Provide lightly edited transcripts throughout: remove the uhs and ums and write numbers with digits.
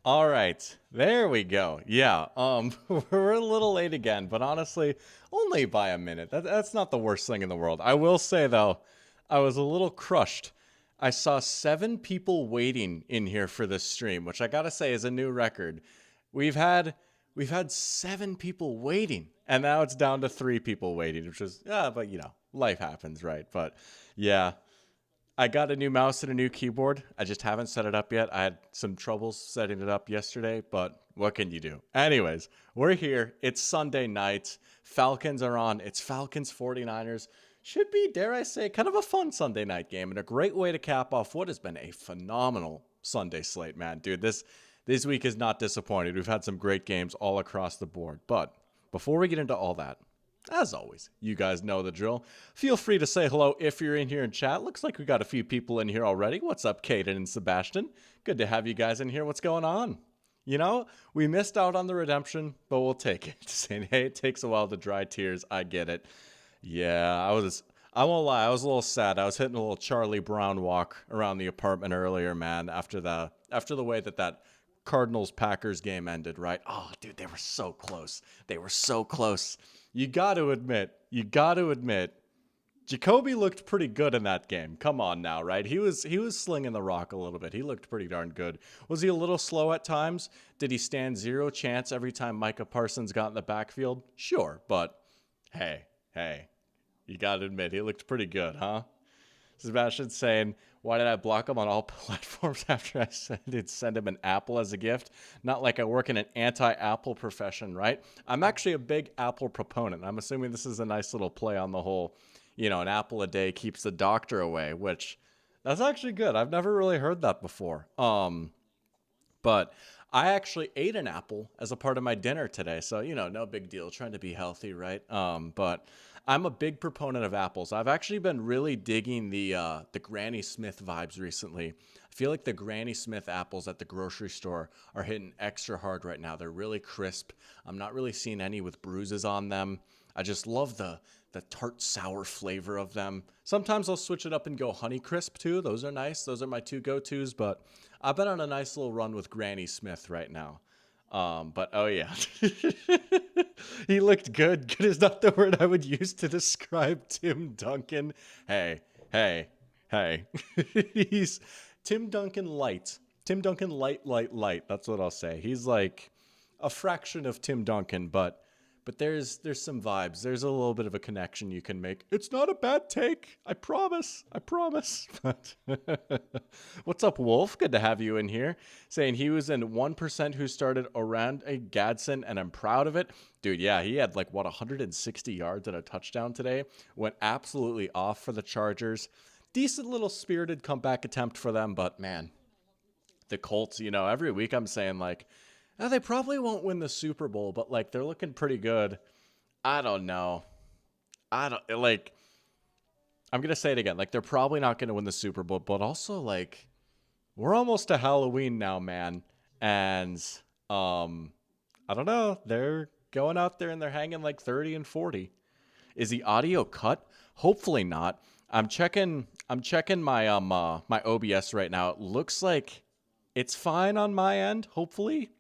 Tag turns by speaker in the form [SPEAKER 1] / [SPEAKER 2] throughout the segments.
[SPEAKER 1] All right, there we go. Yeah, we're a little late again, but honestly, only by a minute. That's not the worst thing in the world. I will say though, I was a little crushed. I saw 7 people waiting in here for this stream, which I gotta say is a new record. We've had we've had 7 people waiting, and now it's down to 3 people waiting, which is but life happens, right? But yeah, I got a new mouse and a new keyboard. I just haven't set it up yet. I had some troubles setting it up yesterday, but what can you do? Anyways, we're here. It's Sunday night. Falcons are on. It's Falcons 49ers. Should be, dare I say, kind of a fun Sunday night game and a great way to cap off what has been a phenomenal Sunday slate, man. Dude, this week is not disappointed. We've had some great games all across the board. But before we get into all that, as always, you guys know the drill. Feel free to say hello if you're in here in chat. Looks like we got a few people in here already. What's up, Caden and Sebastian? Good to have you guys in here. What's going on? We missed out on the redemption, but we'll take it. Saying, hey, it takes a while to dry tears. I get it. Yeah, I won't lie, I was a little sad. I was hitting a little Charlie Brown walk around the apartment earlier, man, after the way that Cardinals Packers game ended, right? Oh, dude, they were so close. They were so close. You got to admit, Jacoby looked pretty good in that game. Come on now, right? He was slinging the rock a little bit. He looked pretty darn good. Was he a little slow at times? Did he stand zero chance every time Micah Parsons got in the backfield? Sure, but hey, you got to admit, he looked pretty good, huh? Sebastian saying, why did I block him on all platforms after I did send him an apple as a gift? Not like I work in an anti-Apple profession, right? I'm actually a big Apple proponent. I'm assuming this is a nice little play on the whole, an apple a day keeps the doctor away, which that's actually good. I've never really heard that before. But I actually ate an apple as a part of my dinner today. So, no big deal. Trying to be healthy, right? But I'm a big proponent of apples. I've actually been really digging the Granny Smith vibes recently. I feel like the Granny Smith apples at the grocery store are hitting extra hard right now. They're really crisp. I'm not really seeing any with bruises on them. I just love the tart sour flavor of them. Sometimes I'll switch it up and go Honeycrisp too. Those are nice. Those are my 2 go-tos, but I've been on a nice little run with Granny Smith right now. But oh yeah, he looked good. Good is not the word I would use to describe Tim Duncan. Hey. He's Tim Duncan light. Tim Duncan light. That's what I'll say. He's like a fraction of Tim Duncan, but there's some vibes. There's a little bit of a connection you can make. It's not a bad take. I promise. But what's up, Wolf? Good to have you in here. Saying he was in 1% who started around a Gadsden, and I'm proud of it. Dude, yeah, he had 160 yards and a touchdown today. Went absolutely off for the Chargers. Decent little spirited comeback attempt for them, but man, the Colts, every week I'm saying now, they probably won't win the Super Bowl, but they're looking pretty good. I don't know. I'm going to say it again. They're probably not going to win the Super Bowl, but also we're almost to Halloween now, man. And I don't know. They're going out there and they're hanging 30 and 40. Is the audio cut? Hopefully not. I'm checking my my OBS right now. It looks like it's fine on my end, hopefully.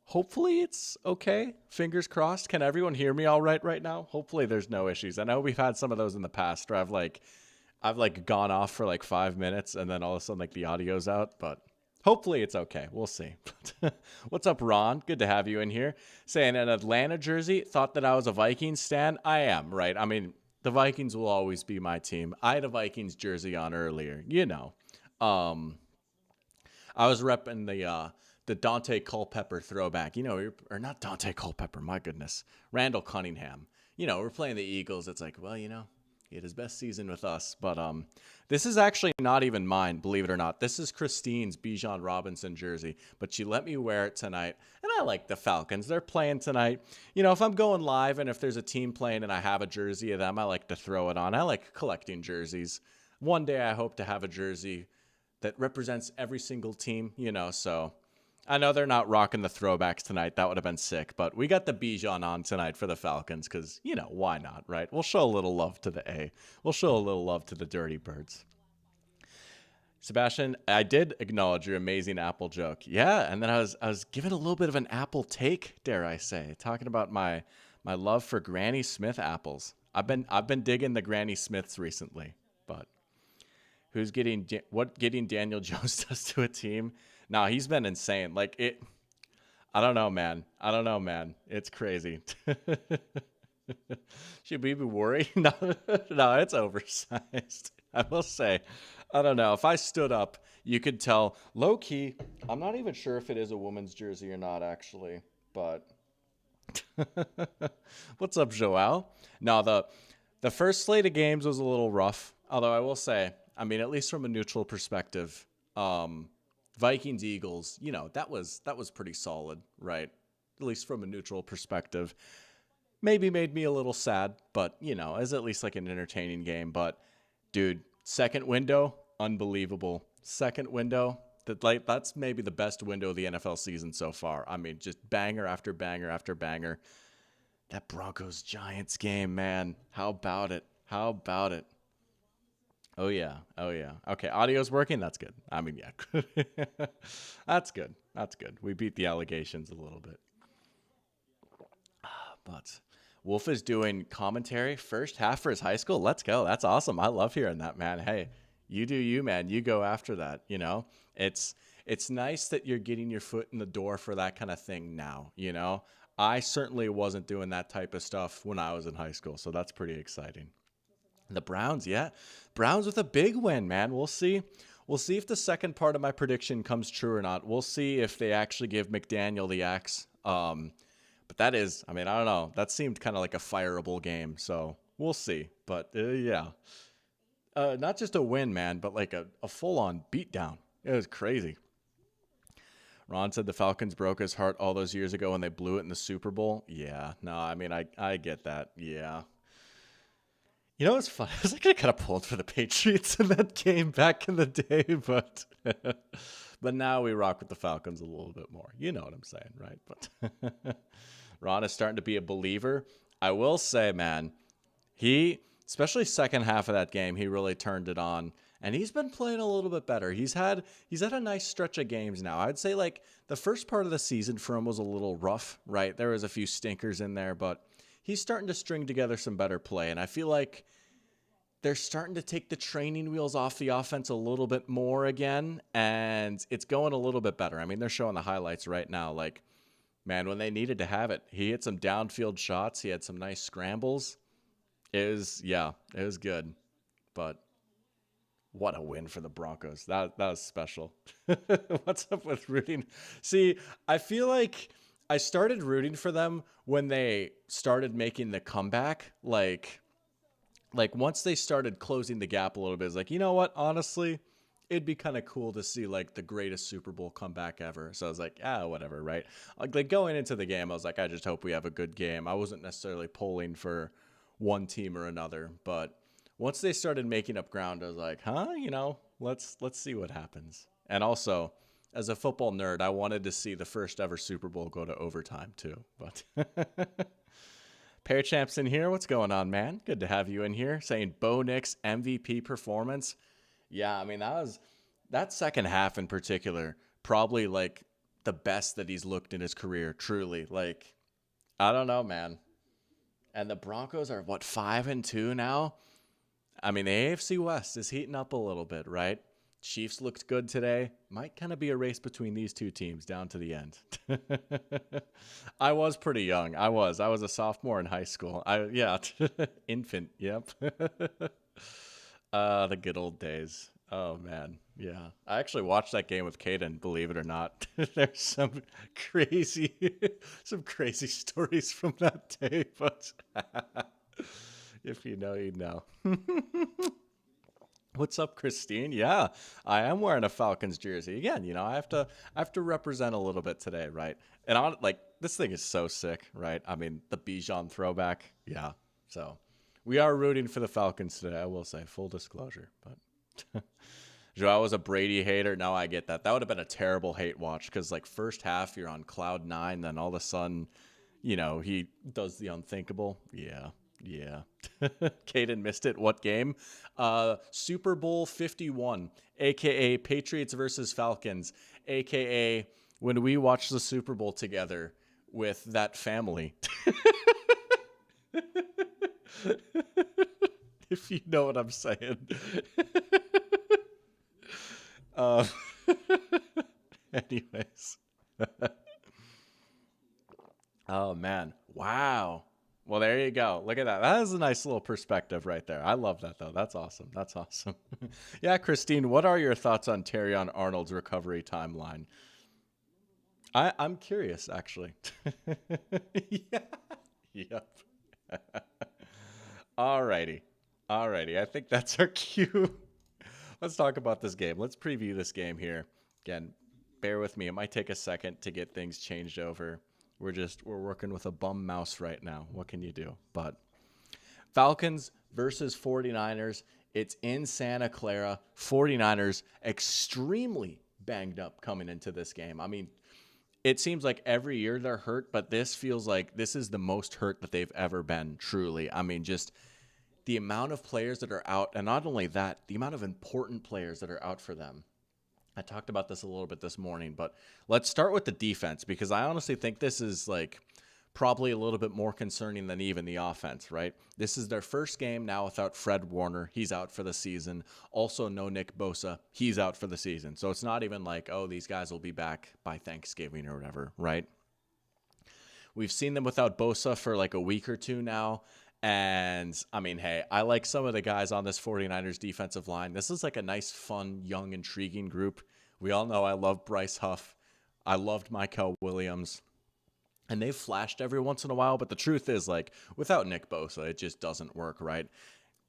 [SPEAKER 1] Hopefully it's okay. Fingers crossed. Can everyone hear me all right now? Hopefully there's no issues. I know we've had some of those in the past where I've gone off for 5 minutes and then all of a sudden the audio's out, but hopefully it's okay. We'll see. What's up, Ron? Good to have you in here. Saying an Atlanta jersey, thought that I was a Vikings stan. I am, right? I mean, the Vikings will always be my team. I had a Vikings jersey on earlier, I was repping the Dante Culpepper throwback, or not Dante Culpepper, my goodness, Randall Cunningham. We're playing the Eagles. It's he had his best season with us. But this is actually not even mine, believe it or not. This is Christine's Bijan Robinson jersey, but she let me wear it tonight. And I like the Falcons. They're playing tonight. If I'm going live and if there's a team playing and I have a jersey of them, I like to throw it on. I like collecting jerseys. One day I hope to have a jersey that represents every single team, so I know they're not rocking the throwbacks tonight. That would have been sick. But we got the Bijan on tonight for the Falcons because, why not, right? We'll show a little love to the A. We'll show a little love to the Dirty Birds. Sebastian, I did acknowledge your amazing Apple joke. Yeah, and then I was giving a little bit of an Apple take, dare I say, talking about my love for Granny Smith apples. I've been digging the Granny Smiths recently, but what getting Daniel Jones does to a team? Nah, he's been insane. Like it I don't know, man. I don't know, man. It's crazy. Should we be worried? No, no, it's oversized. I will say, I don't know. If I stood up, you could tell. Low key, I'm not even sure if it is a woman's jersey or not, actually. But what's up, Joao? No, the first slate of games was a little rough. Although I will say, I mean, at least from a neutral perspective, Vikings Eagles, that was pretty solid, right? At least from a neutral perspective. Maybe made me a little sad, but as at least like an entertaining game. But dude, second window, unbelievable. Second window, that's maybe the best window of the NFL season so far. I mean, just banger after banger after banger. That Broncos Giants game, man. How about it? How about it? Oh yeah. Oh yeah. Okay, audio's working. That's good. I mean, yeah. That's good. That's good. We beat the allegations a little bit. But Wolf is doing commentary first half for his high school. Let's go. That's awesome. I love hearing that, man. Hey, you do you, man. You go after that. It's nice that you're getting your foot in the door for that kind of thing now. I certainly wasn't doing that type of stuff when I was in high school, so that's pretty exciting. The Browns, yeah. Browns with a big win, man. We'll see. We'll see if the second part of my prediction comes true or not. We'll see if they actually give McDaniel the axe. But that is, I mean, I don't know. That seemed kind of like a fireable game, so we'll see. But yeah, not just a win, man, but like a full-on beatdown. It was crazy. Ron said the Falcons broke his heart all those years ago when they blew it in the Super Bowl. Yeah, no, I mean, I get that. Yeah. It's funny. I was like, I kind of pulled for the Patriots in that game back in the day, but but now we rock with the Falcons a little bit more. You know what I'm saying, right? But Ron is starting to be a believer. I will say, man, especially second half of that game, he really turned it on, and he's been playing a little bit better. He's had a nice stretch of games now. I'd say like the first part of the season for him was a little rough, right? There was a few stinkers in there, but he's starting to string together some better play, and I feel like they're starting to take the training wheels off the offense a little bit more again, and it's going a little bit better. I mean, they're showing the highlights right now. Like, man, when they needed to have it, he hit some downfield shots. He had some nice scrambles. It was good. But what a win for the Broncos. That was special. What's up with rooting? See, I feel like I started rooting for them when they started making the comeback. Like once they started closing the gap a little bit, it's like, you know what? Honestly, it'd be kind of cool to see like the greatest Super Bowl comeback ever. So I was like, whatever, right? Like going into the game, I was like, I just hope we have a good game. I wasn't necessarily pulling for one team or another, but once they started making up ground, I was like, let's see what happens. And also, as a football nerd, I wanted to see the first ever Super Bowl go to overtime too. But Pair Champs in here. What's going on, man? Good to have you in here. Saying Bo Nix MVP performance. Yeah, I mean, that second half in particular, probably like the best that he's looked in his career, truly. Like, I don't know, man. And the Broncos are, 5-2 now? I mean, the AFC West is heating up a little bit, right? Chiefs looked good today. Might kind of be a race between these two teams down to the end. I was pretty young. I was a sophomore in high school. Infant. Yep. The good old days. Oh man. Yeah. I actually watched that game with Caden, believe it or not. There's some crazy stories from that day, but if you know, you know. What's up, Christine? Yeah, I am wearing a Falcons jersey again. I have to represent a little bit today, right? And this thing is so sick, right? I mean, the Bijan throwback, yeah. So we are rooting for the Falcons today. I will say, full disclosure. But Joao was a Brady hater. No, I get that. That would have been a terrible hate watch because first half you're on cloud nine, then all of a sudden, he does the unthinkable. Yeah. Yeah. Caden missed it. What game? Super Bowl 51, aka Patriots versus Falcons, aka when we watched the Super Bowl together with that family. If you know what I'm saying. uh, anyways. Oh man. Wow. Well, there you go. Look at that. That is a nice little perspective right there. I love that though. That's awesome. That's awesome. Yeah, Christine, what are your thoughts on Terrion Arnold's recovery timeline? I'm curious actually. Yeah. Yep. Alrighty. Alrighty. I think that's our cue. Let's talk about this game. Let's preview this game here. Again, bear with me. It might take a second to get things changed over. We're working with a bum mouse right now. What can you do? But Falcons versus 49ers. It's in Santa Clara. 49ers extremely banged up coming into this game. I mean, it seems like every year they're hurt, but this feels like this is the most hurt that they've ever been, truly. I mean, just the amount of players that are out, and not only that, the amount of important players that are out for them. I talked about this a little bit this morning, but let's start with the defense because I honestly think this is like probably a little bit more concerning than even the offense, right? This is their first game now without Fred Warner. He's out for the season. Also, no Nick Bosa. He's out for the season. So it's not even like, oh, these guys will be back by Thanksgiving or whatever, right? We've seen them without Bosa for like a week or two now. And I mean, hey, I like some of the guys on this 49ers defensive line. This is like a nice, fun, young, intriguing group. We all know I love Bryce Huff. I loved Michael Williams. And they've flashed every once in a while, but the truth is, like, without Nick Bosa, it just doesn't work, right?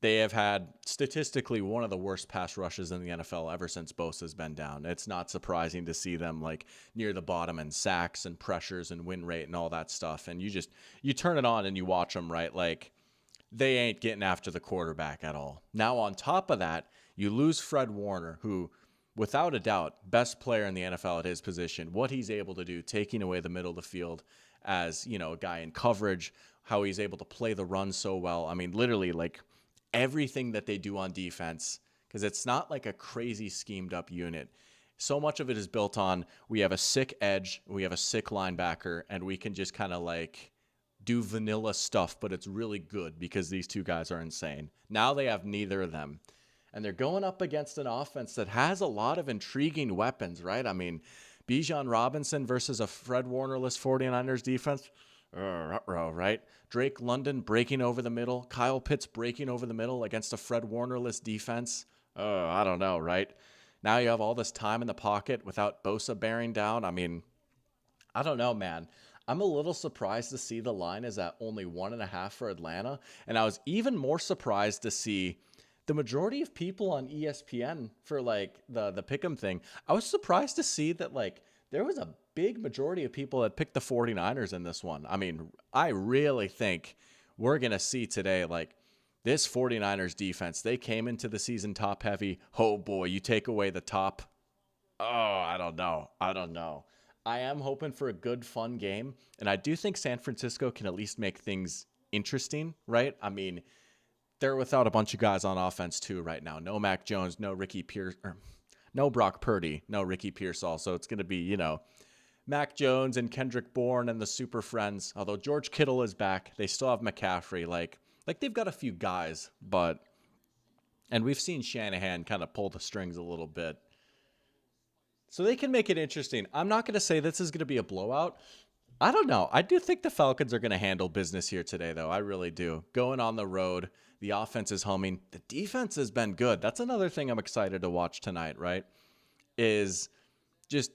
[SPEAKER 1] They have had statistically one of the worst pass rushes in the NFL ever since Bosa's been down. It's not surprising to see them like near the bottom in sacks and pressures and win rate and all that stuff. And you turn it on and you watch them, right? Like, they ain't getting after the quarterback at all. Now, on top of that, you lose Fred Warner, who, without a doubt, best player in the NFL at his position. What he's able to do, taking away the middle of the field as, you know, a guy in coverage, how he's able to play the run so well. I mean, literally, like, everything that they do on defense, because it's not like a crazy schemed up unit. So much of it is built on we have a sick edge, we have a sick linebacker, and we can just kind of like do vanilla stuff, but it's really good because these two guys are insane. Now they have neither of them. And they're going up against an offense that has a lot of intriguing weapons, right? I mean, Bijan Robinson versus a Fred Warner-less 49ers defense, right? Drake London breaking over the middle. Kyle Pitts breaking over the middle against a Fred Warner-less defense. I don't know, right? Now you have all this time in the pocket without Bosa bearing down. I mean, I don't know, man. I'm a little surprised to see the line is at only 1.5 for Atlanta. And I was even more surprised to see the majority of people on ESPN for like the pick'em thing. I was surprised to see that like there was a big majority of people that picked the 49ers in this one. I mean, I really think we're going to see today like this 49ers defense. They came into the season top heavy. Oh boy, you take away the top. Oh, I don't know. I am hoping for a good, fun game. And I do think San Francisco can at least make things interesting, right? I mean, they're without a bunch of guys on offense too right now. No Mac Jones, no Ricky Pierce, no Brock Purdy, no Ricky Pearsall. So it's going to be, you know, Mac Jones and Kendrick Bourne and the Super Friends. Although George Kittle is back, they still have McCaffrey. Like they've got a few guys, and we've seen Shanahan kind of pull the strings a little bit. So they can make it interesting. I'm not going to say this is going to be a blowout. I don't know. I do think the Falcons are going to handle business here today, though. I really do. Going on the road, the offense is humming. The defense has been good. That's another thing I'm excited to watch tonight, right? Is just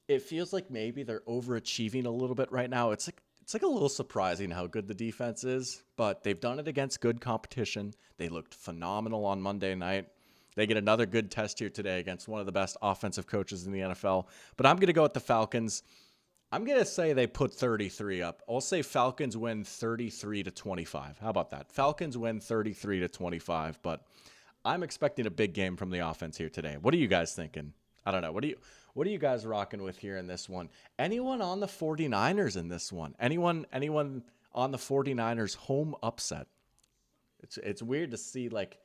[SPEAKER 1] it feels like maybe they're overachieving a little bit right now. It's like a little surprising how good the defense is, but they've done it against good competition. They looked phenomenal on Monday night. They get another good test here today against one of the best offensive coaches in the NFL. But I'm going to go with the Falcons. I'm going to say they put 33 up. I'll say Falcons win 33-25. How about that? Falcons win 33-25, but I'm expecting a big game from the offense here today. What are you guys thinking? I don't know. What are you guys rocking with here in this one? Anyone on the 49ers in this one? Anyone on the 49ers home upset? It's weird to see like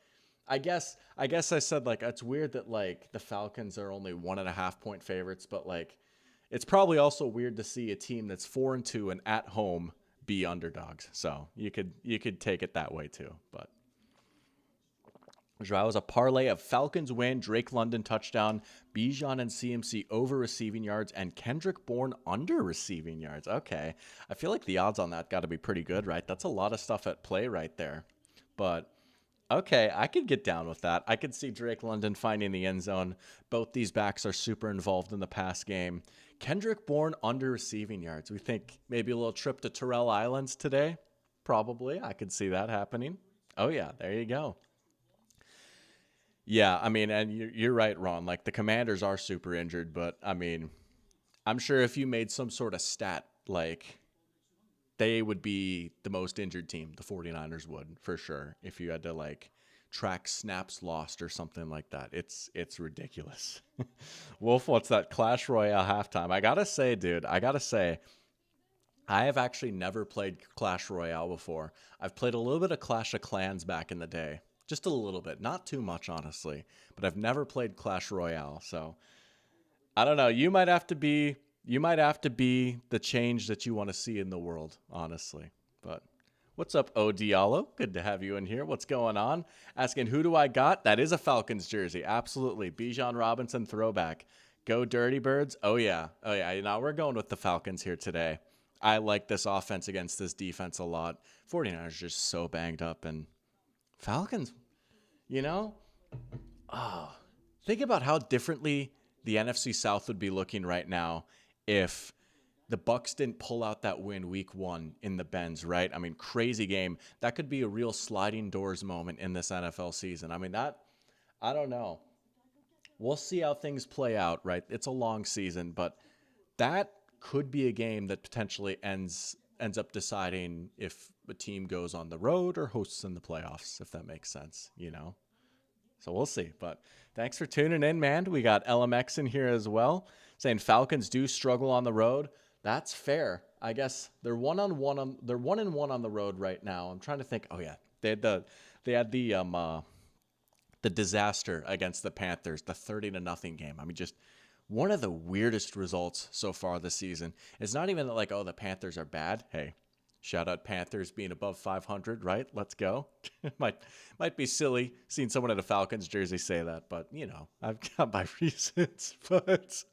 [SPEAKER 1] I guess I said like it's weird that like the Falcons are only 1.5 point favorites, but like it's probably also weird to see a team that's 4-2 and at home be underdogs. So you could take it that way too. But Joao was a parlay of Falcons win, Drake London touchdown, Bijan and CMC over receiving yards, and Kendrick Bourne under receiving yards. Okay. I feel like the odds on that got to be pretty good, right? That's a lot of stuff at play right there. But okay, I could get down with that. I could see Drake London finding the end zone. Both these backs are super involved in the pass game. Kendrick Bourne under receiving yards. We think maybe a little trip to Terrell Islands today? Probably. I could see that happening. Oh, yeah, there you go. Yeah, I mean, and you're right, Ron. Like, the Commanders are super injured, but, I mean, I'm sure if you made some sort of stat, like, they would be the most injured team, the 49ers would, for sure, if you had to, like, track snaps lost or something like that. It's ridiculous. Wolf, what's that Clash Royale halftime? I gotta say, dude, I have actually never played Clash Royale before. I've played a little bit of Clash of Clans back in the day. Just a little bit. Not too much, honestly. But I've never played Clash Royale. So, I don't know. You might have to be the change that you want to see in the world, honestly. But what's up, O Diallo? Good to have you in here. What's going on? Asking, who do I got? That is a Falcons jersey. Absolutely. Bijan Robinson throwback. Go Dirty Birds. Oh, yeah. Oh, yeah. Now we're going with the Falcons here today. I like this offense against this defense a lot. 49ers are just so banged up. And Falcons, you know, oh, think about how differently the NFC South would be looking right now if the Bucs didn't pull out that win week 1 in the Benz, right? I mean, crazy game. That could be a real sliding doors moment in this NFL season. I mean, I don't know. We'll see how things play out, right? It's a long season, but that could be a game that potentially ends up deciding if a team goes on the road or hosts in the playoffs, if that makes sense, you know? So we'll see. But thanks for tuning in, man. We got LMX in here as well, saying Falcons do struggle on the road. That's fair. I guess they're 1-1 they're 1-1 on the road right now. I'm trying to think. Oh yeah, they had the disaster against the Panthers, the 30-0 game. I mean, just one of the weirdest results so far this season. It's not even like, oh, the Panthers are bad. Hey, shout out Panthers being above 500, right? Let's go. might be silly seeing someone in a Falcons jersey say that, but you know, I've got my reasons. But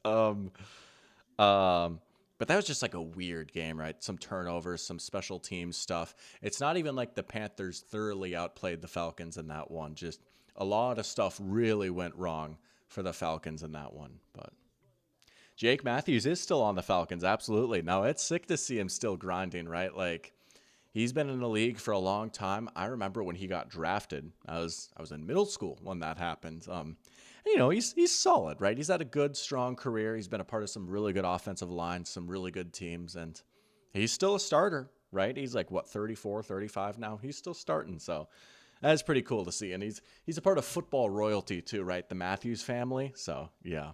[SPEAKER 1] that was just like a weird game, right? Some turnovers, some special teams stuff. It's not even like the Panthers thoroughly outplayed the Falcons in that one. Just a lot of stuff really went wrong for the Falcons in that one. But Jake Matthews is still on the Falcons, absolutely. Now, it's sick to see him still grinding, right? Like, he's been in the league for a long time. I remember when he got drafted. I was in middle school when that happened. You know, he's solid, right? He's had a good, strong career. He's been a part of some really good offensive lines, some really good teams, and he's still a starter, right? He's like, what, 34, 35 now? He's still starting, so that's pretty cool to see. And he's a part of football royalty too, right? The Matthews family, so yeah.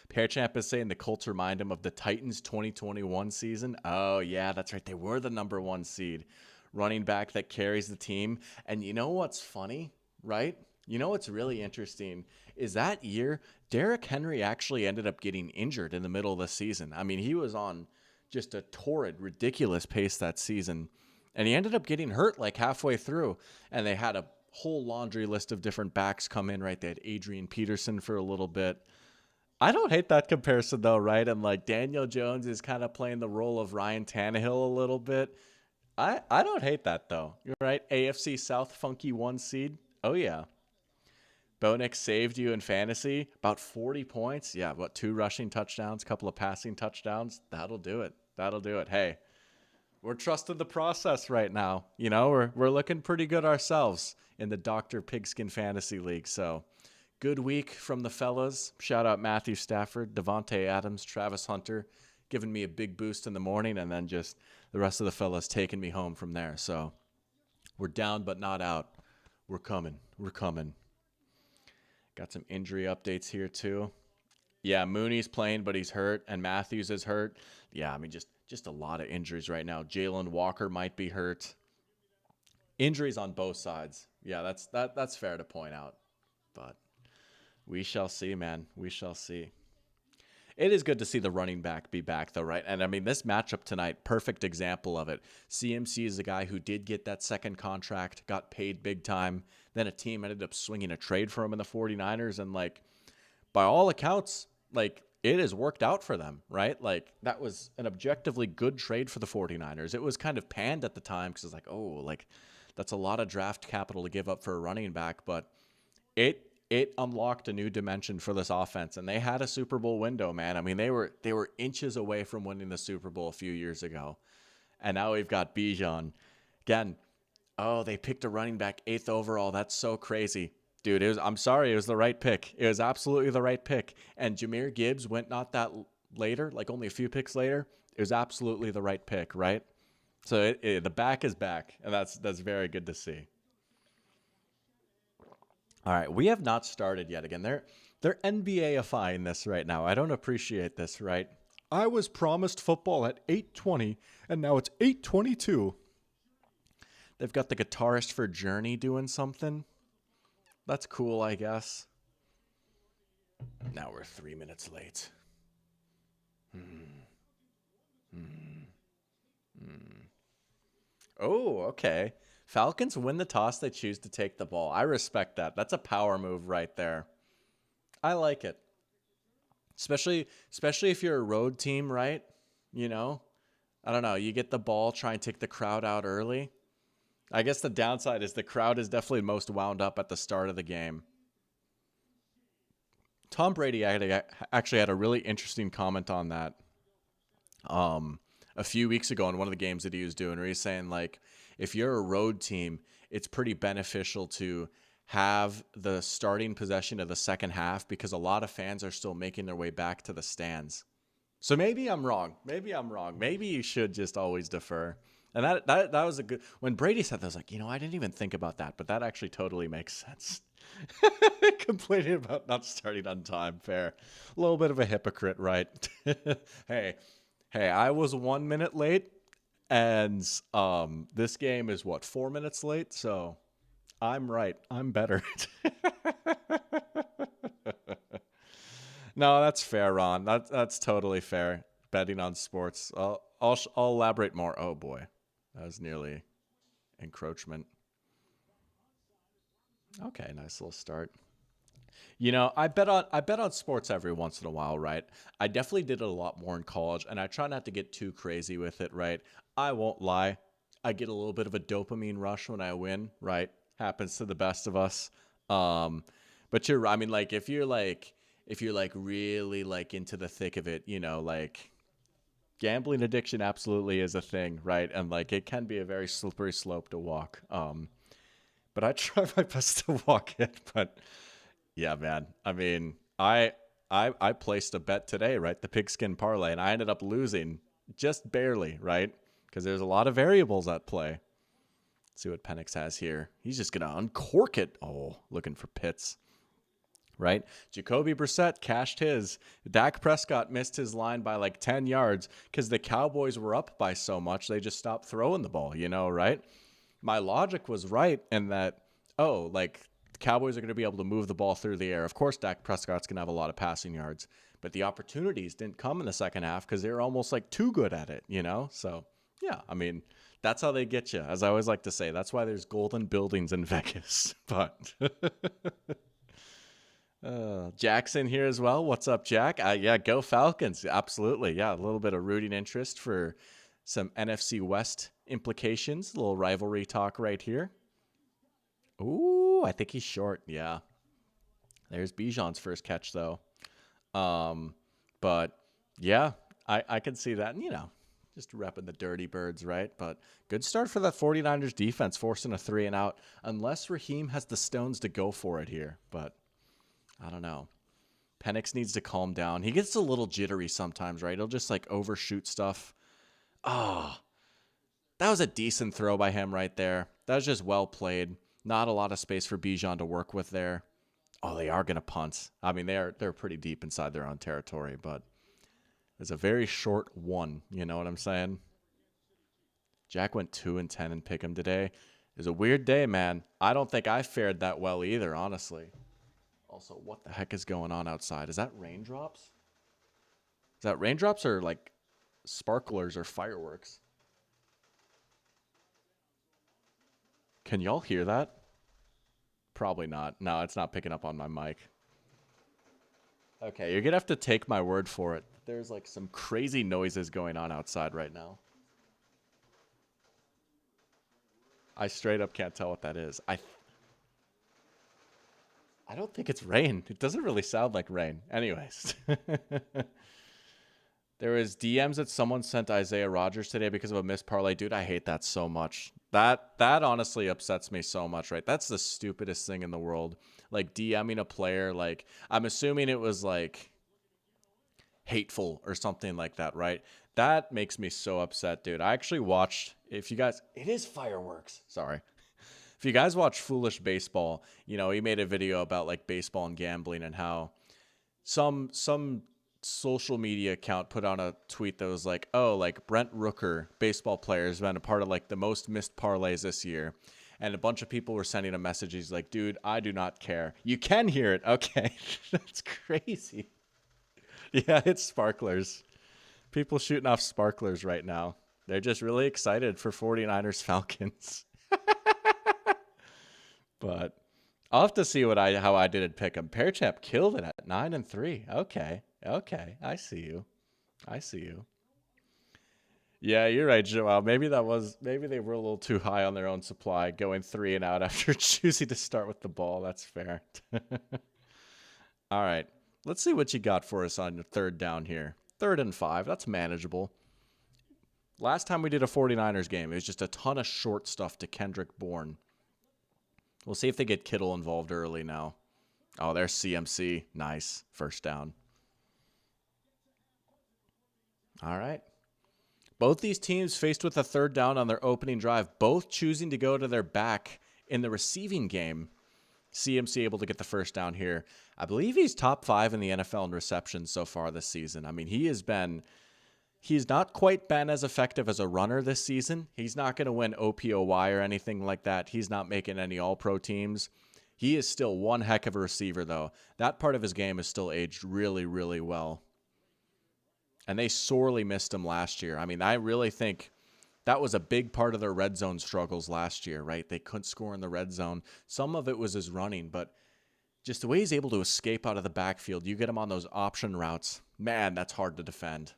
[SPEAKER 1] Pearchamp is saying the Colts remind him of the Titans 2021 season. Oh, yeah, that's right. They were the number 1 seed. Running back that carries the team. And you know what's funny, right? You know what's really interesting is that year, Derrick Henry actually ended up getting injured in the middle of the season. I mean, he was on just a torrid, ridiculous pace that season. And he ended up getting hurt like halfway through. And they had a whole laundry list of different backs come in, right? They had Adrian Peterson for a little bit. I don't hate that comparison, though, right? And, like, Daniel Jones is kind of playing the role of Ryan Tannehill a little bit. I don't hate that, though. You're right. AFC South funky 1 seed. Oh, yeah. Bonik saved you in fantasy. About 40 points. Yeah, what, 2 rushing touchdowns, couple of passing touchdowns. That'll do it. That'll do it. Hey, we're trusting the process right now. You know, we're looking pretty good ourselves in the Dr. Pigskin Fantasy League, so... Good week from the fellas. Shout out Matthew Stafford, Devontae Adams, Travis Hunter, giving me a big boost in the morning, and then just the rest of the fellas taking me home from there. So we're down but not out. We're coming. We're coming. Got some injury updates here too. Yeah, Mooney's playing, but he's hurt, and Matthews is hurt. Yeah, I mean, just a lot of injuries right now. Jalen Walker might be hurt. Injuries on both sides. Yeah, that's fair to point out. But we shall see, man. We shall see. It is good to see the running back be back, though, right? And I mean, this matchup tonight, perfect example of it. CMC is the guy who did get that second contract, got paid big time. Then a team ended up swinging a trade for him in the 49ers. And, like, by all accounts, like, it has worked out for them, right? Like, that was an objectively good trade for the 49ers. It was kind of panned at the time because it's like, oh, like, that's a lot of draft capital to give up for a running back. But it unlocked a new dimension for this offense, and they had a Super Bowl window, man. I mean, they were inches away from winning the Super Bowl a few years ago, and now we've got Bijan. Again, oh, they picked a running back 8th overall. That's so crazy, dude. I'm sorry, it was the right pick. It was absolutely the right pick. And Jahmyr Gibbs went not that later, like only a few picks later. It was absolutely the right pick, right? So the back is back, and that's very good to see. All right, we have not started yet. Again, they're NBA-ifying this right now. I don't appreciate this, right? I was promised football at 8:20, and now it's 8:22. They've got the guitarist for Journey doing something. That's cool, I guess. Now we're 3 minutes late. Oh, okay. Falcons win the toss. They choose to take the ball. I respect that. That's a power move right there. I like it. Especially if you're a road team, right? You know? I don't know. You get the ball, try and take the crowd out early. I guess the downside is the crowd is definitely most wound up at the start of the game. Tom Brady actually had a really interesting comment on that a few weeks ago in one of the games that he was doing, where he's saying, like, if you're a road team, it's pretty beneficial to have the starting possession of the second half because a lot of fans are still making their way back to the stands. So maybe I'm wrong. Maybe you should just always defer. And that was a good... When Brady said that, I was like, I didn't even think about that, but that actually totally makes sense. Complaining about not starting on time, fair. A little bit of a hypocrite, right? Hey, I was 1 minute late, and this game is, 4 minutes late? So I'm right. I'm better. No, that's fair, Ron. That's totally fair. Betting on sports. I'll elaborate more. Oh, boy. That was nearly encroachment. Okay, nice little start. I bet on sports every once in a while, right? I definitely did it a lot more in college, and I try not to get too crazy with it, right? I won't lie. I get a little bit of a dopamine rush when I win, right? Happens to the best of us. But I mean, like, if you're really like into the thick of it, like gambling addiction absolutely is a thing, right? And like it can be a very slippery slope to walk. But I try my best to walk it. But yeah, man. I mean, I placed a bet today, right? The pigskin parlay, and I ended up losing just barely, right? Because there's a lot of variables at play. Let's see what Penix has here. He's just gonna uncork it. Oh, looking for Pitts. Right? Jacoby Brissett cashed his. Dak Prescott missed his line by like 10 yards because the Cowboys were up by so much they just stopped throwing the ball, right? My logic was right in that, like the Cowboys are going to be able to move the ball through the air. Of course, Dak Prescott's going to have a lot of passing yards, but the opportunities didn't come in the second half because they were almost like too good at it, So, yeah, I mean, that's how they get you. As I always like to say, that's why there's golden buildings in Vegas. But... Jackson here as well. What's up, Jack? Yeah, go Falcons. Absolutely. Yeah, a little bit of rooting interest for some NFC West implications. A little rivalry talk right here. Ooh, I think he's short. Yeah. There's Bijan's first catch, though. But, yeah, I can see that. Just repping the Dirty Birds, right? But good start for that 49ers defense, forcing a 3-and-out, unless Raheem has the stones to go for it here. But I don't know. Penix needs to calm down. He gets a little jittery sometimes, right? He'll just like overshoot stuff. Oh, that was a decent throw by him right there. That was just well played. Not a lot of space for Bijan to work with there. Oh, they are going to punt. I mean, they're pretty deep inside their own territory, but it's a very short one. You know what I'm saying? Jack went 2-10 and pick him today. was a weird day, man. I don't think I fared that well either, honestly. Also, what the heck is going on outside? Is that raindrops? Is that raindrops or like sparklers or fireworks? Can y'all hear that? Probably not. No, it's not picking up on my mic. Okay, you're gonna have to take my word for it. There's like some crazy noises going on outside right now. I straight up can't tell what that is. I don't think it's rain. It doesn't really sound like rain. Anyways. There was DMs that someone sent Isaiah Rodgers today because of a missed parlay. Dude, I hate that so much. That honestly upsets me so much, right? That's the stupidest thing in the world. Like DMing a player, like I'm assuming it was like hateful or something like that, right? That makes me so upset, dude. I actually watched, if you guys, it is fireworks. Sorry. If you guys watch Foolish Baseball, you know, he made a video about like baseball and gambling and how some social media account put on a tweet that was like, oh, like Brent Rooker, baseball player, has been a part of like the most missed parlays this year. And a bunch of people were sending a message. He's like, dude, I do not care. You can hear it. Okay. That's crazy. Yeah, it's sparklers. People shooting off sparklers right now. They're just really excited for 49ers Falcons. But I'll have to see how I did at Pick'em. Pearchamp killed it at 9-3. Okay. I see you. Yeah, you're right, Joel. Maybe they were a little too high on their own supply, going 3 and out after choosing to start with the ball. That's fair. All right. Let's see what you got for us on your third down here. 3rd and 5. That's manageable. Last time we did a 49ers game, it was just a ton of short stuff to Kendrick Bourne. We'll see if they get Kittle involved early now. Oh, there's CMC. Nice. First down. All right. Both these teams faced with a 3rd down on their opening drive, both choosing to go to their back in the receiving game. CMC able to get the first down here. I believe he's top 5 in the NFL in receptions so far this season. I mean, he's not quite been as effective as a runner this season. He's not going to win OPOY or anything like that. He's not making any all-pro teams. He is still one heck of a receiver, though. That part of his game is still aged really, really well. And they sorely missed him last year. I mean, I really think that was a big part of their red zone struggles last year, right? They couldn't score in the red zone. Some of it was his running, but just the way he's able to escape out of the backfield, you get him on those option routes, man, that's hard to defend.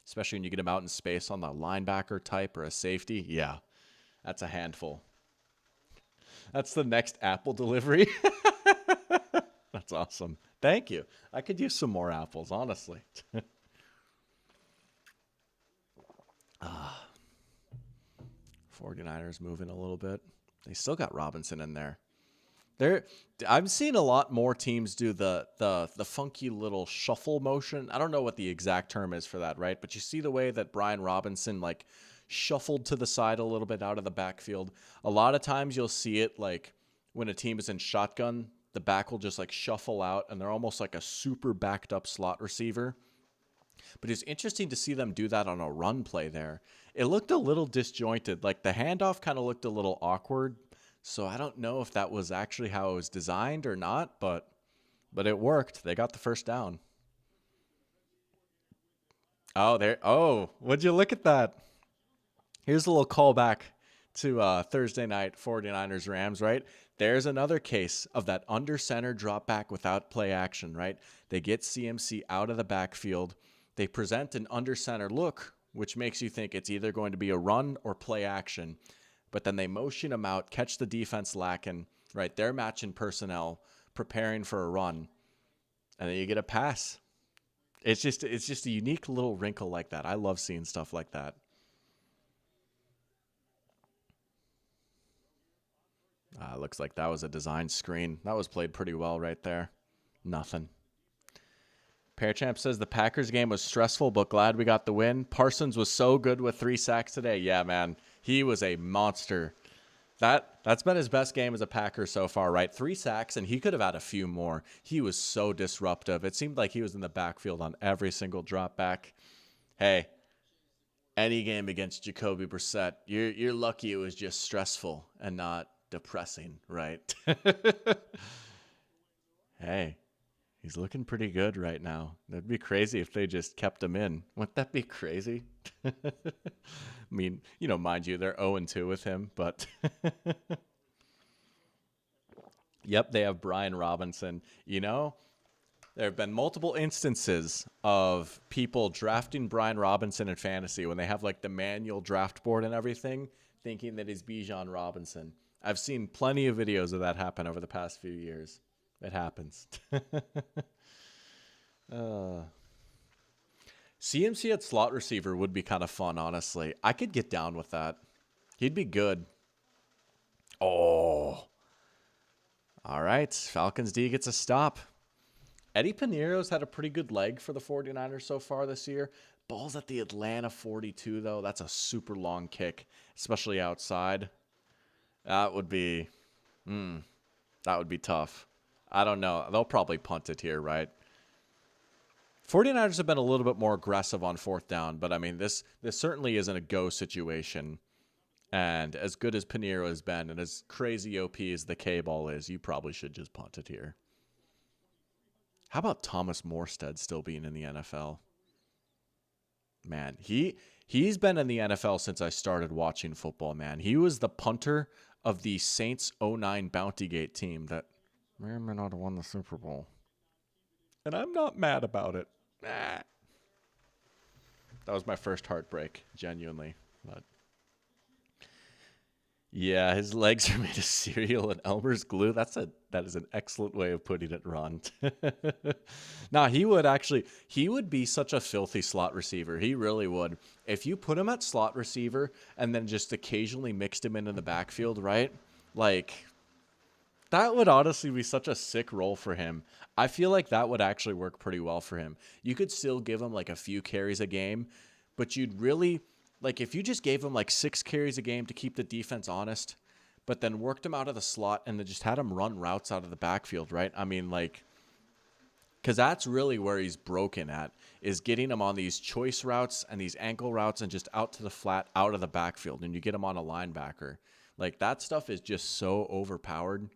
[SPEAKER 1] Especially when you get him out in space on the linebacker type or a safety. Yeah, that's a handful. That's the next Apple delivery. That's awesome. Thank you. I could use some more apples, honestly. 49ers moving a little bit. They still got Robinson in there. I'm seeing a lot more teams do the funky little shuffle motion. I don't know what the exact term is for that, right? But you see the way that Brian Robinson like shuffled to the side a little bit out of the backfield. A lot of times you'll see it like when a team is in shotgun, the back will just like shuffle out and they're almost like a super backed up slot receiver. But it's interesting to see them do that on a run play there. It looked a little disjointed. Like the handoff kind of looked a little awkward. So I don't know if that was actually how it was designed or not, but it worked. They got the first down. Oh, would you look at that? Here's a little callback to Thursday night 49ers Rams, right? There's another case of that under center drop back without play action, right? They get CMC out of the backfield. They present an under center look, which makes you think it's either going to be a run or play action. But then they motion him out, catch the defense lacking, right? They're matching personnel, preparing for a run, and then you get a pass. It's just a unique little wrinkle like that. I love seeing stuff like that. Looks like that was a design screen. That was played pretty well right there. Nothing. Pearchamp says the Packers game was stressful, but glad we got the win. Parsons was so good with 3 sacks today. Yeah, man. He was a monster. That's been his best game as a Packer so far, right? 3 sacks, and he could have had a few more. He was so disruptive. It seemed like he was in the backfield on every single drop back. Hey, Any game against Jacoby Brissett, you're lucky it was just stressful and not depressing, right? Hey, he's looking pretty good right now. That'd be crazy if they just kept him in. Wouldn't that be crazy? I mean, mind you, they're 0-2 with him, but yep, they have Brian Robinson. There have been multiple instances of people drafting Brian Robinson in fantasy when they have like the manual draft board and everything, thinking that he's Bijan Robinson. I've seen plenty of videos of that happen over the past few years. It happens. CMC at slot receiver would be kind of fun, honestly. I could get down with that. He'd be good. Oh. All right. Falcons D gets a stop. Eddie Piñeiro's had a pretty good leg for the 49ers so far this year. Ball's at the Atlanta 42, though. That's a super long kick, especially outside. That would be tough. I don't know. They'll probably punt it here, right? 49ers have been a little bit more aggressive on fourth down, but I mean, this certainly isn't a go situation. And as good as Piñeiro has been and as crazy OP as the K-ball is, you probably should just punt it here. How about Thomas Morstead still being in the NFL? Man, he's been in the NFL since I started watching football, man. He was the punter of the Saints 09 Bountygate team that may or may not have won the Super Bowl. And I'm not mad about it. That was my first heartbreak, genuinely. But yeah, his legs are made of cereal and Elmer's glue. That is an excellent way of putting it, Ron. Now, he would be such a filthy slot receiver. He really would. If you put him at slot receiver and then just occasionally mixed him into the backfield, right? Like, that would honestly be such a sick role for him. I feel like that would actually work pretty well for him. You could still give him like a few carries a game, but you'd really, like if you just gave him like 6 carries a game to keep the defense honest, but then worked him out of the slot and then just had him run routes out of the backfield, right? I mean, like, because that's really where he's broken at, is getting him on these choice routes and these ankle routes and just out to the flat, out of the backfield, and you get him on a linebacker. Like, that stuff is just so overpowered.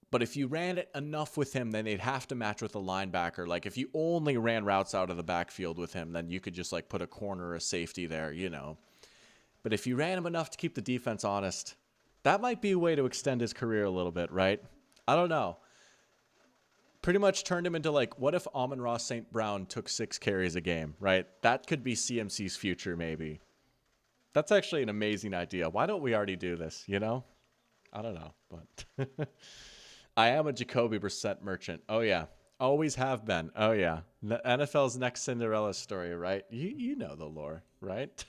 [SPEAKER 1] But if you ran it enough with him, then they'd have to match with a linebacker. Like, if you only ran routes out of the backfield with him, then you could just, like, put a corner or a safety there, you know. But if you ran him enough to keep the defense honest, that might be a way to extend his career a little bit, right? I don't know. Pretty much turned him into, like, what if Amon-Ra St. Brown took 6 carries a game, right? That could be CMC's future, maybe. That's actually an amazing idea. Why don't we already do this, you know? I don't know, but... I am a Jacoby Brissett merchant. Oh, yeah. Always have been. Oh, yeah. NFL's next Cinderella story, right? You know the lore, right?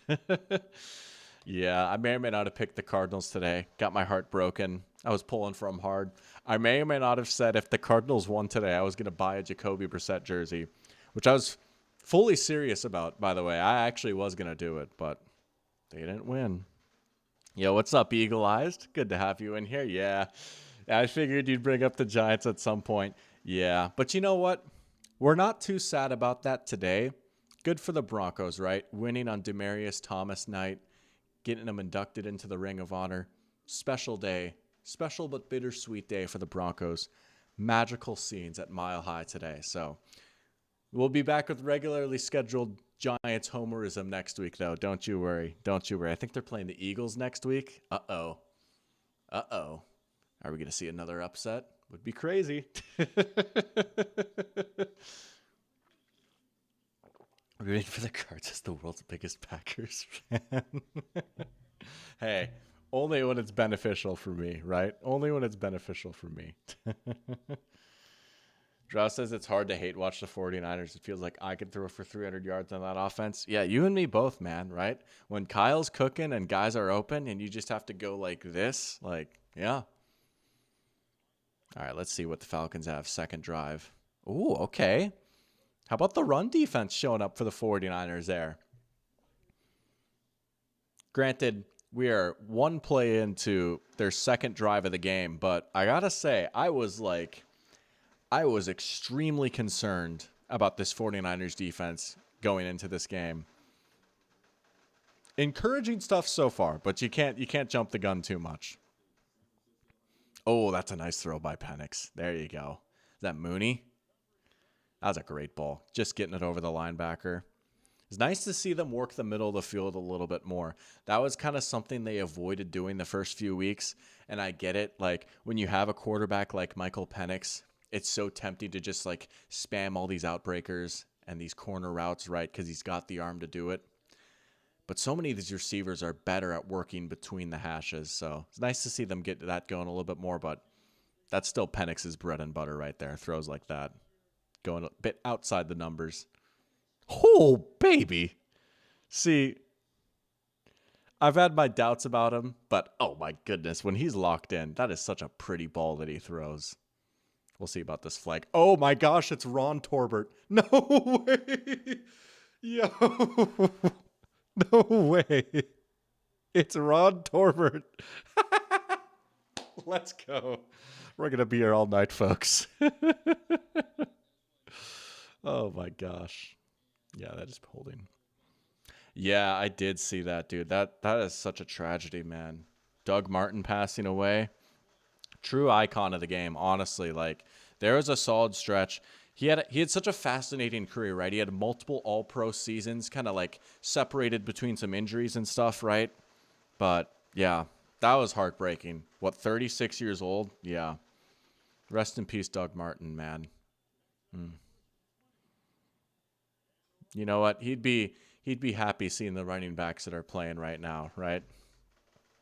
[SPEAKER 1] Yeah, I may or may not have picked the Cardinals today. Got my heart broken. I was pulling for them hard. I may or may not have said if the Cardinals won today, I was going to buy a Jacoby Brissett jersey, which I was fully serious about, by the way. I actually was going to do it, but they didn't win. Yo, what's up, Eagle Eyes? Good to have you in here. Yeah. I figured you'd bring up the Giants at some point. Yeah, but you know what? We're not too sad about that today. Good for the Broncos, right? Winning on Demaryius Thomas night, getting them inducted into the Ring of Honor. Special day. Special but bittersweet day for the Broncos. Magical scenes at Mile High today. So we'll be back with regularly scheduled Giants homerism next week, though. Don't you worry. Don't you worry. I think they're playing the Eagles next week. Uh-oh. Uh-oh. Are we going to see another upset? Would be crazy. We're waiting for the Cards as the world's biggest Packers fan. Hey, only when it's beneficial for me, right? Only when it's beneficial for me. Drow says it's hard to hate watch the 49ers. It feels like I could throw for 300 yards on that offense. Yeah, you and me both, man, right? When Kyle's cooking and guys are open and you just have to go like this, like, yeah. All right, let's see what the Falcons have. Second drive. Ooh, okay. How about the run defense showing up for the 49ers there? Granted, we are one play into their second drive of the game, but I got to say, I was extremely concerned about this 49ers defense going into this game. Encouraging stuff so far, but you can't jump the gun too much. Oh, that's a nice throw by Penix. There you go. Is that Mooney? That was a great ball. Just getting it over the linebacker. It's nice to see them work the middle of the field a little bit more. That was kind of something they avoided doing the first few weeks, and I get it. Like, when you have a quarterback like Michael Penix, it's so tempting to just, like, spam all these outbreakers and these corner routes, right, because he's got the arm to do it. But so many of these receivers are better at working between the hashes, so it's nice to see them get that going a little bit more, but that's still Penix's bread and butter right there, throws like that. Going a bit outside the numbers. Oh, baby. See, I've had my doubts about him, but oh my goodness, when he's locked in, that is such a pretty ball that he throws. We'll see about this flag. Oh my gosh, it's Ron Torbert. No way. Yo. No way. It's Ron Torbert. Let's go. We're going to be here all night, folks. Oh my gosh. Yeah, that is holding. Yeah, I did see that, dude. That is such a tragedy, man. Doug Martin passing away. True icon of the game, honestly. Like, there was a solid stretch. He had such a fascinating career, right? He had multiple all-pro seasons, kind of like separated between some injuries and stuff, right? But yeah, that was heartbreaking. What, 36 years old? Yeah. Rest in peace, Doug Martin, man. You know what? He'd be happy seeing the running backs that are playing right now, right?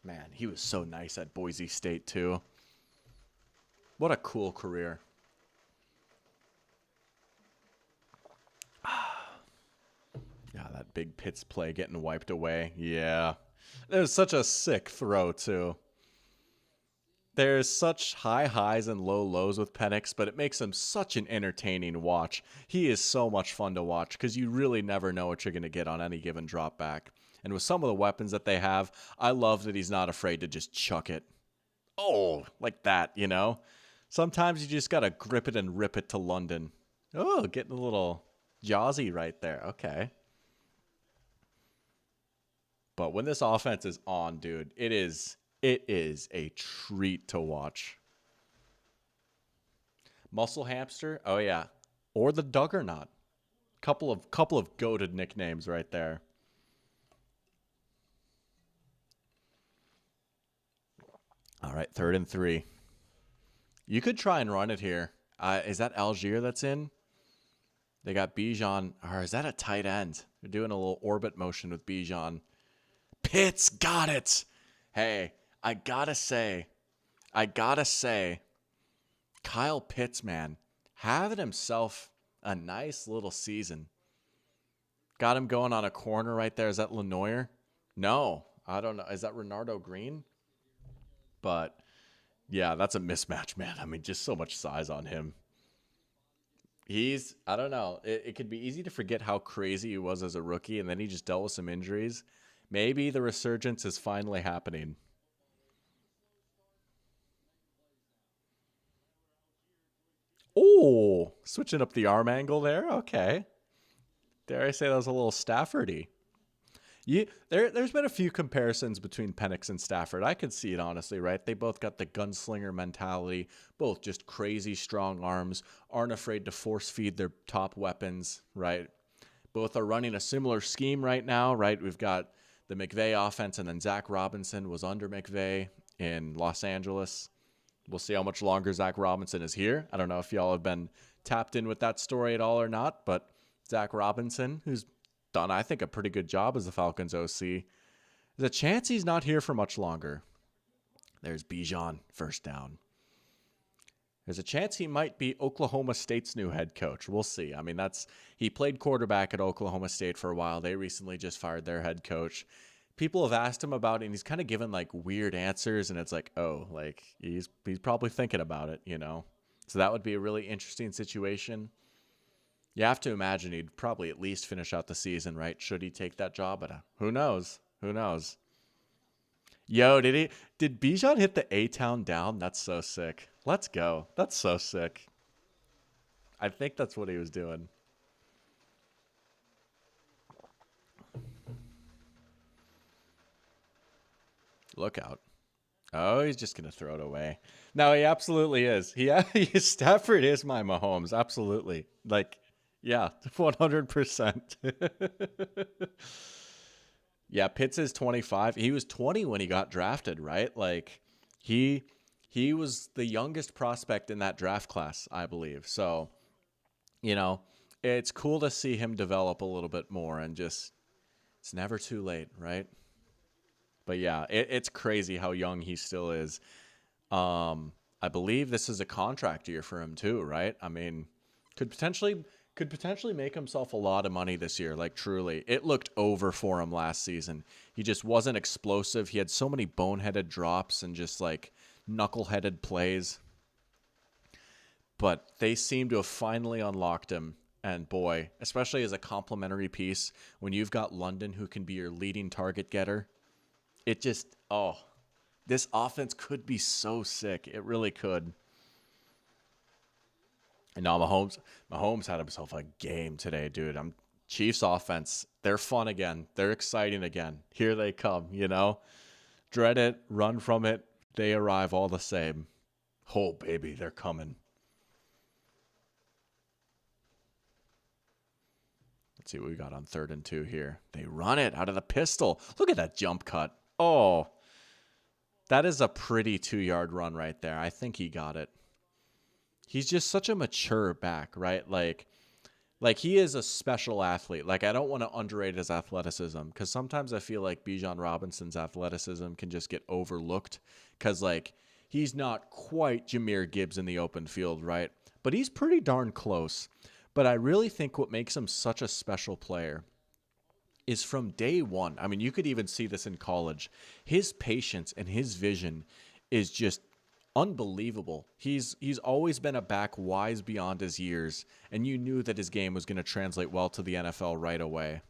[SPEAKER 1] Man, he was so nice at Boise State too. What a cool career. Yeah, that big Pitts play getting wiped away. Yeah. It was such a sick throw too. There's such high highs and low lows with Penix, but it makes him such an entertaining watch. He is so much fun to watch because you really never know what you're going to get on any given drop back. And with some of the weapons that they have, I love that he's not afraid to just chuck it. Oh, like that, you know? Sometimes you just got to grip it and rip it to London. Oh, getting a little jawsy right there. Okay. But when this offense is on, dude, it is a treat to watch. Muscle Hamster? Oh yeah. Or the Duggernaut. Couple of goated nicknames right there. All right, 3rd and 3. You could try and run it here. Is that Algier that's in? They got Bijan. Or is that a tight end? They're doing a little orbit motion with Bijan. Pitts got it. Hey, I gotta say, Kyle Pitts, man, having himself a nice little season. Got him going on a corner right there. Is that Lenoir? No, I don't know. Is that Renardo Green? But yeah, that's a mismatch, man. I mean, just so much size on him. I don't know. It could be easy to forget how crazy he was as a rookie, and then he just dealt with some injuries. Maybe the resurgence is finally happening. Oh, switching up the arm angle there. Okay. Dare I say that was a little Staffordy? There's been a few comparisons between Penix and Stafford. I could see it honestly, right? They both got the gunslinger mentality, both just crazy strong arms, aren't afraid to force feed their top weapons, right? Both are running a similar scheme right now, right? We've got the McVay offense, and then Zach Robinson was under McVay in Los Angeles. We'll see how much longer Zach Robinson is here. I don't know if y'all have been tapped in with that story at all or not, but Zach Robinson, who's done, I think, a pretty good job as the Falcons OC, there's a chance he's not here for much longer. There's Bijan, first down. There's a chance he might be Oklahoma State's new head coach. We'll see. I mean, he played quarterback at Oklahoma State for a while. They recently just fired their head coach. People have asked him about it, and he's kind of given like weird answers, and it's like, oh, like he's probably thinking about it, you know? So that would be a really interesting situation. You have to imagine he'd probably at least finish out the season, right? Should he take that job? But who knows? Who knows? Yo, did Bijan hit the A-Town down? That's so sick. Let's go. That's so sick. I think that's what he was doing. Look out. Oh, he's just going to throw it away. No, he absolutely is. Stafford is my Mahomes. Absolutely. Like, yeah, 100%. Yeah, Pitts is 25. He was 20 when he got drafted, right? Like, he he was the youngest prospect in that draft class, I believe. So, you know, it's cool to see him develop a little bit more and just it's never too late, right? But yeah, it's crazy how young he still is. I believe this is a contract year for him too, right? I mean, could potentially could potentially make himself a lot of money this year. Like truly, it looked over for him last season. He just wasn't explosive. He had so many boneheaded drops and just like knuckleheaded plays. But they seem to have finally unlocked him. And boy, especially as a complementary piece, when you've got London who can be your leading target getter, it just, oh, this offense could be so sick. It really could. And now Mahomes had himself a game today, dude. Chiefs offense, they're fun again. They're exciting again. Here they come, you know? Dread it, run from it. They arrive all the same. Oh, baby, they're coming. Let's see what we got on 3rd and 2 here. They run it out of the pistol. Look at that jump cut. Oh, that is a pretty 2-yard run right there. I think he got it. He's just such a mature back, right? Like he is a special athlete. Like, I don't want to underrate his athleticism because sometimes I feel like Bijan Robinson's athleticism can just get overlooked because, like, he's not quite Jahmyr Gibbs in the open field, right? But he's pretty darn close. But I really think what makes him such a special player is from day one. I mean, you could even see this in college. His patience and his vision is just unbelievable. He's always been a back wise beyond his years, and you knew that his game was going to translate well to the NFL right away.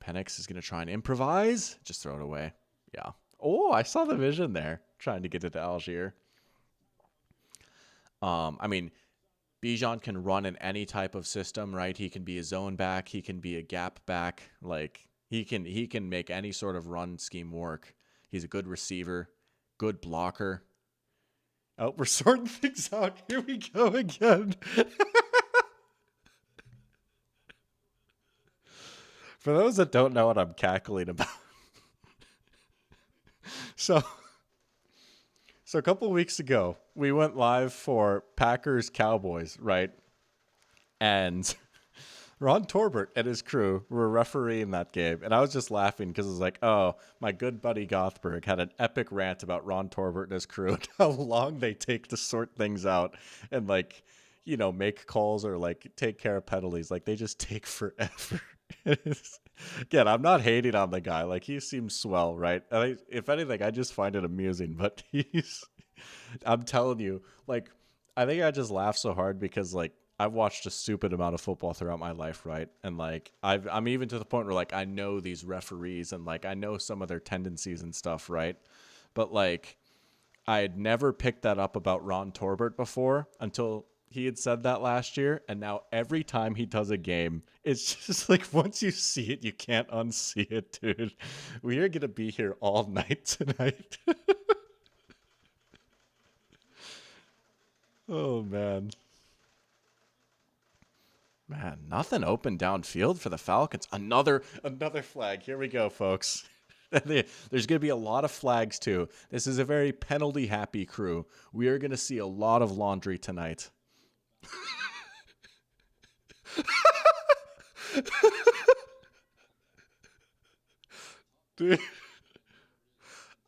[SPEAKER 1] Penix is going to try and improvise. Just throw it away. Yeah. Oh, I saw the vision there, trying to get it to Algier. I mean, Bijan can run in any type of system, right? He can be a zone back. He can be a gap back. Like, he can make any sort of run scheme work. He's a good receiver, good blocker. Oh, we're sorting things out. Here we go again. For those that don't know what I'm cackling about. So a couple of weeks ago, we went live for Packers Cowboys, right? And Ron Torbert and his crew were refereeing that game. And I was just laughing because it was like, oh, my good buddy Gothberg had an epic rant about Ron Torbert and his crew and how long they take to sort things out and, like, you know, make calls or, like, take care of penalties. Like, they just take forever. Again, I'm not hating on the guy. Like, he seems swell, right? If anything, I just find it amusing. But I'm telling you, like, I think I just laugh so hard because, like, I've watched a stupid amount of football throughout my life, right? And, like, I'm even to the point where, like, I know these referees and, like, I know some of their tendencies and stuff, right? But, like, I had never picked that up about Ron Torbert before until he had said that last year, and now every time he does a game, it's just like once you see it, you can't unsee it, dude. We are going to be here all night tonight. Oh, man. Man, nothing open downfield for the Falcons. Another flag. Here we go, folks. There's going to be a lot of flags, too. This is a very penalty-happy crew. We are going to see a lot of laundry tonight. Dude,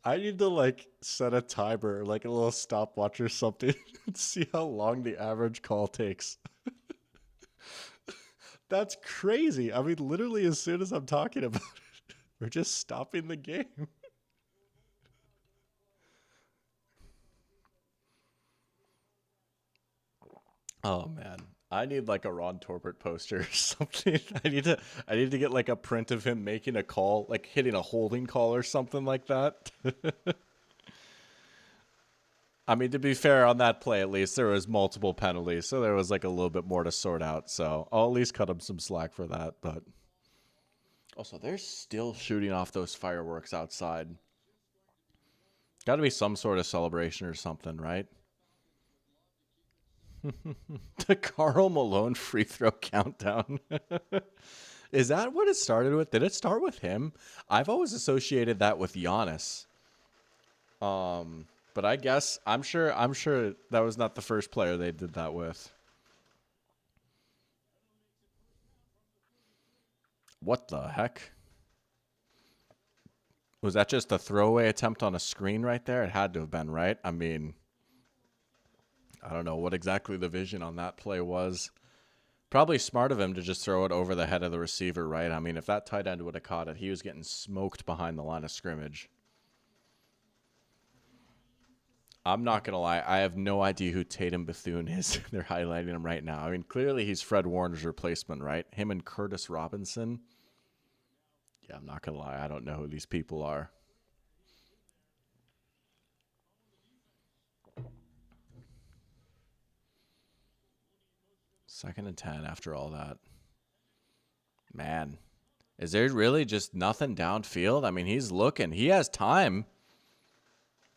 [SPEAKER 1] I need to, like, set a timer, like a little stopwatch or something, and see how long the average call takes. That's crazy. I mean, literally, as soon as I'm talking about it, we're just stopping the game. Oh man, I need like a Ron Torbert poster or something. I need to get like a print of him making a call, like hitting a holding call or something like that. I mean, to be fair, on that play at least there was multiple penalties, so there was like a little bit more to sort out. So I'll at least cut him some slack for that. But Also, they're still shooting off those fireworks outside. Got to be some sort of celebration or something, right? The Carl Malone free throw countdown. Is that what it started with? Did it start with him? I've always associated that with Giannis. But I guess I'm sure that was not the first player they did that with. What the heck? Was that just a throwaway attempt on a screen right there? It had to have been, right? I mean, I don't know what exactly the vision on that play was. Probably smart of him to just throw it over the head of the receiver, right? I mean, if that tight end would have caught it, he was getting smoked behind the line of scrimmage. I'm not going to lie. I have no idea who Tatum Bethune is. They're highlighting him right now. I mean, clearly he's Fred Warner's replacement, right? Him and Curtis Robinson. Yeah, I'm not going to lie. I don't know who these people are. Second and 10 after all that. Man, is there really just nothing downfield? I mean, he's looking. He has time.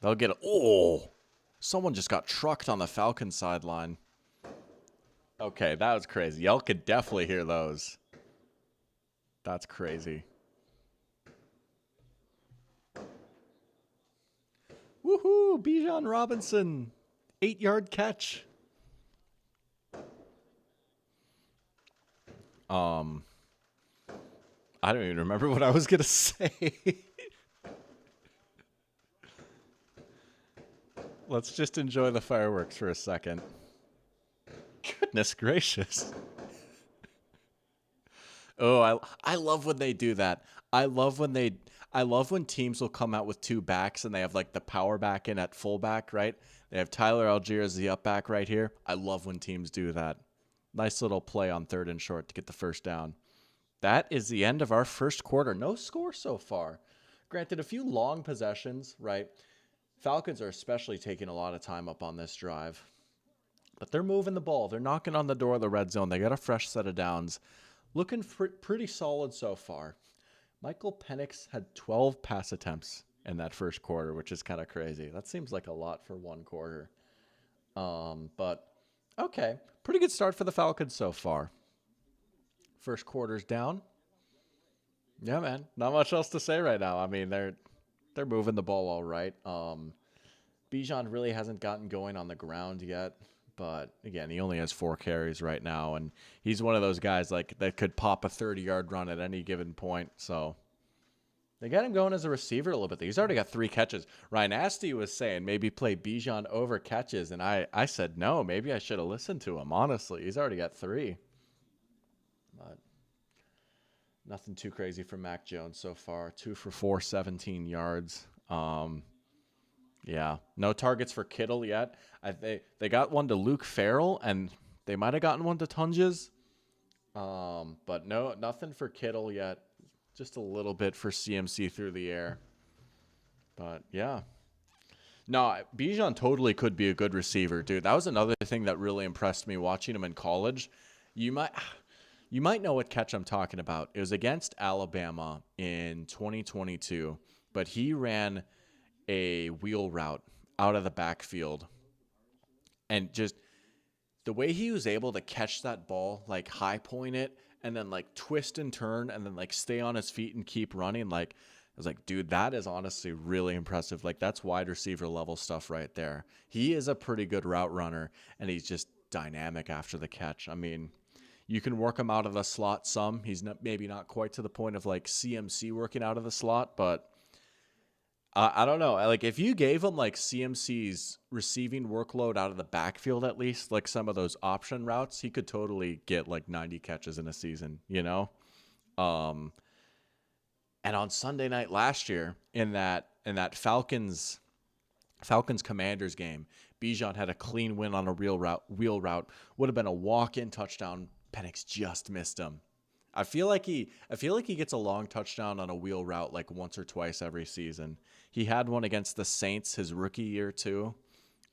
[SPEAKER 1] They'll get. Oh, someone just got trucked on the Falcons sideline. Okay, that was crazy. Y'all could definitely hear those. That's crazy. Woohoo! Bijan Robinson, 8-yard catch. I don't even remember what I was gonna say. Let's just enjoy the fireworks for a second. Goodness gracious. Oh, I love when they do that. I love when teams will come out with two backs and they have like the power back in at fullback, right? They have Tyler Algier as the up back right here. I love when teams do that. Nice little play on 3rd and short to get the first down. That is the end of our first quarter. No score so far. Granted, a few long possessions, right? Falcons are especially taking a lot of time up on this drive. But they're moving the ball. They're knocking on the door of the red zone. They got a fresh set of downs. Looking pretty solid so far. Michael Penix had 12 pass attempts in that first quarter, which is kind of crazy. That seems like a lot for one quarter. But okay, pretty good start for the Falcons so far. First quarter's down. Yeah, man. Not much else to say right now. I mean, they're moving the ball all right. Bijan really hasn't gotten going on the ground yet, but again, he only has 4 carries right now, and he's one of those guys like that could pop a 30-yard run at any given point. So they got him going as a receiver a little bit. He's already got 3 catches. Ryan Asty was saying maybe play Bijan over catches, and I said no. Maybe I should have listened to him. Honestly, he's already got 3. But nothing too crazy from Mac Jones so far. 2 for 4, 17 yards. Yeah, no targets for Kittle yet. They got one to Luke Farrell, and they might have gotten one to Tunges. But no, nothing for Kittle yet. Just a little bit for CMC through the air. But yeah. No, Bijan totally could be a good receiver, dude. That was another thing that really impressed me watching him in college. You might know what catch I'm talking about. It was against Alabama in 2022, but he ran a wheel route out of the backfield, and just the way he was able to catch that ball, like high point it and then like twist and turn and then like stay on his feet and keep running, like I was like, dude, that is honestly really impressive. Like that's wide receiver level stuff right there. He is a pretty good route runner, and he's just dynamic after the catch. I mean, you can work him out of the slot some. He's maybe not quite to the point of like CMC working out of the slot, but I don't know. Like if you gave him like CMC's receiving workload out of the backfield, at least like some of those option routes, he could totally get like 90 catches in a season, you know? And on Sunday night last year in that Falcons Commanders game, Bijan had a clean win on a wheel route. Would have been a walk-in touchdown. Penix just missed him. I feel like he gets a long touchdown on a wheel route like once or twice every season. He had one against the Saints his rookie year too.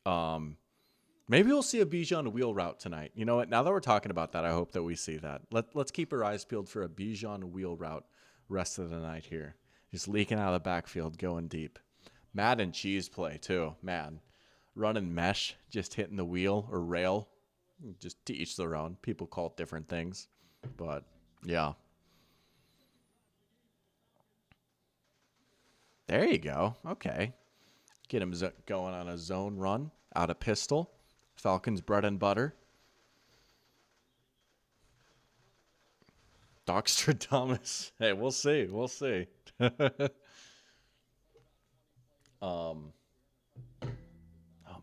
[SPEAKER 1] Maybe we'll see a Bijan wheel route tonight. You know what? Now that we're talking about that, I hope that we see that. Let's keep our eyes peeled for a Bijan wheel route rest of the night here. Just leaking out of the backfield, going deep. Matt and cheese play, too. Man, running mesh, just hitting the wheel or rail. Just to each their own. People call it different things. But, yeah. There you go. Okay. Get him going on a zone run. Out of pistol. Falcons bread and butter. Doxtradamus. Hey, we'll see. We'll see. Oh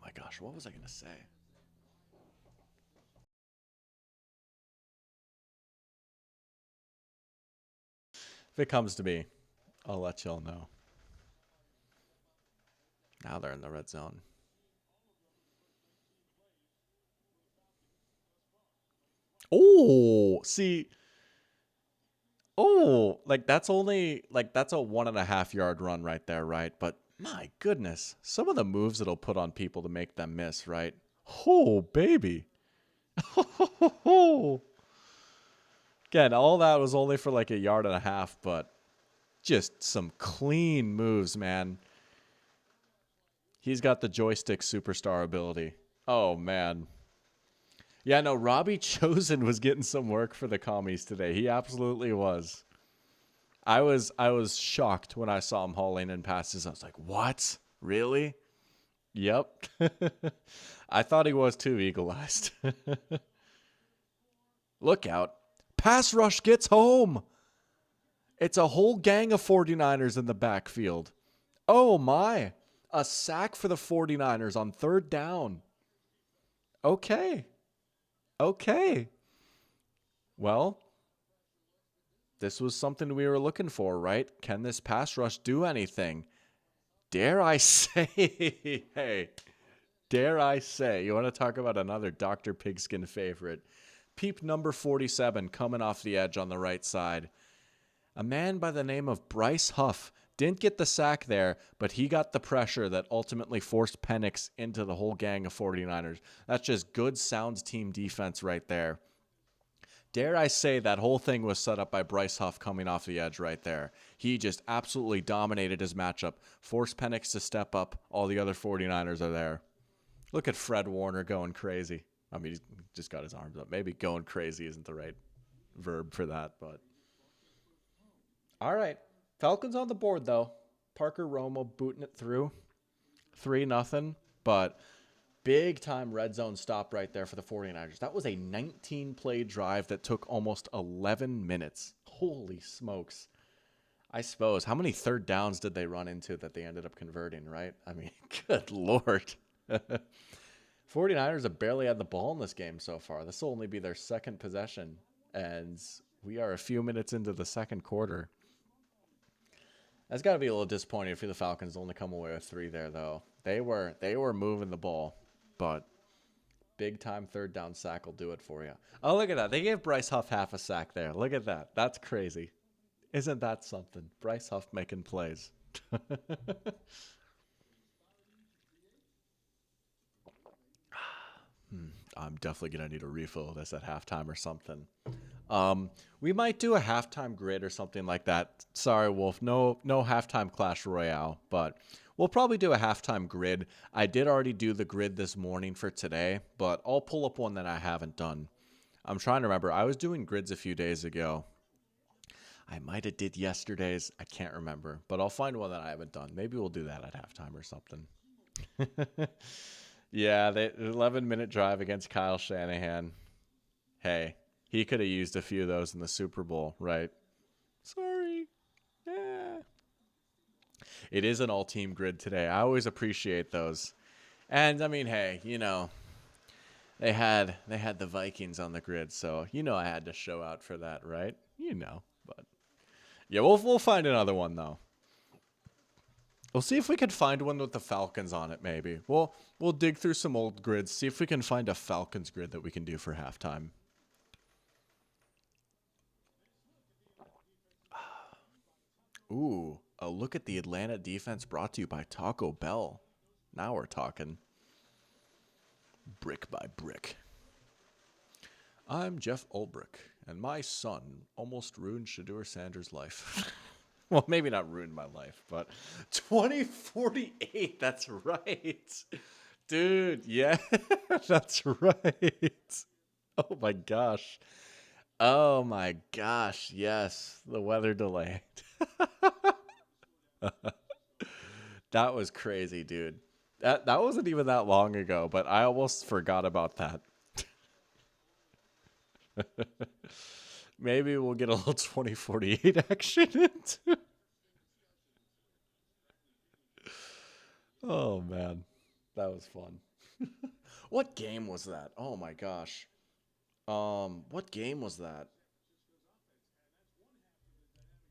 [SPEAKER 1] my gosh, what was I going to say? If it comes to me, I'll let y'all know. Now they're in the red zone. Oh, see. Oh, like that's a 1.5 yard run right there, right? But my goodness, some of the moves it'll put on people to make them miss, right? Oh, baby. Again, all that was only for like 1.5 yards, but just some clean moves, man. He's got the joystick superstar ability. Oh, man. Yeah, no, Robbie Chosen was getting some work for the commies today. He absolutely was. I was shocked when I saw him hauling in passes. I was like, what? Really? Yep. I thought he was too eagle-eyed. Look out. Pass rush gets home. It's a whole gang of 49ers in the backfield. Oh, my. A sack for the 49ers on 3rd down. Okay. Well, this was something we were looking for, right? Can this pass rush do anything? Dare I say, you want to talk about another Dr. Pigskin favorite? Peep number 47 coming off the edge on the right side. A man by the name of Bryce Huff didn't get the sack there, but he got the pressure that ultimately forced Penix into the whole gang of 49ers. That's just good, sound team defense right there. Dare I say that whole thing was set up by Bryce Huff coming off the edge right there. He just absolutely dominated his matchup, forced Penix to step up. All the other 49ers are there. Look at Fred Warner going crazy. I mean, he's just got his arms up. Maybe going crazy isn't the right verb for that, but. All right. Falcons on the board, though. Parker Romo booting it through. 3-0, but big-time red zone stop right there for the 49ers. That was a 19-play drive that took almost 11 minutes. Holy smokes. I suppose. How many 3rd downs did they run into that they ended up converting, right? I mean, good Lord. 49ers have barely had the ball in this game so far. This will only be their 2nd possession, and we are a few minutes into the 2nd quarter. That's got to be a little disappointing for the Falcons to only come away with 3 there, though. They were moving the ball, but big-time 3rd down sack will do it for you. Oh, look at that. They gave Bryce Huff half a sack there. Look at that. That's crazy. Isn't that something? Bryce Huff making plays. I'm definitely going to need a refill of this at halftime or something. We might do a halftime grid or something like that. Sorry, Wolf. No halftime Clash Royale, but we'll probably do a halftime grid. I did already do the grid this morning for today, but I'll pull up one that I haven't done. I'm trying to remember. I was doing grids a few days ago. I might have did yesterday's. I can't remember, but I'll find one that I haven't done. Maybe we'll do that at halftime or something. Yeah, the 11-minute drive against Kyle Shanahan. Hey, he could have used a few of those in the Super Bowl, right? Sorry. Yeah. It is an all-team grid today. I always appreciate those. And, I mean, hey, they had the Vikings on the grid, so I had to show out for that, right? But yeah, we'll find another one, though. We'll see if we can find one with the Falcons on it, maybe. We'll dig through some old grids, see if we can find a Falcons grid that we can do for halftime. Ooh, a look at the Atlanta defense brought to you by Taco Bell. Now we're talking. Brick by brick. I'm Jeff Ulbrich, And my son almost ruined Shadur Sanders' life. Well, maybe not ruined my life, but 2048. That's right. Dude, yeah, that's right. Oh my gosh. Oh my gosh. Yes, the weather delay. That was crazy, dude. That wasn't even that long ago, but I almost forgot about that. Maybe we'll get a little 2048 action into. Oh man, that was fun. What game was that? Oh my gosh. What game was that?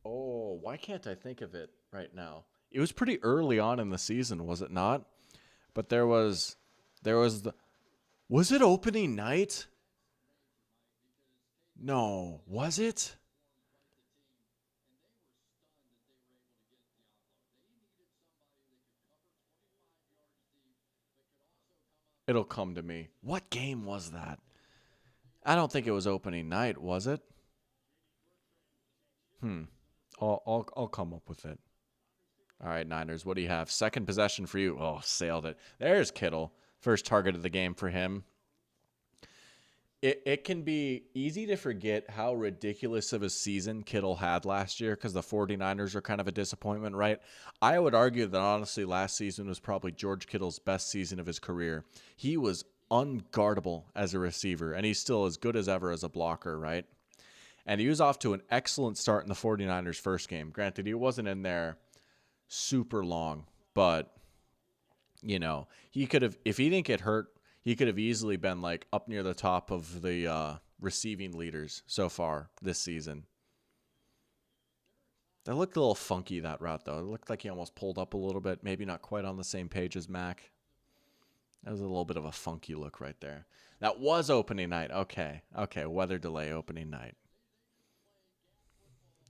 [SPEAKER 1] Oh, why can't I think of it right now? It was pretty early on in the season, was it not? But there was the was it opening night? No, was it? It'll come to me. What game was that? I don't think it was opening night, was it? Hmm. I'll come up with it. All right, Niners, what do you have? Second possession for you. Oh, sailed it. There's Kittle. First target of the game for him. It can be easy to forget how ridiculous of a season Kittle had last year because the 49ers are kind of a disappointment, right? I would argue that honestly last season was probably George Kittle's best season of his career. He was unguardable as a receiver, and he's still as good as ever as a blocker, right? And he was off to an excellent start in the 49ers' first game. Granted, he wasn't in there super long, but he could have, if he didn't get hurt, he could have easily been like up near the top of the receiving leaders so far this season. That looked a little funky, that route, though. It looked like he almost pulled up a little bit, maybe not quite on the same page as Mac. That was a little bit of a funky look right there. That was opening night. Okay, weather delay opening night.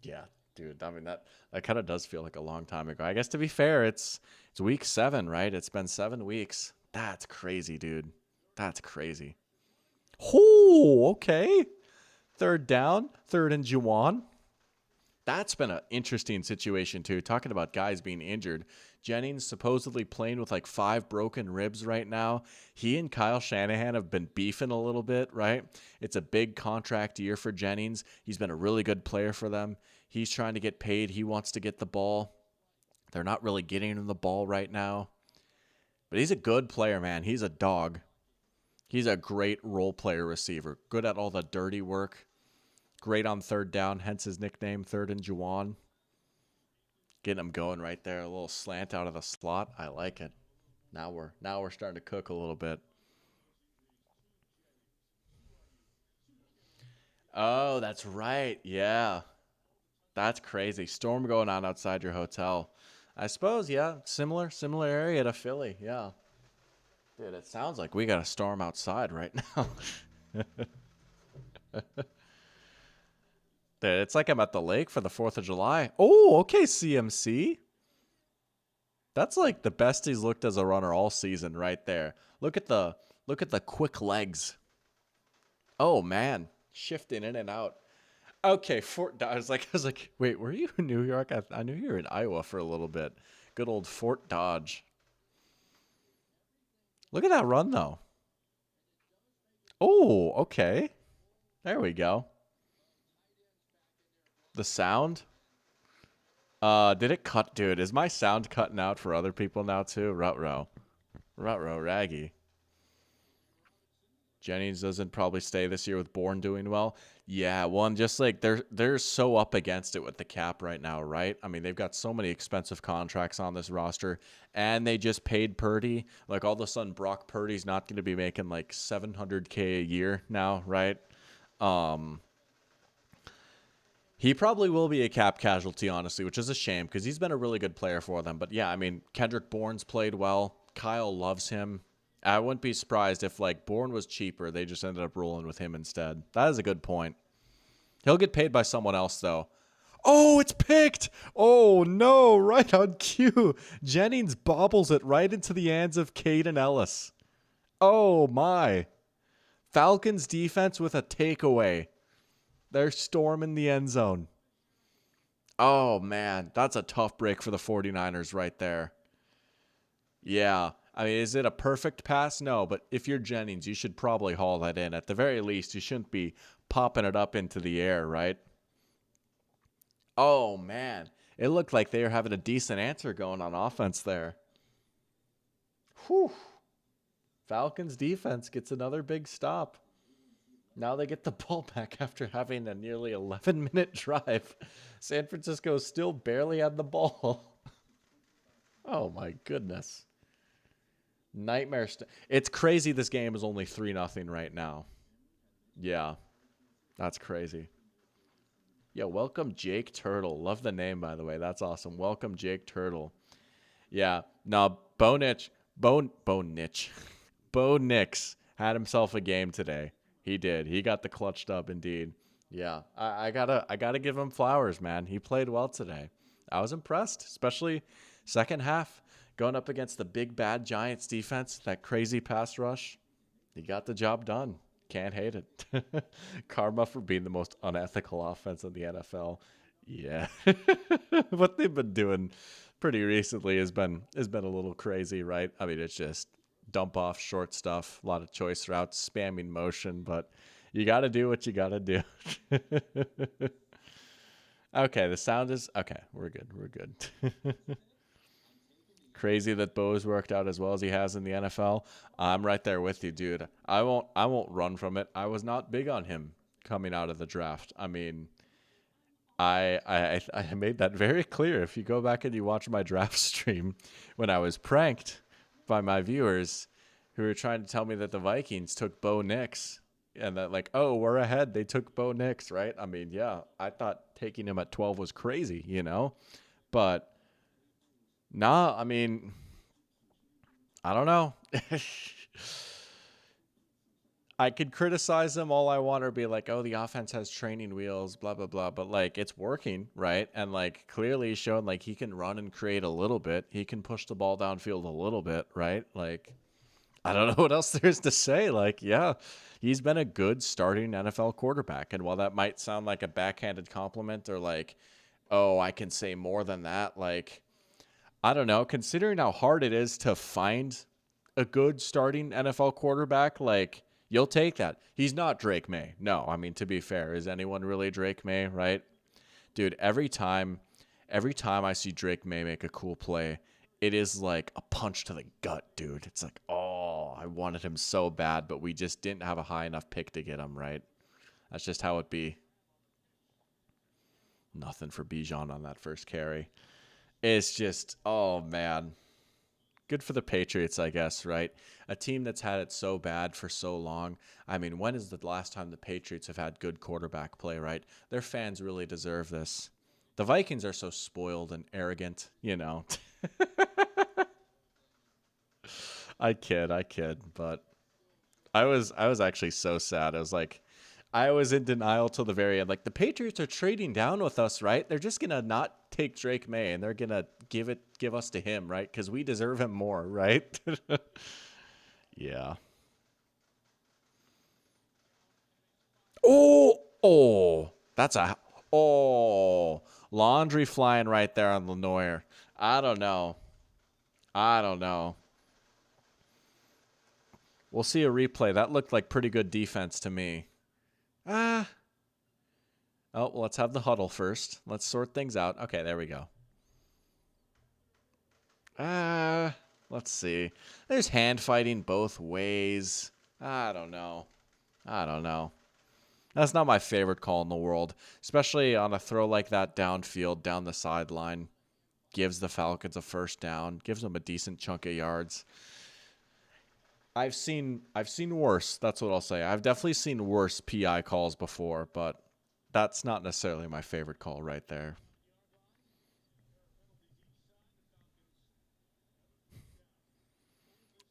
[SPEAKER 1] Yeah, dude. I mean that kind of does feel like a long time ago. I guess to be fair, it's week 7, right? It's been 7 weeks. That's crazy, dude. That's crazy. Oh, okay. Third down, third and Juwan. That's been an interesting situation too. Talking about guys being injured. Jennings supposedly playing with like 5 broken ribs right now. He and Kyle Shanahan have been beefing a little bit, right? It's a big contract year for Jennings. He's been a really good player for them. He's trying to get paid. He wants to get the ball. They're not really getting him the ball right now. But he's a good player, man. He's a dog. He's a great role player receiver. Good at all the dirty work. Great on third down, hence his nickname, Third and Juwan. Getting him going right there. A little slant out of the slot. I like it. Now we're starting to cook a little bit. Oh, that's right. Yeah. That's crazy. Storm going on outside your hotel. I suppose, yeah. Similar area to Philly. Yeah. Dude, it sounds like we got a storm outside right now. Dude, it's like I'm at the lake for the 4th of July. Oh, okay, CMC. That's like the best he's looked as a runner all season right there. Look at the quick legs. Oh man, shifting in and out. Okay, Fort Dodge. I was like, wait, were you in New York? I knew you were in Iowa for a little bit. Good old Fort Dodge. Look at that run though. Oh, okay. There we go. The sound. Did it cut, dude? Is my sound cutting out for other people now too? Rut-row, raggy. Jennings doesn't probably stay this year with Bourne doing well. Yeah, one just like they're so up against it with the cap right now, right? I mean, they've got so many expensive contracts on this roster, and they just paid Purdy. Like all of a sudden, Brock Purdy's not going to be making like $700K a year now, right? Um, he probably will be a cap casualty, honestly, which is a shame because he's been a really good player for them. But yeah, I mean, Kendrick Bourne's played well. Kyle loves him. I wouldn't be surprised if like Bourne was cheaper. They just ended up rolling with him instead. That is a good point. He'll get paid by someone else though. Oh, it's picked. Oh no, right on cue. Jennings bobbles it right into the hands of Caden Ellis. Oh my. Falcons defense with a takeaway. They're storming the end zone. Oh, man. That's a tough break for the 49ers right there. Yeah. I mean, is it a perfect pass? No, but if you're Jennings, you should probably haul that in. At the very least, you shouldn't be popping it up into the air, right? Oh, man. It looked like they were having a decent answer going on offense there. Whew. Falcons defense gets another big stop. Now they get the ball back after having a nearly 11-minute drive. San Francisco still barely had the ball. Oh, my goodness. Nightmare. It's crazy this game is only 3-0 right now. Yeah, that's crazy. Yeah, welcome Jake Turtle. Love the name, by the way. That's awesome. Welcome Jake Turtle. Yeah, no, Bo Nix had himself a game today. He did. He got the clutched up indeed. Yeah, I gotta give him flowers, man. He played well today. I was impressed, especially second half, going up against the big bad Giants defense, that crazy pass rush. He got the job done. Can't hate it. Karma for being the most unethical offense in the NFL. Yeah. What they've been doing pretty recently has been a little crazy, right? I mean, it's just dump off short stuff, a lot of choice routes, spamming motion, but you got to do what you got to do. Okay, the sound is okay. We're good. We're good. Crazy that Bo's worked out as well as he has in the NFL. I'm right there with you, dude. I won't run from it. I was not big on him coming out of the draft. I mean, I made that very clear. If you go back and you watch my draft stream when I was pranked by my viewers who were trying to tell me that the Vikings took Bo Nix and that like, oh, we're ahead. They took Bo Nix, right? I mean, yeah, I thought taking him at 12 was crazy, but nah, I mean, I don't know. I could criticize them all I want or be like, oh, the offense has training wheels, blah, blah, blah. But, like, it's working, right? And, like, clearly showing, like, he can run and create a little bit. He can push the ball downfield a little bit, right? Like, I don't know what else there is to say. Like, yeah, he's been a good starting NFL quarterback. And while that might sound like a backhanded compliment or like, oh, I can say more than that, like, I don't know. Considering how hard it is to find a good starting NFL quarterback, like, you'll take that. He's not Drake May. No, I mean, to be fair, is anyone really Drake May, right? Dude, every time I see Drake May make a cool play, it is like a punch to the gut, dude. It's like, oh, I wanted him so bad, but we just didn't have a high enough pick to get him, right? That's just how it be. Nothing for Bijan on that first carry. It's just, oh, man. Good for the Patriots, I guess, right? A team that's had it so bad for so long. I mean, when is the last time the Patriots have had good quarterback play, right? Their fans really deserve this. The Vikings are so spoiled and arrogant, I kid, but I was actually so sad. I was like, I was in denial till the very end. Like, the Patriots are trading down with us, right? They're just gonna not take Drake May and they're gonna give us to him, right? Because we deserve him more, right? Yeah. Oh, that's laundry flying right there on Lenoir. I don't know. We'll see a replay. That looked like pretty good defense to me. Oh, well, let's have the huddle first. Let's sort things out. Okay, there we go. Let's see. There's hand fighting both ways. I don't know. That's not my favorite call in the world, especially on a throw like that downfield, down the sideline. Gives the Falcons a first down, gives them a decent chunk of yards. I've seen worse. That's what I'll say. I've definitely seen worse PI calls before, but that's not necessarily my favorite call right there.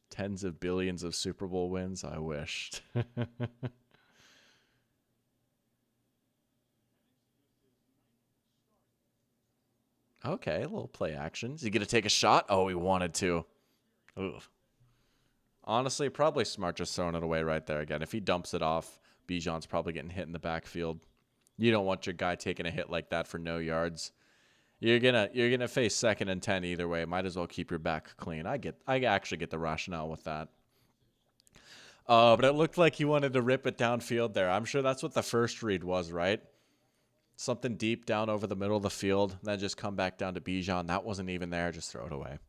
[SPEAKER 1] Tens of billions of Super Bowl wins. I wished. Okay, a little play action. Is he going to take a shot? Oh, he wanted to. Ugh. Honestly, probably smart just throwing it away right there again. If he dumps it off, Bijan's probably getting hit in the backfield. You don't want your guy taking a hit like that for no yards. You're gonna face 2nd and 10 either way. Might as well keep your back clean. I actually get the rationale with that. But it looked like he wanted to rip it downfield there. I'm sure that's what the first read was, right? Something deep down over the middle of the field, then just come back down to Bijan. That wasn't even there. Just throw it away.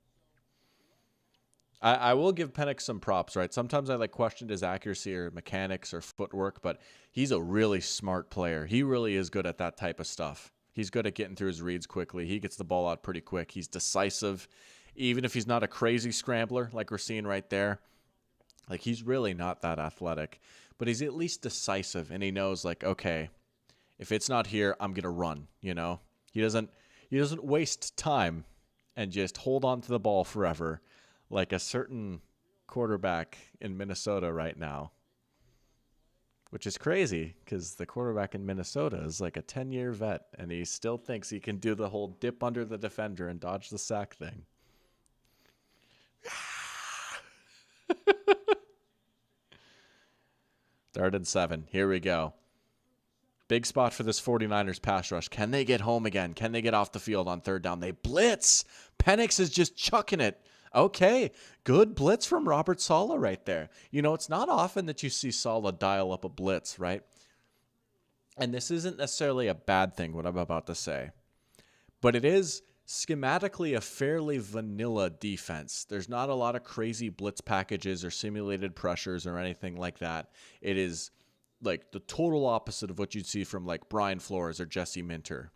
[SPEAKER 1] I will give Penix some props, right? Sometimes I questioned his accuracy or mechanics or footwork, but he's a really smart player. He really is good at that type of stuff. He's good at getting through his reads quickly. He gets the ball out pretty quick. He's decisive, even if he's not a crazy scrambler like we're seeing right there. He's really not that athletic, but he's at least decisive, and he knows, okay, if it's not here, I'm gonna run. He doesn't waste time and just hold on to the ball forever, like a certain quarterback in Minnesota right now, which is crazy because the quarterback in Minnesota is like a 10-year vet, and he still thinks he can do the whole dip under the defender and dodge the sack thing. 3rd and 7. Here we go. Big spot for this 49ers pass rush. Can they get home again? Can they get off the field on 3rd down? They blitz. Penix is just chucking it. Okay, good blitz from Robert Saleh right there. It's not often that you see Saleh dial up a blitz, right? And this isn't necessarily a bad thing, what I'm about to say. But it is schematically a fairly vanilla defense. There's not a lot of crazy blitz packages or simulated pressures or anything like that. It is the total opposite of what you'd see from Brian Flores or Jesse Minter.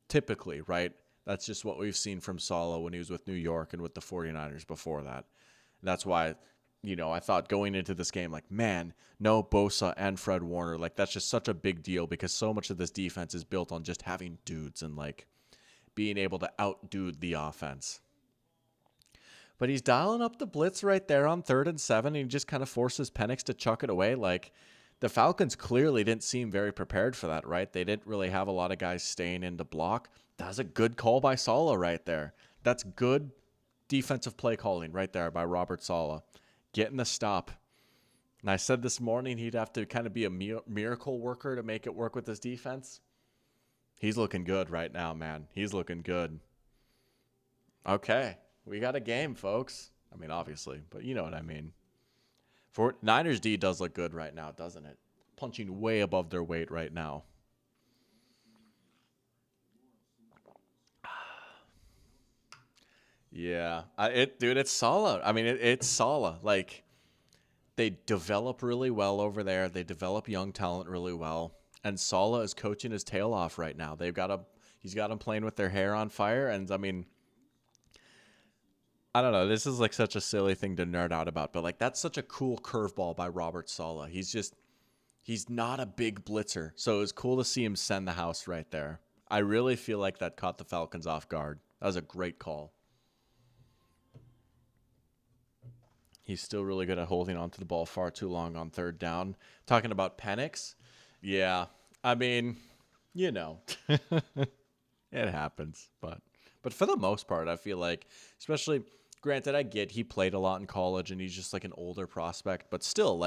[SPEAKER 1] Typically, right? That's just what we've seen from Saleh when he was with New York and with the 49ers before that. And that's why, I thought going into this game, man, no Bosa and Fred Warner. That's just such a big deal because so much of this defense is built on just having dudes and being able to outdo the offense. But he's dialing up the blitz right there on 3rd and 7. And he just kind of forces Penix to chuck it away. The Falcons clearly didn't seem very prepared for that, right? They didn't really have a lot of guys staying in to block. That's a good call by Saleh right there. That's good defensive play calling right there by Robert Saleh. Getting the stop. And I said this morning he'd have to kind of be a miracle worker to make it work with this defense. He's looking good right now, man. He's looking good. Okay, we got a game, folks. I mean, obviously, but you know what I mean. For Niners D does look good right now, doesn't it? Punching way above their weight right now. Yeah, it's solid. I mean, it's solid. They develop really well over there. They develop young talent really well. And Saleh is coaching his tail off right now. He's got him playing with their hair on fire. And I mean, I don't know. This is such a silly thing to nerd out about, but that's such a cool curveball by Robert Saleh. He's not a big blitzer, so it was cool to see him send the house right there. I really feel like that caught the Falcons off guard. That was a great call. He's still really good at holding onto the ball far too long on 3rd down. Talking about Penix. Yeah, I mean, it happens, but for the most part, I feel especially, granted, I get he played a lot in college and he's just an older prospect, but still,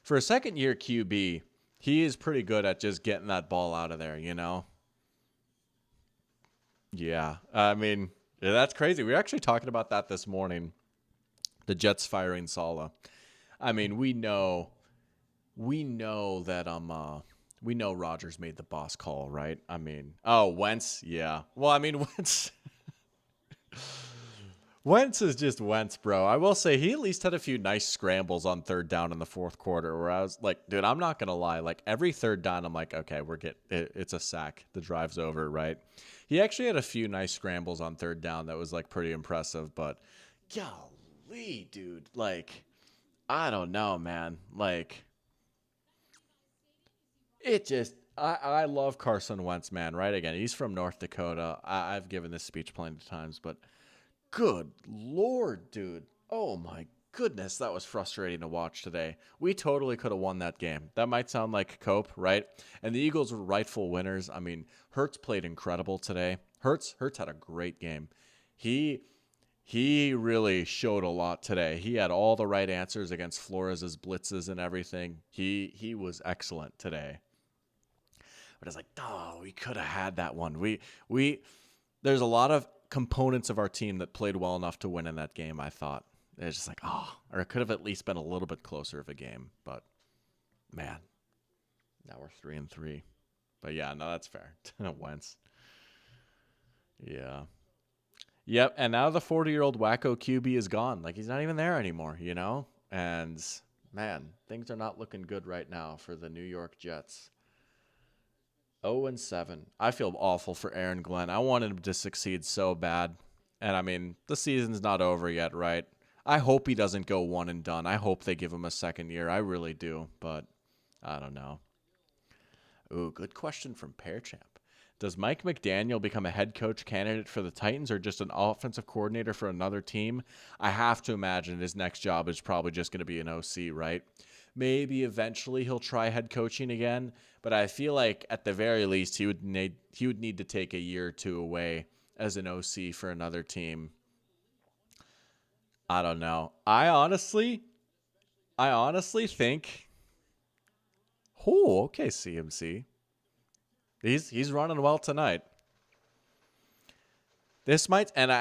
[SPEAKER 1] for a 2nd-year QB, he is pretty good at just getting that ball out of there, Yeah, I mean, that's crazy. We were actually talking about that this morning, the Jets firing Saleh. I mean, we know that we know Rodgers made the boss call, right? I mean, Wentz, yeah. Well, I mean, Wentz is just Wentz, bro. I will say he at least had a few nice scrambles on 3rd down in the 4th quarter where I was dude, I'm not gonna lie. Every 3rd down, I'm okay, it's a sack. The drive's over, right? He actually had a few nice scrambles on 3rd down that was pretty impressive, but golly, dude, I don't know, man. It just, I love Carson Wentz, man, right? Again, he's from North Dakota. I've given this speech plenty of times, but good Lord, dude. Oh, my goodness, that was frustrating to watch today. We totally could have won that game. That might sound like cope, right? And the Eagles were rightful winners. I mean, Hurts played incredible today. Hurts had a great game. He really showed a lot today. He had all the right answers against Flores' blitzes and everything. He was excellent today. but it's like, oh, we could have had that one. We there's a lot of components of our team that played well enough to win in that game, I thought. It's just like, oh, or it could have at least been a little bit closer of a game. But man, now we're 3-3. But yeah, no, that's fair. Wentz. Yeah. Yep. And now the 40-year-old wacko QB is gone. Like, he's not even there anymore, you know? And man, things are not looking good right now for the New York Jets. 0-7. I feel awful for Aaron Glenn. I wanted him to succeed so bad. And I mean, the season's not over yet, right? I hope he doesn't go one and done. I hope they give him a second year. I really do, but I don't know. Ooh, good question from Pearchamp. Does Mike McDaniel become a head coach candidate for the Titans or just an offensive coordinator for another team? I have to imagine his next job is probably just going to be an OC, right? Maybe eventually he'll try head coaching again, but I feel like at the very least he would need to take a year or two away as an OC for another team. I don't know. I honestly think, oh, okay, CMC. He's running well tonight. This might, and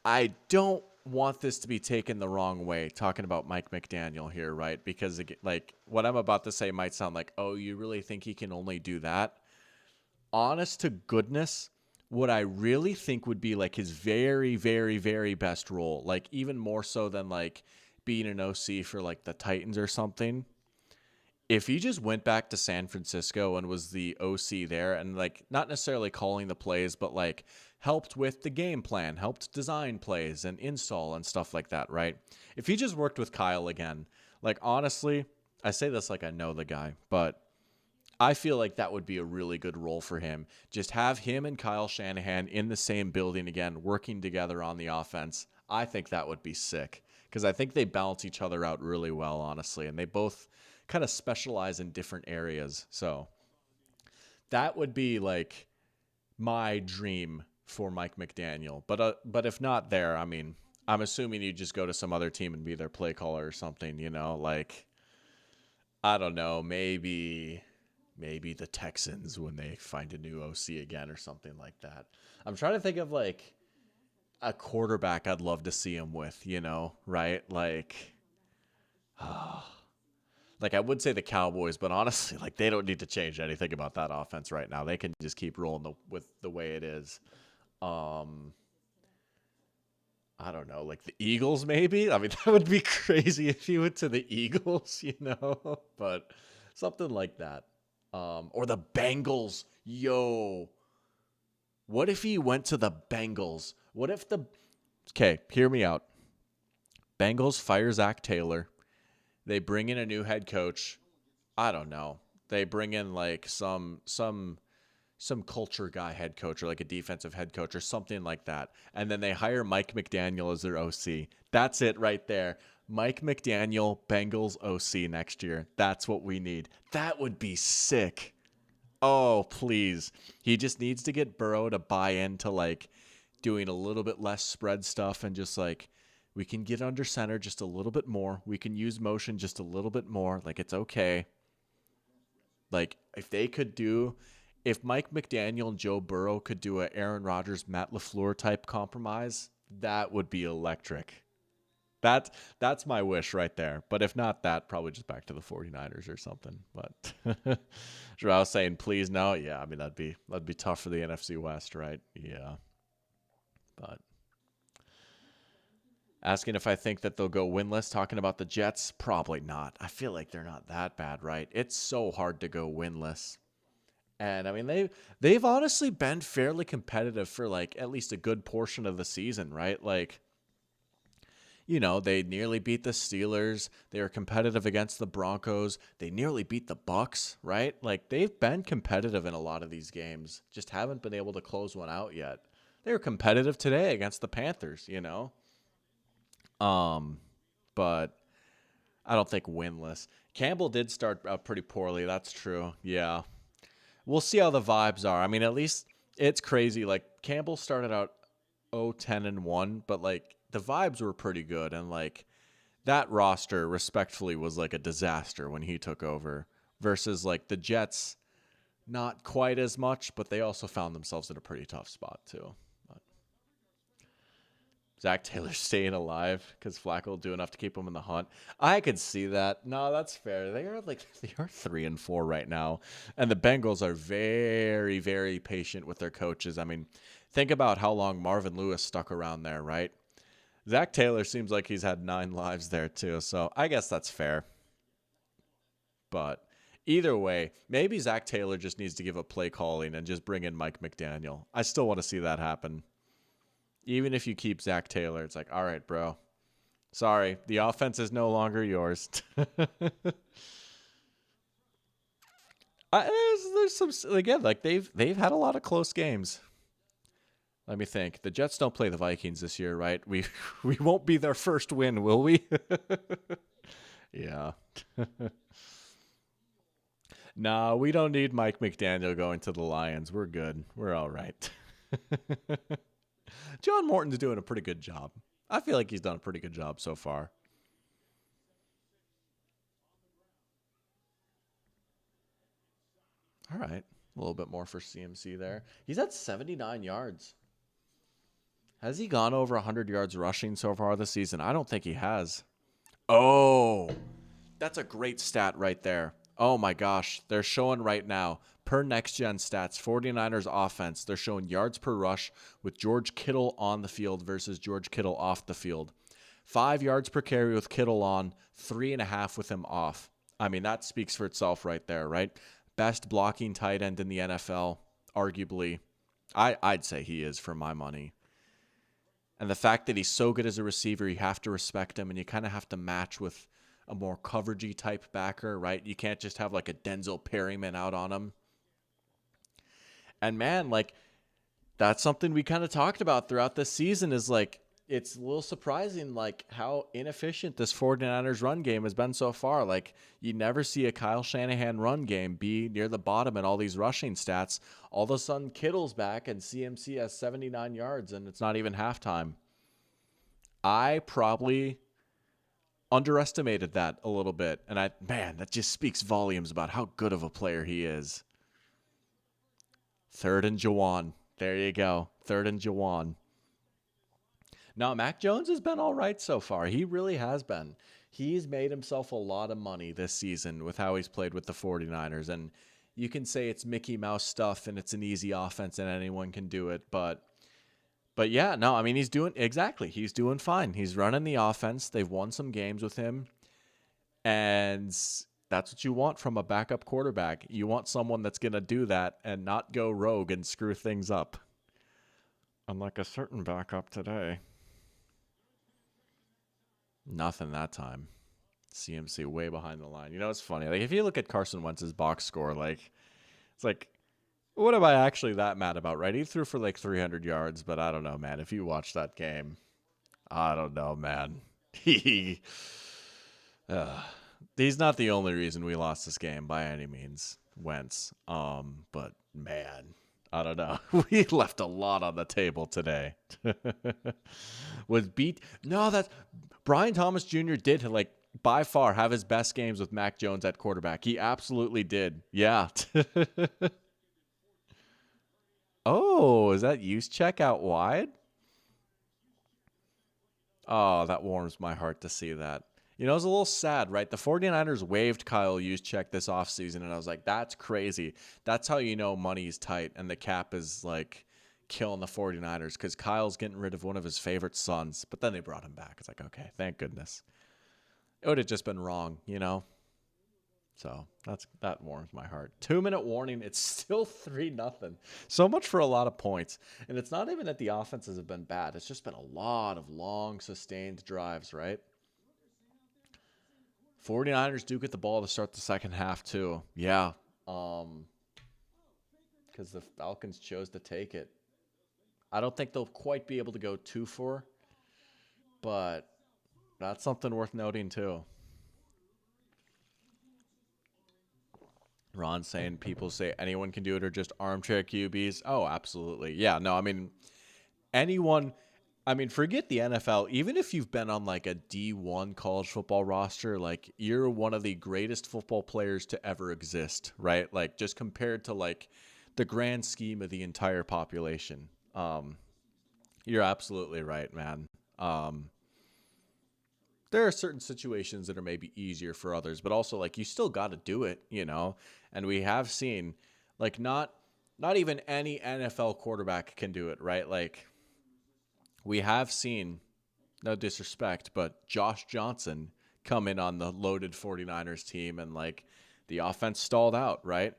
[SPEAKER 1] I don't want this to be taken the wrong way, talking about Mike McDaniel here, right? Because like what I'm about to say might sound like, oh, you really think he can only do that? Honest to goodness, what I really think would be like his very, very, very best role, like even more so than like being an OC for like the Titans or something. If he just went back to San Francisco and was the OC there and like not necessarily calling the plays, but like helped with the game plan, helped design plays and install and stuff like that, right? If he just worked with Kyle again, like honestly, I say this like I know the guy, but I feel like that would be a really good role for him. Just have him and Kyle Shanahan in the same building again, working together on the offense. I think that would be sick because I think they balance each other out really well, honestly, and they both kind of specialize in different areas. So that would be like my dream for Mike McDaniel. But if not there, I mean, I'm assuming you just go to some other team and be their play caller or something, you know, like, I don't know, maybe the Texans when they find a new OC again or something like that. I'm trying to think of like a quarterback I'd love to see him with, you know, right? Like, like I would say the Cowboys, but honestly, like they don't need to change anything about that offense right now. They can just keep rolling with the way it is. I don't know, like the Eagles maybe? I mean, that would be crazy if he went to the Eagles, you know, but something like that. Or the Bengals. Yo, what if he went to the Bengals? What if okay, hear me out. Bengals fire Zach Taylor. They bring in a new head coach. I don't know. They bring in like some culture guy head coach or like a defensive head coach or something like that. And then they hire Mike McDaniel as their OC. That's it right there. Mike McDaniel, Bengals OC next year. That's what we need. That would be sick. Oh, please. He just needs to get Burrow to buy into like doing a little bit less spread stuff and just like, we can get under center just a little bit more. We can use motion just a little bit more. Like, it's okay. Like, if Mike McDaniel and Joe Burrow could do a Aaron Rodgers, Matt LaFleur type compromise, that would be electric. That's my wish right there. But if not that, probably just back to the 49ers or something. But I was saying, please no. Yeah, I mean, that'd be tough for the NFC West, right? Yeah. But asking if I think that they'll go winless, talking about the Jets, probably not. I feel like they're not that bad, right? It's so hard to go winless. And I mean, they've honestly been fairly competitive for like at least a good portion of the season, right? Like, you know, they nearly beat the Steelers. They were competitive against the Broncos. They nearly beat the Bucks, right? Like, they've been competitive in a lot of these games. Just haven't been able to close one out yet. They were competitive today against the Panthers, you know? But I don't think winless. Campbell did start out pretty poorly. That's true. Yeah. We'll see how the vibes are. I mean, at least it's crazy. Like, Campbell started out 0-10-1, but like the vibes were pretty good. And like that roster respectfully was like a disaster when he took over versus like the Jets. Not quite as much, but they also found themselves in a pretty tough spot too. But Zach Taylor staying alive because Flacco will do enough to keep him in the hunt. I could see that. No, that's fair. They are 3-4 right now, and the Bengals are very, very patient with their coaches. I mean, think about how long Marvin Lewis stuck around there, right? Zach Taylor seems like he's had 9 lives there too, so I guess that's fair. But either way, maybe Zach Taylor just needs to give up play calling and just bring in Mike McDaniel. I still want to see that happen. Even if you keep Zach Taylor, it's like, all right, bro. Sorry, the offense is no longer yours. There's some, again, like they've had a lot of close games. Let me think. The Jets don't play the Vikings this year, right? We won't be their first win, will we? Yeah. Nah, we don't need Mike McDaniel going to the Lions. We're good. We're all right. John Morton's doing a pretty good job. I feel like he's done a pretty good job so far. All right. A little bit more for CMC there. He's at 79 yards. Has he gone over 100 yards rushing so far this season? I don't think he has. Oh, that's a great stat right there. Oh my gosh. They're showing right now, per next gen stats, 49ers offense, they're showing yards per rush with George Kittle on the field versus George Kittle off the field. 5 yards per carry with Kittle on, 3.5 with him off. I mean, that speaks for itself right there, right? Best blocking tight end in the NFL, arguably. I'd say he is for my money. And the fact that he's so good as a receiver, you have to respect him, and you kind of have to match with a more coveragey type backer, right? You can't just have like a Denzel Perryman out on him. And man, like that's something we kind of talked about throughout this season is like it's a little surprising like how inefficient this 49ers run game has been so far. Like you never see a Kyle Shanahan run game be near the bottom in all these rushing stats. All of a sudden Kittle's back and CMC has 79 yards and it's not even halftime. I probably underestimated that a little bit. And that just speaks volumes about how good of a player he is. 3rd and Jawan. There you go. 3rd and Jawan. Now, Mac Jones has been all right so far. He really has been. He's made himself a lot of money this season with how he's played with the 49ers. And you can say it's Mickey Mouse stuff and it's an easy offense and anyone can do it. But yeah, no, I mean, he's doing fine. He's running the offense. They've won some games with him. And that's what you want from a backup quarterback. You want someone that's going to do that and not go rogue and screw things up. Unlike a certain backup today. Nothing that time. CMC way behind the line. You know, it's funny. Like, if you look at Carson Wentz's box score, like, it's like, what am I actually that mad about, right? He threw for like 300 yards, but I don't know, man. If you watch that game, I don't know, man. He's not the only reason we lost this game by any means, Wentz. But man, I don't know. We left a lot on the table today. That's Brian Thomas Jr. did like by far have his best games with Mac Jones at quarterback. He absolutely did. Yeah. Oh, is that use check out wide? Oh, that warms my heart to see that. You know, it's a little sad, right? The 49ers waived Kyle Juszczyk this offseason, and I was like, that's crazy. That's how you know money's tight and the cap is, like, killing the 49ers because Kyle's getting rid of one of his favorite sons. But then they brought him back. It's like, okay, thank goodness. It would have just been wrong, you know? So that warms my heart. 2-minute warning. It's still 3-0. So much for a lot of points. And it's not even that the offenses have been bad. It's just been a lot of long, sustained drives, right? 49ers do get the ball to start the second half, too. Yeah. Because the Falcons chose to take it. I don't think they'll quite be able to go 2-4. But that's something worth noting, too. Ron saying people say anyone can do it or just armchair QBs. Oh, absolutely. Yeah, no, I mean, anyone I mean, forget the NFL. Even if you've been on like a D1 college football roster, like you're one of the greatest football players to ever exist, right? Like just compared to like the grand scheme of the entire population. You're absolutely right, man. Um, there are certain situations that are maybe easier for others, but also like you still got to do it, you know? And we have seen like not even any NFL quarterback can do it, right? Like we have seen, no disrespect, but Josh Johnson come in on the loaded 49ers team and like the offense stalled out, right?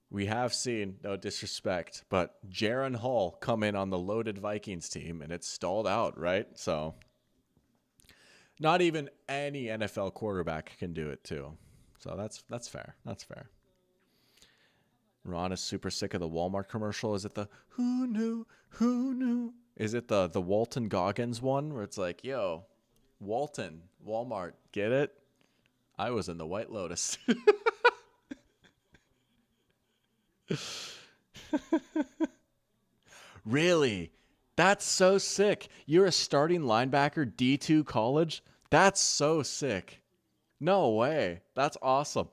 [SPEAKER 1] We have seen, no disrespect, but Jaron Hall come in on the loaded Vikings team and it stalled out, right? So not even any NFL quarterback can do it too. So that's fair. That's fair. Ron is super sick of the Walmart commercial. Is it the who knew? Who knew? Is it the Walton Goggins one where it's like, yo, Walton, Walmart, get it? I was in the White Lotus. Really? That's so sick. You're a starting linebacker, D2 college? That's so sick. No way. That's awesome.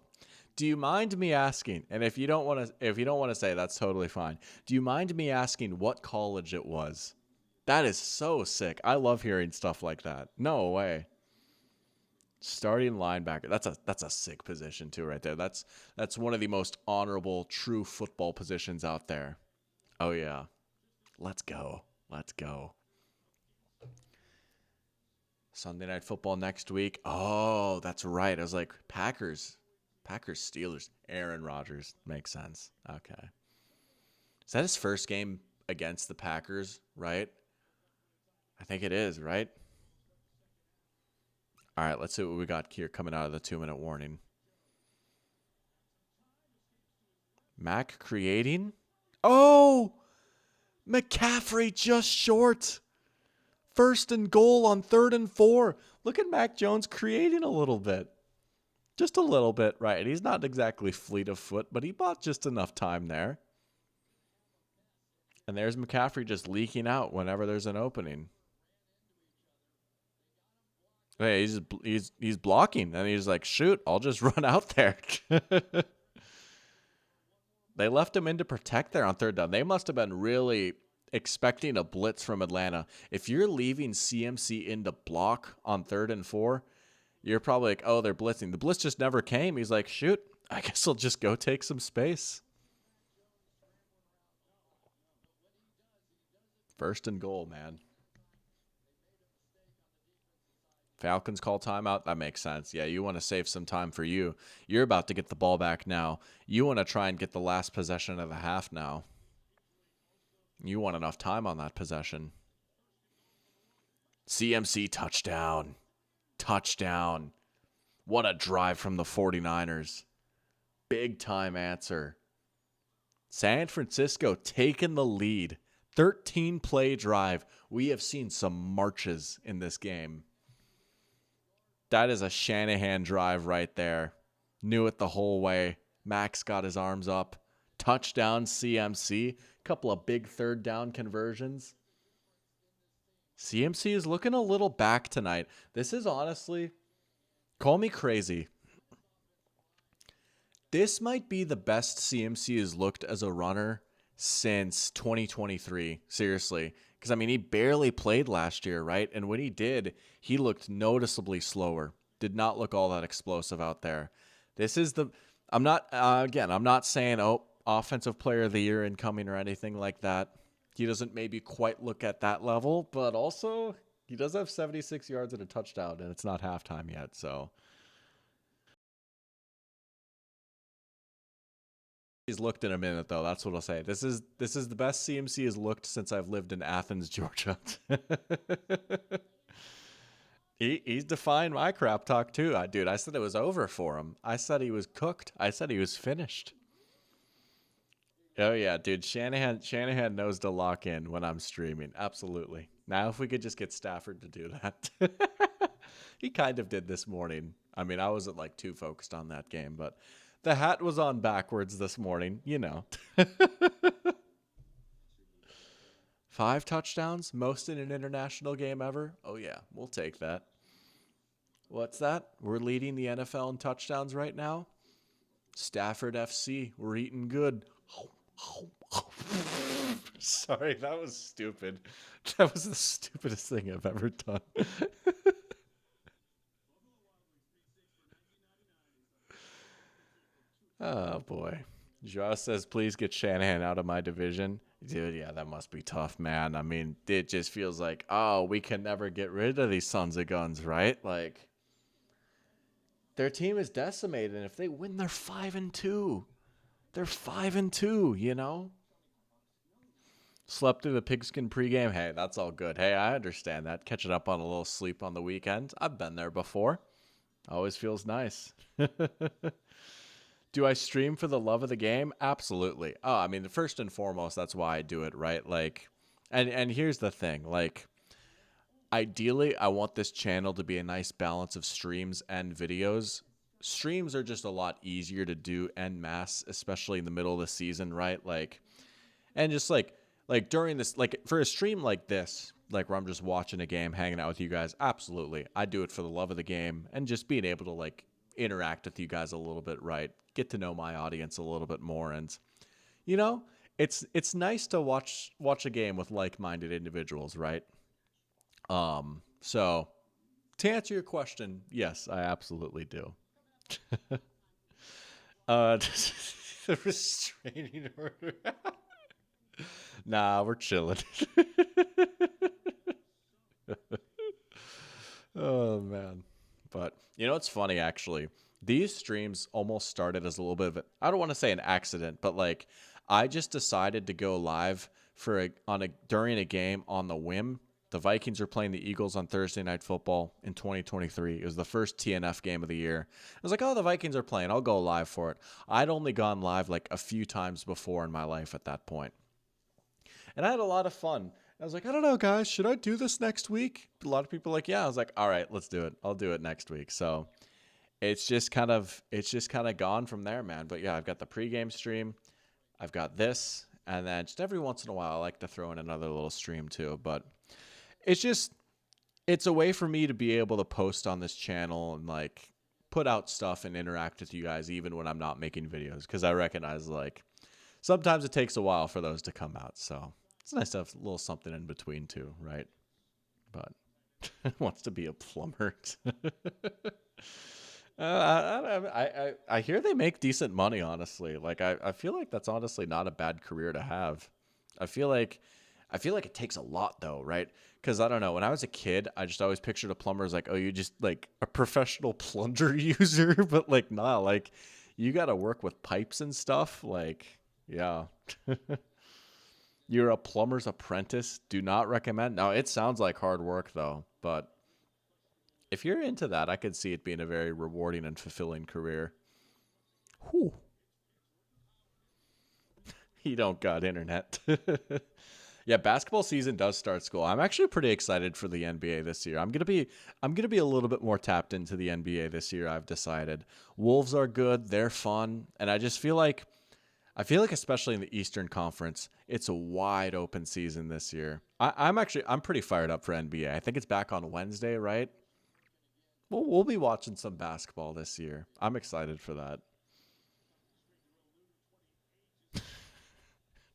[SPEAKER 1] Do you mind me asking? And if you don't want to say, that's totally fine. Do you mind me asking what college it was? That is so sick. I love hearing stuff like that. No way. Starting linebacker. That's a sick position too right there. That's one of the most honorable true football positions out there. Oh yeah. Let's go. Let's go. Sunday Night Football next week. Oh, that's right. I was like, Packers, Steelers. Aaron Rodgers. Makes sense. Okay. Is that his first game against the Packers, right? I think it is, right? All right, let's see what we got here coming out of the 2-minute warning. Mac creating. Oh! McCaffrey just short. First and goal on 3rd and 4. Look at Mac Jones creating a little bit. Just a little bit, right? He's not exactly fleet of foot, but he bought just enough time there. And there's McCaffrey just leaking out whenever there's an opening. Hey, he's blocking, and he's like, shoot, I'll just run out there. They left him in to protect there on 3rd down. They must have been really expecting a blitz from Atlanta. If you're leaving CMC in to block on 3rd and 4, you're probably like, oh, they're blitzing. The blitz just never came. He's like, shoot, I guess I'll just go take some space. 1st and goal, man. Falcons call timeout. That makes sense. Yeah, you want to save some time for you. You're about to get the ball back now. You want to try and get the last possession of the half now. You want enough time on that possession. CMC touchdown. Touchdown. What a drive from the 49ers. Big time answer. San Francisco taking the lead. 13-play drive. We have seen some marches in this game. That is a Shanahan drive right there. Knew it the whole way. Max got his arms up. Touchdown CMC. Couple of big 3rd down conversions. CMC is looking a little back tonight. This is honestly, call me crazy. This might be the best CMC has looked as a runner since 2023. Seriously. Because, I mean, he barely played last year, right? And when he did, he looked noticeably slower. Did not look all that explosive out there. This is the... I'm not saying, oh, offensive player of the year incoming or anything like that. He doesn't maybe quite look at that level, but also he does have 76 yards and a touchdown, and it's not halftime yet, so... He's looked in a minute, though. That's what I'll say. This is the best CMC has looked since I've lived in Athens, Georgia. He's defined my crap talk, too. Dude, I said it was over for him. I said he was cooked. I said he was finished. Oh, yeah, dude. Shanahan knows to lock in when I'm streaming. Absolutely. Now, if we could just get Stafford to do that. He kind of did this morning. I mean, I wasn't, like, too focused on that game, but... The hat was on backwards this morning, you know. 5 touchdowns, most in an international game ever. Oh yeah, we'll take that. What's that? We're leading the NFL in touchdowns right now. Stafford FC, we're eating good. Sorry, that was stupid. That was the stupidest thing I've ever done. Oh boy. Joe says, please get Shanahan out of my division. Dude, yeah, that must be tough, man. I mean, it just feels like, oh, we can never get rid of these sons of guns, right? Like, their team is decimated, and if they win, they're 5-2. They're 5-2, you know? Slept through the pigskin pregame. Hey, that's all good. Hey, I understand that. Catching up on a little sleep on the weekend. I've been there before. Always feels nice. Do I stream for the love of the game? Absolutely. Oh, I mean, first and foremost, that's why I do it, right? Like, and here's the thing. Like, ideally, I want this channel to be a nice balance of streams and videos. Streams are just a lot easier to do en masse, especially in the middle of the season, right? Like, and just like during this, like for a stream like this, like where I'm just watching a game, hanging out with you guys, absolutely. I do it for the love of the game and just being able to like interact with you guys a little bit, right? Get to know my audience a little bit more. And, you know, it's nice to watch a game with like-minded individuals, right? So to answer your question, yes, I absolutely do. The restraining order. Nah, we're chilling. Oh man. But you know it's funny actually. These streams almost started as a little bit of I don't want to say an accident, but like I just decided to go live for during a game on the whim. The Vikings are playing the Eagles on Thursday Night Football in 2023. It was the first TNF game of the year. I was like, oh, the Vikings are playing. I'll go live for it. I'd only gone live like a few times before in my life at that point. And I had a lot of fun. I was like, I don't know, guys, should I do this next week? A lot of people are like, yeah. I was like, all right, let's do it. I'll do it next week. So it's just kind of gone from there, man. But yeah, I've got the pregame stream. I've got this. And then just every once in a while, I like to throw in another little stream too. But it's a way for me to be able to post on this channel and like put out stuff and interact with you guys even when I'm not making videos. Because I recognize like sometimes it takes a while for those to come out. So it's nice to have a little something in between too, right? But wants to be a plumber. I hear they make decent money, honestly. Like I feel like that's honestly not a bad career to have. I feel like it takes a lot though, right? Because I don't know. When I was a kid, I just always pictured a plumber as like, oh, you just like a professional plunger user, but like nah, like you got to work with pipes and stuff. Like yeah. You're a plumber's apprentice. Do not recommend. Now, it sounds like hard work, though. But if you're into that, I could see it being a very rewarding and fulfilling career. Whew. You don't got internet. Yeah, basketball season does start school. I'm actually pretty excited for the NBA this year. I'm gonna be a little bit more tapped into the NBA this year. I've decided. Wolves are good. They're fun, and I feel like especially in the Eastern Conference, it's a wide open season this year. I'm pretty fired up for NBA. I think it's back on Wednesday, right? We'll be watching some basketball this year. I'm excited for that.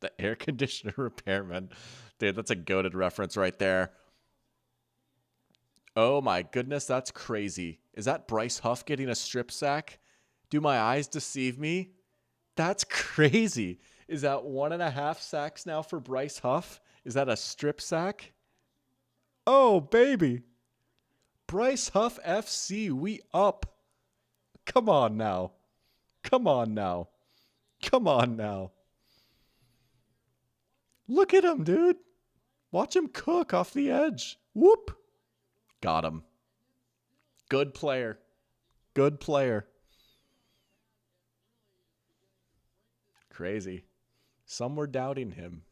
[SPEAKER 1] The air conditioner repairman. Dude, that's a goated reference right there. Oh my goodness, that's crazy. Is that Bryce Huff getting a strip sack? Do my eyes deceive me? That's crazy. Is that 1.5 sacks now for Bryce Huff? Is that a strip sack? Oh, baby. Bryce Huff FC, we up. Come on now. Come on now. Come on now. Look at him, dude. Watch him cook off the edge. Whoop. Got him. Good player. Good player. Crazy. Some were doubting him.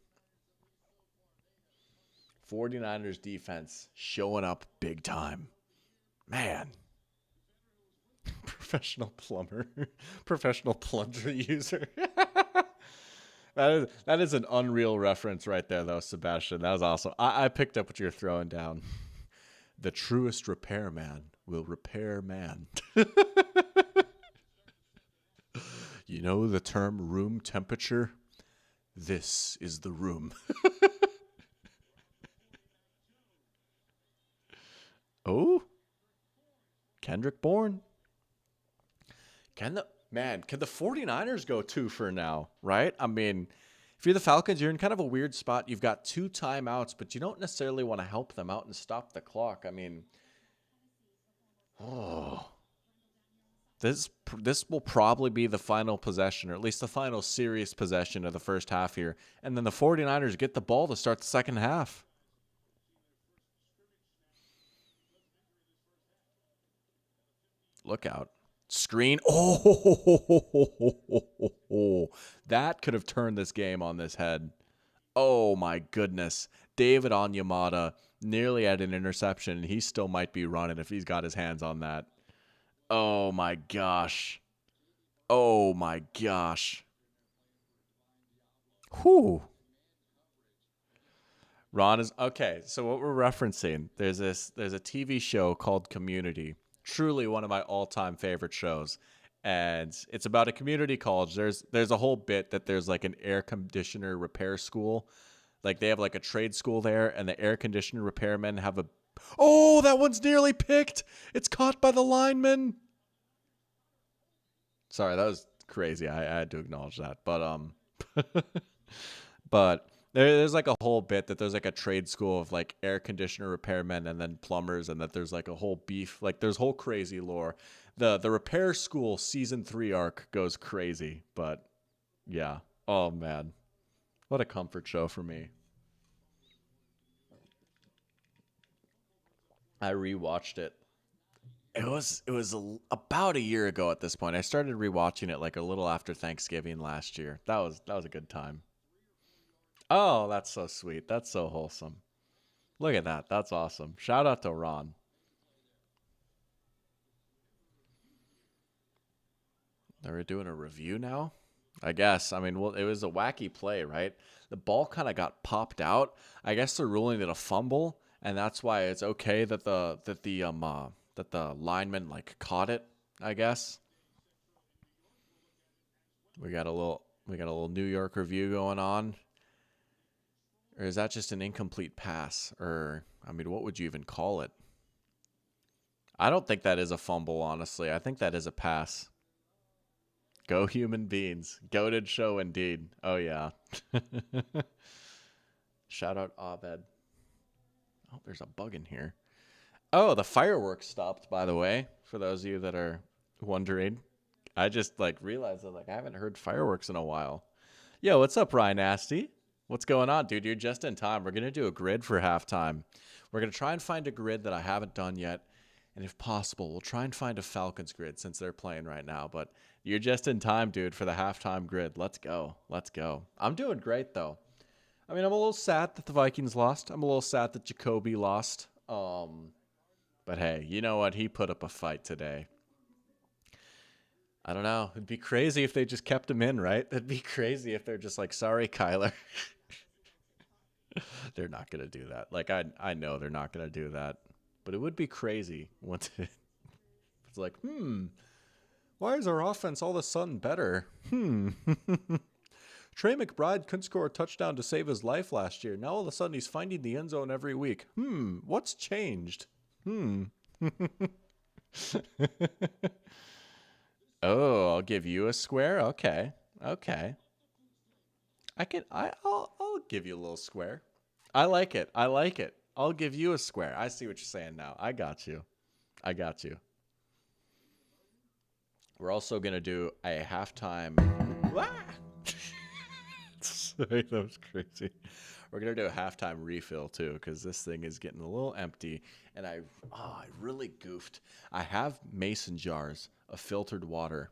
[SPEAKER 1] 49ers defense showing up big time. Man. Professional plumber. Professional plunger user. That is an unreal reference right there, though, Sebastian. That was awesome. I picked up what you're throwing down. The truest repairman will repair man. You know the term room temperature? This is the room. Oh, Kendrick Bourne. Can the 49ers go 2 for now, right? I mean, if you're the Falcons, you're in kind of a weird spot. You've got 2 timeouts, but you don't necessarily want to help them out and stop the clock. I mean, oh, this will probably be the final possession, or at least the final serious possession of the first half here. And then the 49ers get the ball to start the second half. Look out. Screen. Oh, that could have turned this game on this head. Oh, my goodness. David Onyemata nearly had an interception, and he still might be running if he's got his hands on that. Oh, my gosh. Oh, my gosh. Whew. Ron is okay. So what we're referencing, there's a TV show called Community, truly one of my all-time favorite shows, and it's about a community college. There's a whole bit that there's like an air conditioner repair school, like they have like a trade school there, and the air conditioner repairmen have a. Oh, that one's nearly picked. It's caught by the lineman. Sorry, that was crazy. I had to acknowledge that, but there's like a whole bit that there's like a trade school of like air conditioner repairmen and then plumbers, and that there's like a whole beef, like there's whole crazy lore. The repair school season 3 arc goes crazy, but yeah. Oh man, what a comfort show for me. I rewatched it. About a year ago at this point. I started rewatching it like a little after Thanksgiving last year. That was a good time. Oh, that's so sweet. That's so wholesome. Look at that. That's awesome. Shout out to Ron. Are we doing a review now? I guess. I mean, well, it was a wacky play, right? The ball kind of got popped out. I guess they're ruling it a fumble, and that's why it's okay that the lineman like caught it, I guess. We got a little New York review going on. Or is that just an incomplete pass? Or, I mean, what would you even call it? I don't think that is a fumble, honestly. I think that is a pass. Go human beings. Goated show indeed. Oh, yeah. Shout out Abed. Oh, there's a bug in here. Oh, the fireworks stopped, by the way, for those of you that are wondering. I just, like, realized that, like, I haven't heard fireworks in a while. Yo, what's up, Ryan Nasty? What's going on, dude? You're just in time. We're going to do a grid for halftime. We're going to try and find a grid that I haven't done yet. And if possible, we'll try and find a Falcons grid since they're playing right now. But you're just in time, dude, for the halftime grid. Let's go. Let's go. I'm doing great, though. I mean, I'm a little sad that the Vikings lost. I'm a little sad that Jacoby lost. But hey, you know what? He put up a fight today. I don't know. It'd be crazy if they just kept him in, right? It'd be crazy if they're just like, sorry, Kyler. They're not going to do that. Like, I know they're not going to do that. But it would be crazy once it's like, why is our offense all of a sudden better? Trey McBride couldn't score a touchdown to save his life last year. Now all of a sudden he's finding the end zone every week. What's changed? Oh, I'll give you a square? Okay. Okay. I'll give you a little square. I like it. I like it. I'll give you a square. I see what you're saying now. I got you. I got you. We're also going to do a halftime. Sorry, that was crazy. We're going to do a halftime refill, too, because this thing is getting a little empty. And I really goofed. I have mason jars of filtered water.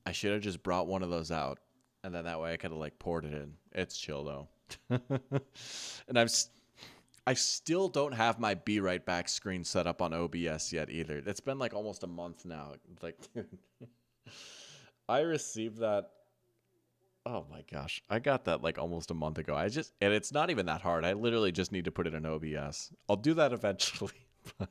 [SPEAKER 1] I should have just brought one of those out. And then that way I could have, like, poured it in. It's chill, though. And I still don't have my Be Right Back screen set up on OBS yet, either. It's been, like, almost a month now. Like, I received that. Oh my gosh. I got that like almost a month ago. And it's not even that hard. I literally just need to put it in OBS. I'll do that eventually. But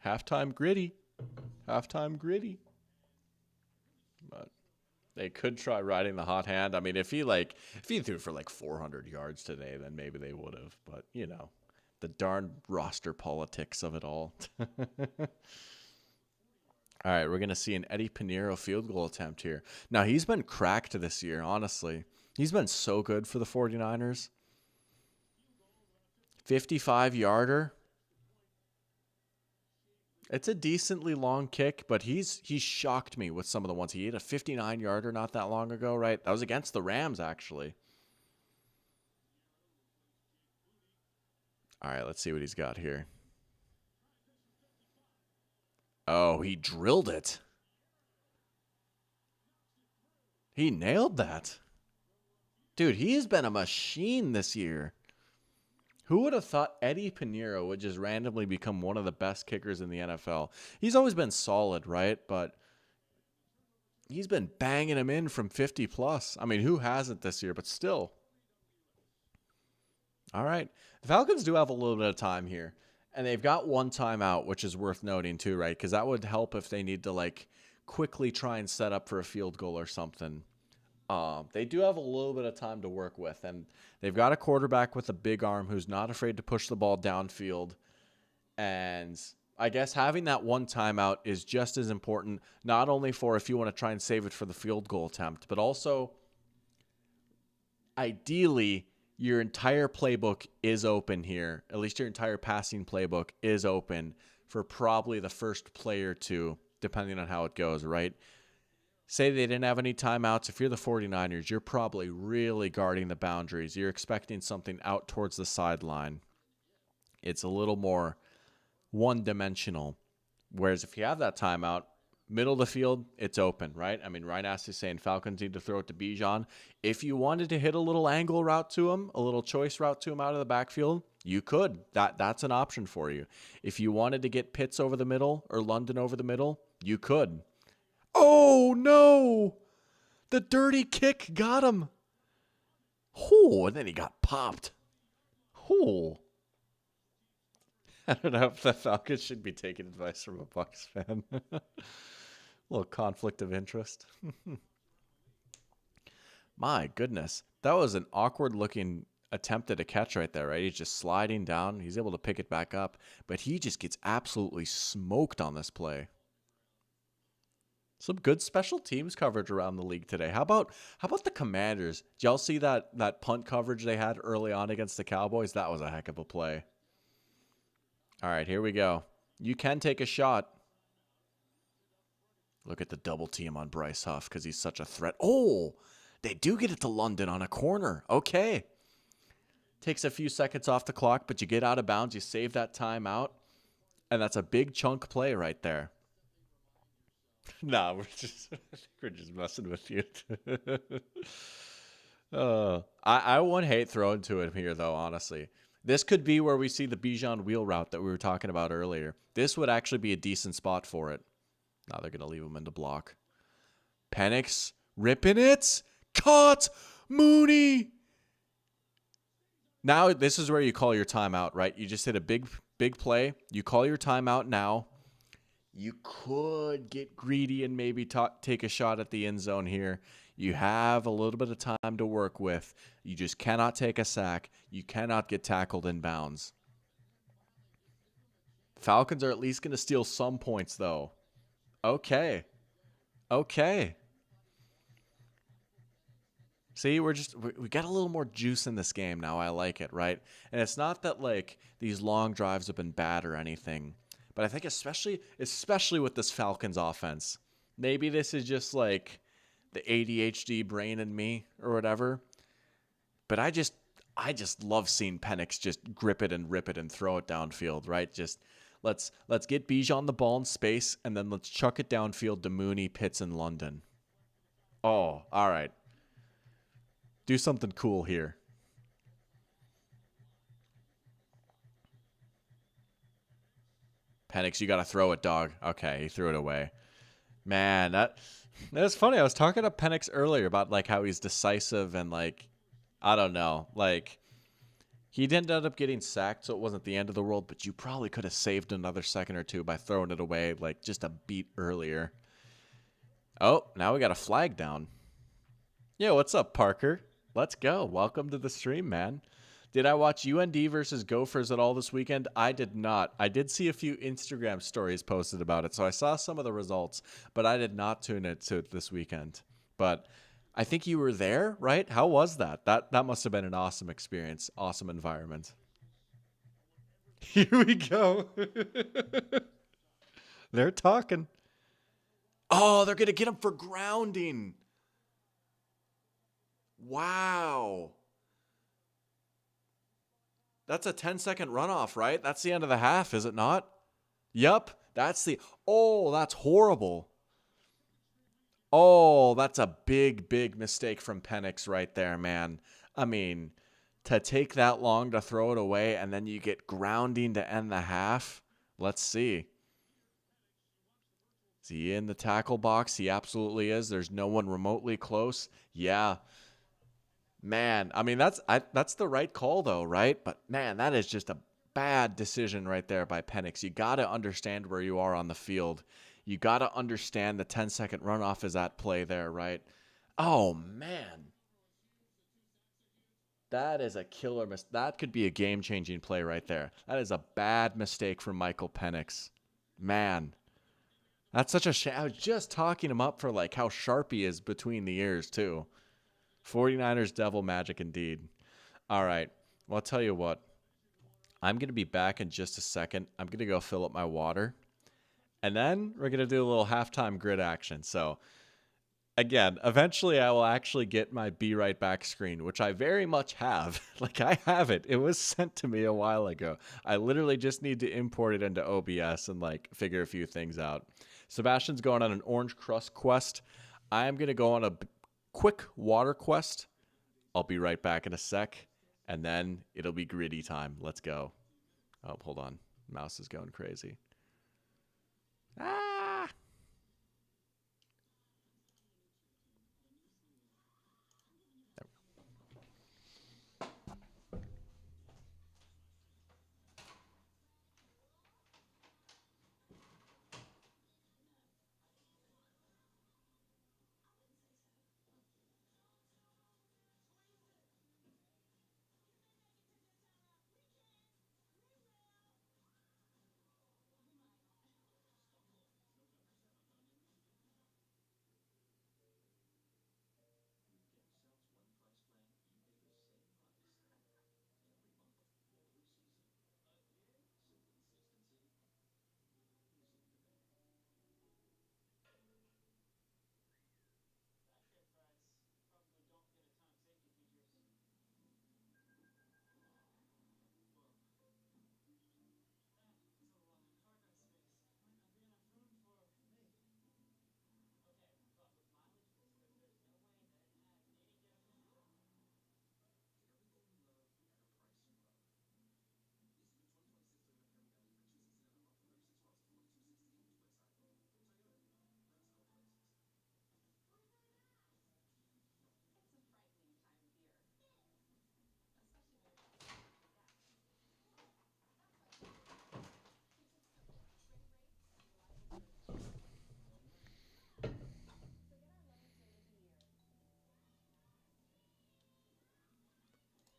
[SPEAKER 1] halftime gritty. Halftime gritty. But they could try riding the hot hand. I mean, if he threw for like 400 yards today, then maybe they would have. But the darn roster politics of it all. All right, we're gonna see an Eddie Pinheiro field goal attempt here. Now he's been cracked this year. Honestly, he's been so good for the 49ers. 55-yarder. It's a decently long kick, but he's shocked me with some of the ones. He hit a 59-yarder not that long ago, right? That was against the Rams, actually. All right, let's see what he's got here. Oh, he drilled it. He nailed that. Dude, he's been a machine this year. Who would have thought Eddie Pinheiro would just randomly become one of the best kickers in the NFL? He's always been solid, right? But he's been banging him in from 50 plus. I mean, who hasn't this year? But still. All right. The Falcons do have a little bit of time here. And they've got one timeout, which is worth noting too, right? Because that would help if they need to like quickly try and set up for a field goal or something. They do have a little bit of time to work with, and they've got a quarterback with a big arm who's not afraid to push the ball downfield. And I guess having that one timeout is just as important, not only for if you want to try and save it for the field goal attempt, but also ideally your entire playbook is open here. At least your entire passing playbook is open for probably the first play or two, depending on how it goes, right? Say they didn't have any timeouts. If you're the 49ers, you're probably really guarding the boundaries. You're expecting something out towards the sideline. It's a little more one-dimensional. Whereas if you have that timeout, middle of the field, it's open, right? I mean, Ryan Astley saying Falcons need to throw it to Bijan. If you wanted to hit a little angle route to him, a little choice route to him out of the backfield, you could. That's an option for you. If you wanted to get Pitts over the middle or London over the middle, you could. Oh, no. The dirty kick got him. Oh, and then he got popped. Oh. I don't know if the Falcons should be taking advice from a Bucs fan. A little conflict of interest. My goodness. That was an awkward-looking attempt at a catch right there, right? He's just sliding down. He's able to pick it back up, but he just gets absolutely smoked on this play. Some good special teams coverage around the league today. How about the Commanders? Did y'all see that punt coverage they had early on against the Cowboys? That was a heck of a play. All right, here we go. You can take a shot. Look at the double team on Bryce Huff because he's such a threat. Oh, they do get it to London on a corner. Okay. Takes a few seconds off the clock, but you get out of bounds. You save that timeout, and that's a big chunk play right there. Nah, we're just messing with you. I wouldn't hate throwing to him here, though, honestly. This could be where we see the Bijan wheel route that we were talking about earlier. This would actually be a decent spot for it. Now they're going to leave him in the block. Penix ripping it. Caught. Mooney. Now this is where you call your timeout, right? You just hit a big play. You call your timeout now. You could get greedy and maybe take a shot at the end zone here. You have a little bit of time to work with. You just cannot take a sack. You cannot get tackled in bounds. Falcons are at least going to steal some points, though. Okay. See, we got a little more juice in this game now. I like it, right? And it's not that like these long drives have been bad or anything. But I think especially with this Falcons offense, maybe this is just like the ADHD brain in me or whatever. But I just love seeing Penix just grip it and rip it and throw it downfield, right? Just let's get Bijan the ball in space and then let's chuck it downfield to Mooney, Pitts, and London. Oh, all right. Do something cool here. Penix, you got to throw it, dog. Okay, he threw it away. Man, that's funny. I was talking to Penix earlier about like how he's decisive and like I don't know, like he didn't end up getting sacked, so it wasn't the end of the world. But you probably could have saved another second or two by throwing it away like just a beat earlier. Oh, now we got a flag down. Yo, what's up, Parker? Let's go. Welcome to the stream, man. Did I watch UND versus Gophers at all this weekend? I did not. I did see a few Instagram stories posted about it, so I saw some of the results, but I did not tune it to it this weekend. But I think you were there, right? How was that? That must have been an awesome experience, awesome environment. Here we go. They're talking. Oh, they're going to get him for grounding. Wow. That's a 10-second runoff, right? That's the end of the half, is it not? Yup. That's horrible. Oh, that's a big, big mistake from Penix right there, man. I mean, to take that long to throw it away and then you get grounding to end the half. Let's see. Is he in the tackle box? He absolutely is. There's no one remotely close. Yeah. Man, I mean, that's the right call, though, right? But, man, that is just a bad decision right there by Penix. You got to understand where you are on the field. You got to understand the 10-second runoff is at play there, right? Oh, man. That is a killer mistake. That could be a game-changing play right there. That is a bad mistake from Michael Penix. Man, that's such a shame. I was just talking him up for, like, how sharp he is between the ears, too. 49ers devil magic indeed. All right. Well, I'll tell you what. I'm going to be back in just a second. I'm going to go fill up my water. And then we're going to do a little halftime grid action. So, again, eventually I will actually get my Be Right Back screen, which I very much have. Like, I have it. It was sent to me a while ago. I literally just need to import it into OBS and, like, figure a few things out. Sebastian's going on an orange crust quest. I'm going to go on a quick water quest. I'll be right back in a sec, and then it'll be gritty time. Let's go. Oh, hold on. Mouse is going crazy. Ah!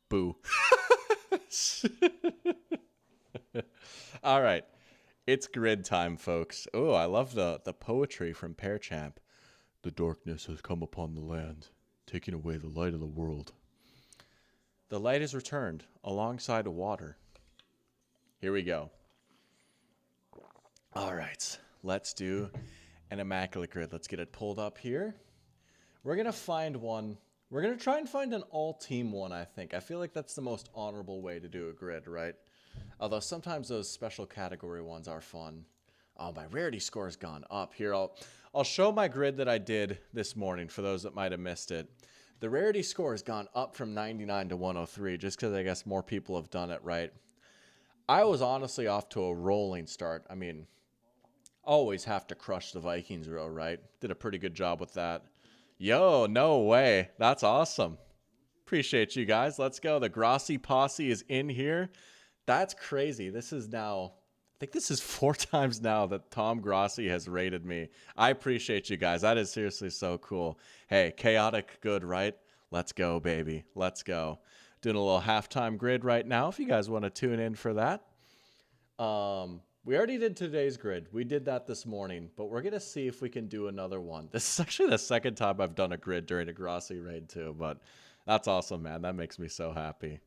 [SPEAKER 1] Boo. All right. It's grid time, folks. Oh, I love the poetry from Pear Champ. The darkness has come upon the land, taking away the light of the world. The light is returned alongside water. Here we go. All right. Let's do an immaculate grid. Let's get it pulled up here. We're going to find one. We're going to try and find an all-team one, I think. I feel like that's the most honorable way to do a grid, right? Although sometimes those special category ones are fun. Oh, my rarity score has gone up. Here, I'll show my grid that I did this morning for those that might have missed it. The rarity score has gone up from 99 to 103 just because I guess more people have done it, right? I was honestly off to a rolling start. I mean, always have to crush the Vikings row, right? Did a pretty good job with that. Yo, no way. That's awesome. Appreciate you guys. Let's go. The Grossi posse is in here. That's crazy. This is now, I think this is 4 times now that Tom Grossi has rated me. I appreciate you guys. That is seriously so cool. Hey, chaotic good, right? Let's go, baby. Let's go. Doing a little halftime grid right now if you guys want to tune in for that. We already did today's grid. We did that this morning, but we're going to see if we can do another one. This is actually the second time I've done a grid during a Grossi raid too, but that's awesome, man. That makes me so happy.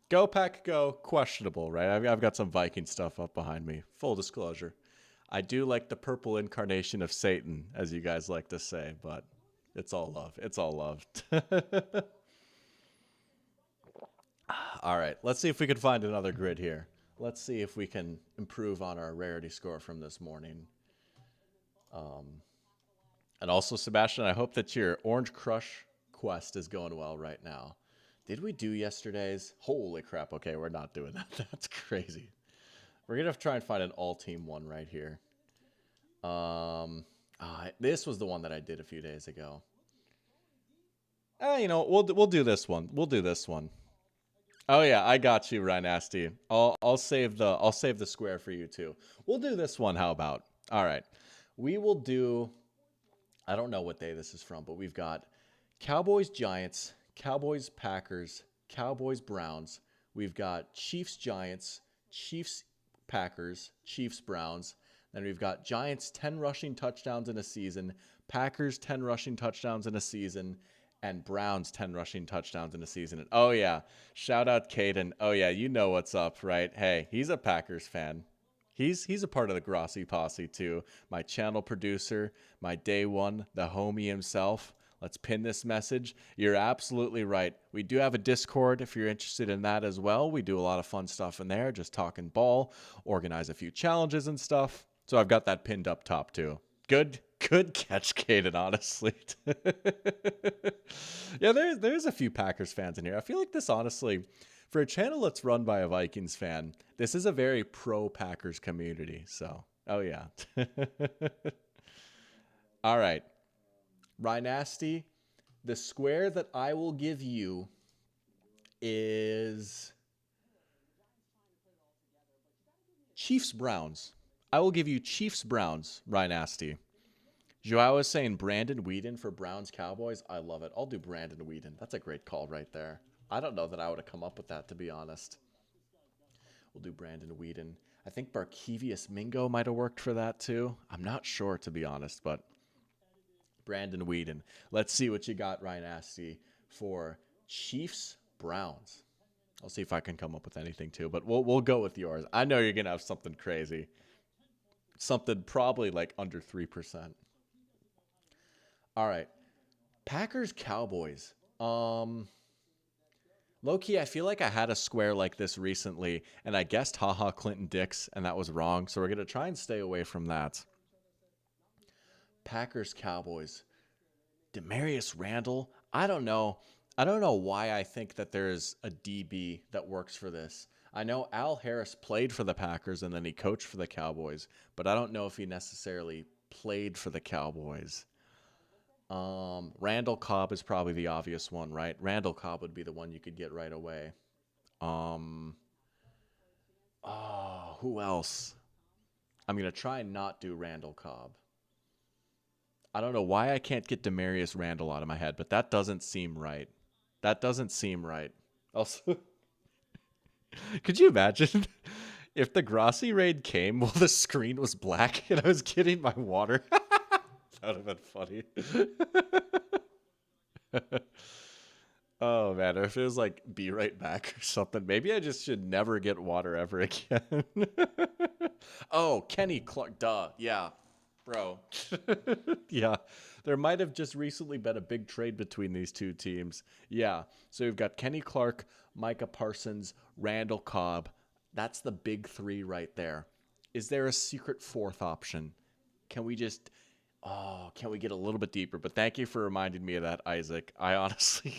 [SPEAKER 1] Go Pack Go, questionable, right? I've got some Viking stuff up behind me. Full disclosure. I do like the purple incarnation of Satan, as you guys like to say, but it's all love. It's all love. All right, let's see if we can find another grid here. Let's see if we can improve on our rarity score from this morning. And also, Sebastian, I hope that your Orange Crush quest is going well right now. Did we do yesterday's? Holy crap. Okay, we're not doing that. That's crazy. We're going to try and find an all-team one right here. This was the one that I did a few days ago. You know, we'll do this one. We'll do this one. Oh yeah, I got you, Ryan Nasty. I'll save the square for you too. We'll do this one. How about? All right, we will do. I don't know what day this is from, but we've got Cowboys Giants, Cowboys Packers, Cowboys Browns. We've got Chiefs Giants, Chiefs Packers, Chiefs Browns. Then we've got Giants 10 rushing touchdowns in a season, Packers 10 rushing touchdowns in a season, and Browns 10 rushing touchdowns in a season. And oh yeah, shout out Caden. Oh yeah, you know what's up, right? Hey, he's a Packers fan. He's a part of the Grossi posse too. My channel producer, my day one, the homie himself. Let's pin this message. You're absolutely right. We do have a Discord if you're interested in that as well. We do a lot of fun stuff in there, just talking ball, organize a few challenges and stuff. So I've got that pinned up top too. Good catch, Caden, honestly. Yeah, there's a few Packers fans in here. I feel like this, honestly, for a channel that's run by a Vikings fan, this is a very pro-Packers community. So, oh yeah. All right. Rynasty, the square that I will give you is Chiefs-Browns. I will give you Chiefs-Browns, Rynasty. Joao is saying Brandon Whedon for Browns Cowboys. I love it. I'll do Brandon Whedon. That's a great call right there. I don't know that I would have come up with that, to be honest. We'll do Brandon Whedon. I think Barkevius Mingo might have worked for that too. I'm not sure, to be honest, but Brandon Whedon. Let's see what you got, Rynasty, for Chiefs Browns. I'll see if I can come up with anything too, but we'll go with yours. I know you're gonna have something crazy. Something probably like under 3%. All right. Packers Cowboys. Low-key, I feel like I had a square like this recently, and I guessed haha Clinton Dix, and that was wrong. So we're going to try and stay away from that. Packers Cowboys. Demarius Randall. I don't know. I don't know why I think that there's a DB that works for this. I know Al Harris played for the Packers and then he coached for the Cowboys, but I don't know if he necessarily played for the Cowboys. Randall Cobb is probably the obvious one, right? Randall Cobb would be the one you could get right away. Who else? I'm going to try and not do Randall Cobb. I don't know why I can't get Demarius Randall out of my head, but that doesn't seem right. That doesn't seem right. Also, could you imagine if the Grossi raid came while the screen was black and I was getting my water? That would have been funny. Oh, man. If it was like, be right back or something. Maybe I just should never get water ever again. Oh, Kenny Clark. Duh. Yeah. Bro. Yeah. There might have just recently been a big trade between these two teams. Yeah. So we've got Kenny Clark, Micah Parsons, Randall Cobb. That's the big three right there. Is there a secret fourth option? Can we get a little bit deeper? But thank you for reminding me of that, Isaac. I honestly,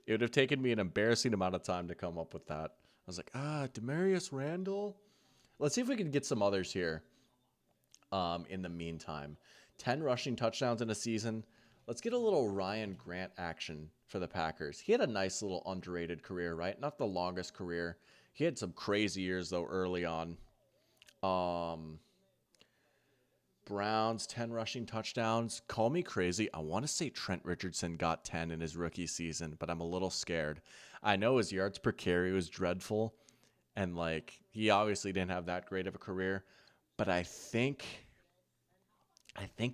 [SPEAKER 1] it would have taken me an embarrassing amount of time to come up with that. was like, Demarius Randall. Let's see if we can get some others here. In the meantime, 10 rushing touchdowns in a season. Let's get a little Ryan Grant action for the Packers. He had a nice little underrated career, right? Not the longest career. He had some crazy years, though, early on. Browns, 10 rushing touchdowns. Call me crazy. I want to say Trent Richardson got 10 in his rookie season, but I'm a little scared. I know his yards per carry was dreadful, and, like, he obviously didn't have that great of a career, but I think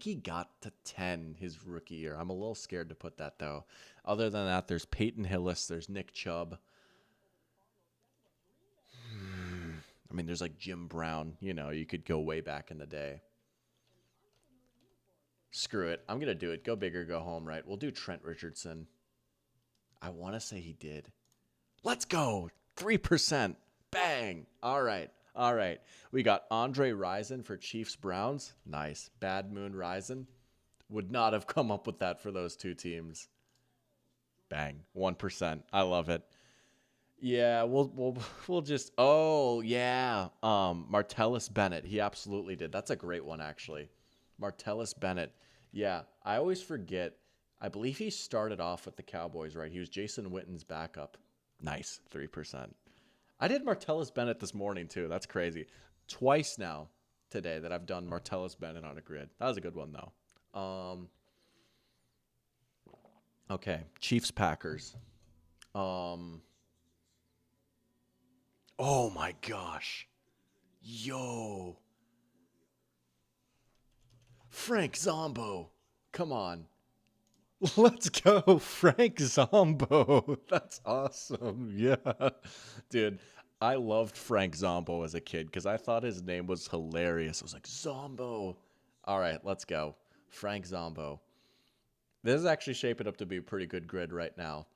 [SPEAKER 1] he got to 10 his rookie year. I'm a little scared to put that, though. Other than that, there's Peyton Hillis. There's Nick Chubb. I mean, there's like Jim Brown. You know, you could go way back in the day. Screw it. I'm going to do it. Go big or go home, right? We'll do Trent Richardson. I want to say he did. Let's go. 3%. Bang. All right. All right. We got Andre Rison for Chiefs Browns. Nice. Bad Moon Rison. Would not have come up with that for those two teams. Bang. 1%. I love it. Yeah, we'll just Martellus Bennett. He absolutely did. That's a great one, actually. Martellus Bennett. Yeah, I always forget. I believe he started off with the Cowboys, right? He was Jason Witten's backup. Nice. 3%. I did Martellus Bennett this morning, too. That's crazy. Twice now today that I've done Martellus Bennett on a grid. That was a good one, though. Okay. Chiefs Packers. Oh, my gosh. Yo. Frank Zombo. Come on. Let's go, Frank Zombo. That's awesome. Yeah. Dude, I loved Frank Zombo as a kid because I thought his name was hilarious. I was like, Zombo. All right, let's go. Frank Zombo. This is actually shaping up to be a pretty good grid right now.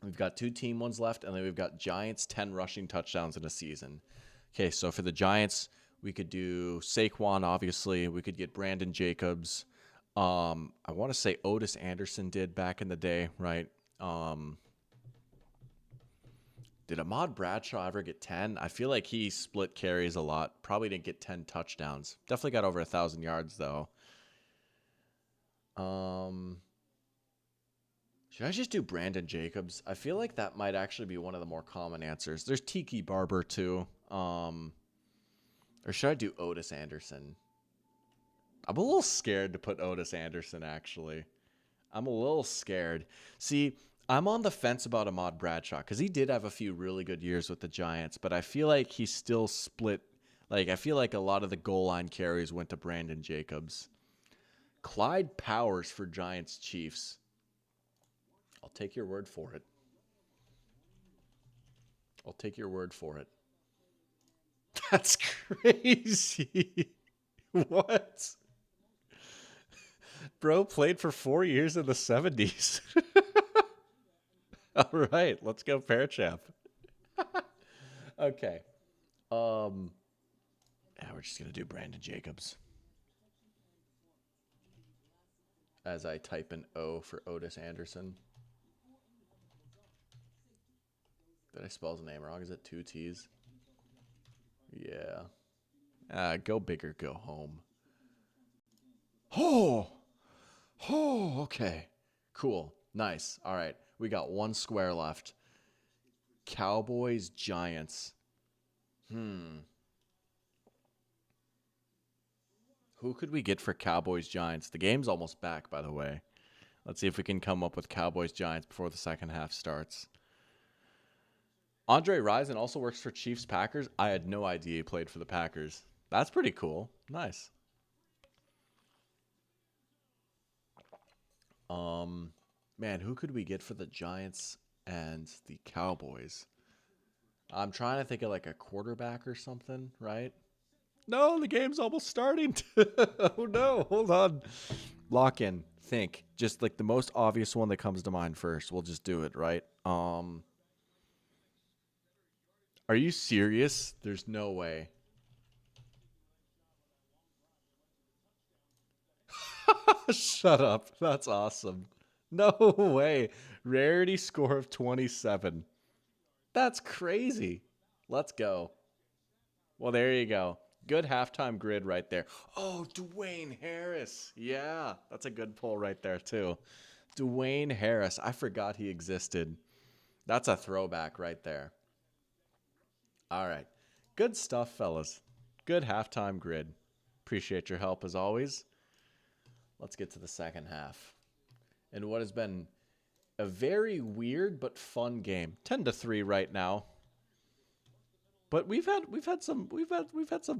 [SPEAKER 1] We've got 2 team ones left, and then we've got Giants 10 rushing touchdowns in a season. Okay, so for the Giants, we could do Saquon, obviously. We could get Brandon Jacobs. I want to say Otis Anderson did back in the day, right? Did Ahmad Bradshaw ever get 10? I feel like he split carries a lot. Probably didn't get 10 touchdowns. Definitely got over 1,000 yards, though. Should I just do Brandon Jacobs? I feel like that might actually be one of the more common answers. There's Tiki Barber, too. Or should I do Otis Anderson? I'm a little scared to put Otis Anderson, actually. I'm a little scared. See, I'm on the fence about Ahmad Bradshaw because he did have a few really good years with the Giants, but I feel like he still split. Like, I feel like a lot of the goal line carries went to Brandon Jacobs. Clyde Powers for Giants Chiefs. I'll take your word for it. I'll take your word for it. That's crazy. What? Bro played for 4 years in the 70s. All right, let's go Fairchamp. Okay. Yeah, we're just going to do Brandon Jacobs. As I type an O for Otis Anderson. Did I spell his name wrong? Is it 2 T's? Yeah. Go big or go home. Oh, okay. Cool. Nice. All right. We got 1 square left. Cowboys, Giants. Who could we get for Cowboys, Giants? The game's almost back, by the way. Let's see if we can come up with Cowboys, Giants before the second half starts. Andre Rison also works for Chiefs Packers. I had no idea he played for the Packers. That's pretty cool. Nice. Man, who could we get for the Giants and the Cowboys? I'm trying to think of like a quarterback or something, right? No, the game's almost starting. Oh no, hold on. Lock in. Think. Just like the most obvious one that comes to mind first. We'll just do it, right? Are you serious? There's no way. Shut up. That's awesome. No way. Rarity score of 27. That's crazy. Let's go. Well, there you go. Good halftime grid right there. Oh, Dwayne Harris. Yeah, that's a good pull right there, too. Dwayne Harris. I forgot he existed. That's a throwback right there. All right. Good stuff, fellas. Good halftime grid. Appreciate your help as always. Let's get to the second half. And what has been a very weird but fun game. 10-3 right now. But we've had some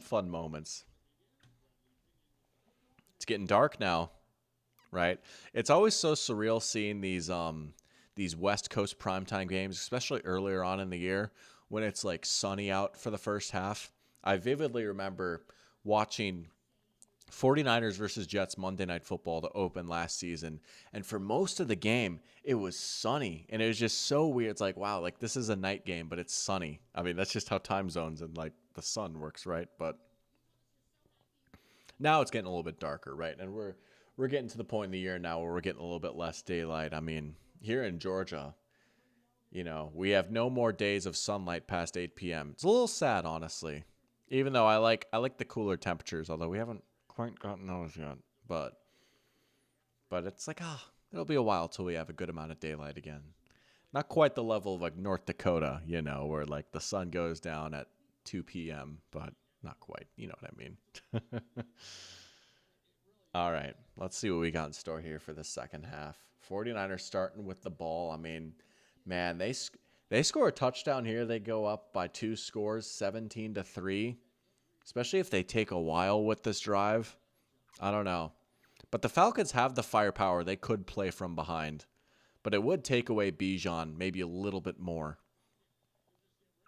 [SPEAKER 1] fun moments. It's getting dark now, right? It's always so surreal seeing these West Coast primetime games, especially earlier on in the year when it's like sunny out for the first half. I vividly remember watching 49ers versus Jets Monday Night Football to open last season. And for most of the game, it was sunny. And it was just so weird. It's like, wow, like this is a night game, but it's sunny. I mean, that's just how time zones and like the sun works, right? But now it's getting a little bit darker, right? And we're getting to the point in the year now where we're getting a little bit less daylight. I mean, here in Georgia, we have no more days of sunlight past 8 p.m. It's a little sad, honestly. Even though I like the cooler temperatures, although we haven't quite gotten those yet. But it's like, it'll be a while till we have a good amount of daylight again. Not quite the level of like North Dakota, where like the sun goes down at 2 p.m., but not quite. You know what I mean? All right, let's see what we got in store here for the second half. 49ers starting with the ball. I mean, man, they score a touchdown here. They go up by 2 scores, 17-3. Especially if they take a while with this drive. I don't know. But the Falcons have the firepower. They could play from behind. But it would take away Bijan maybe a little bit more.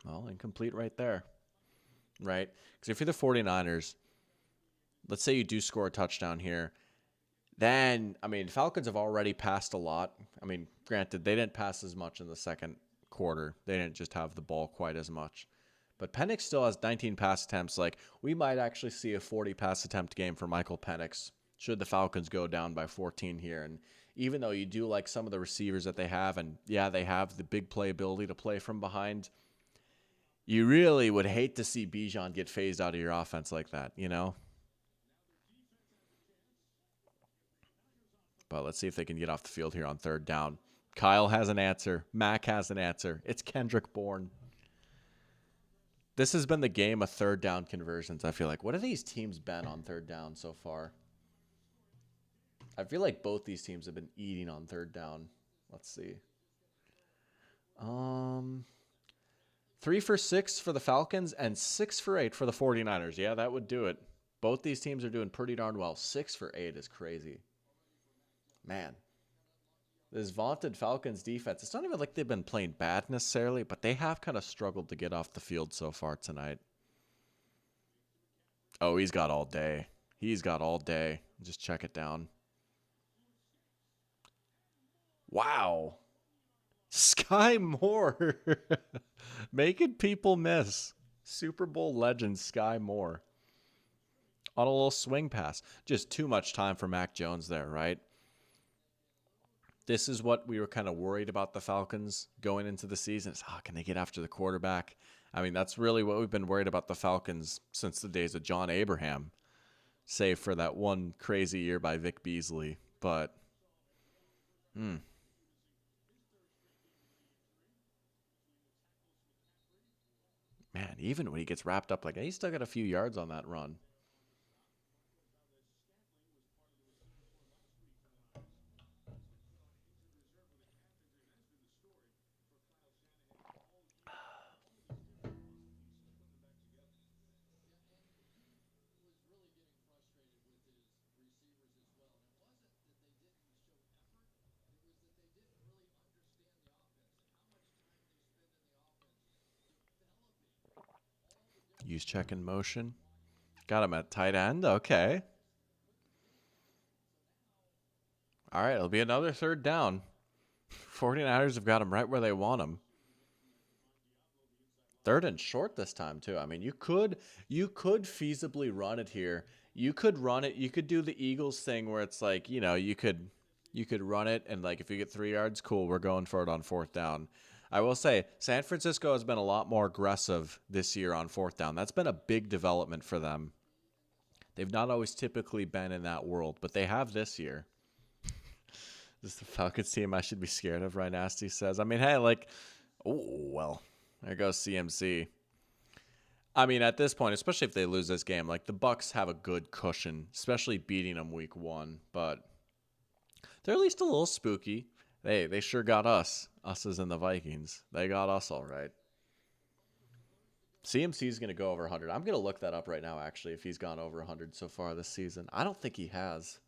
[SPEAKER 1] Well, incomplete right there. Right? Because if you're the 49ers, let's say you do score a touchdown here. Then, I mean, Falcons have already passed a lot. I mean, granted, they didn't pass as much in the second quarter. They didn't just have the ball quite as much. But Penix still has 19 pass attempts. Like, we might actually see a 40 pass attempt game for Michael Penix should the Falcons go down by 14 here. And even though you do like some of the receivers that they have, and yeah, they have the big play ability to play from behind, you really would hate to see Bijan get phased out of your offense like that, But let's see if they can get off the field here on third down. Kyle has an answer. Mac has an answer. It's Kendrick Bourne. This has been the game of third down conversions, I feel like. What have these teams been on third down so far? I feel like both these teams have been eating on third down. Let's see. 3 for 6 for the Falcons and 6 for 8 for the 49ers. Yeah, that would do it. Both these teams are doing pretty darn well. 6 for 8 is crazy. Man. This vaunted Falcons defense, it's not even like they've been playing bad necessarily, but they have kind of struggled to get off the field so far tonight. Oh, he's got all day. He's got all day. Just check it down. Wow. Sky Moore. Making people miss. Super Bowl legend Sky Moore. On a little swing pass. Just too much time for Mac Jones there, right? This is what we were kind of worried about the Falcons going into the season. It's, can they get after the quarterback? I mean, that's really what we've been worried about the Falcons since the days of John Abraham, save for that one crazy year by Vic Beasley. But, man, even when he gets wrapped up like that, he's still got a few yards on that run. Use check in motion. Got him at tight end. Okay. All right, it'll be another third down. 49ers have got him right where they want him. Third and short this time too. I mean, you could feasibly run it here. You could run it. You could do the Eagles thing where it's like, you could run it and like if you get 3 yards, cool, we're going for it on fourth down. I will say San Francisco has been a lot more aggressive this year on fourth down. That's been a big development for them. They've not always typically been in that world, but they have this year. This is the Falcons team I should be scared of, right? Nasty says. I mean, hey, like, oh, well, there goes CMC. I mean, at this point, especially if they lose this game, like the Bucks have a good cushion, especially beating them week 1, but they're at least a little spooky. They sure got us. Us as in the Vikings. They got us all right. CMC is going to go over 100. I'm going to look that up right now, actually, if he's gone over 100 so far this season. I don't think he has.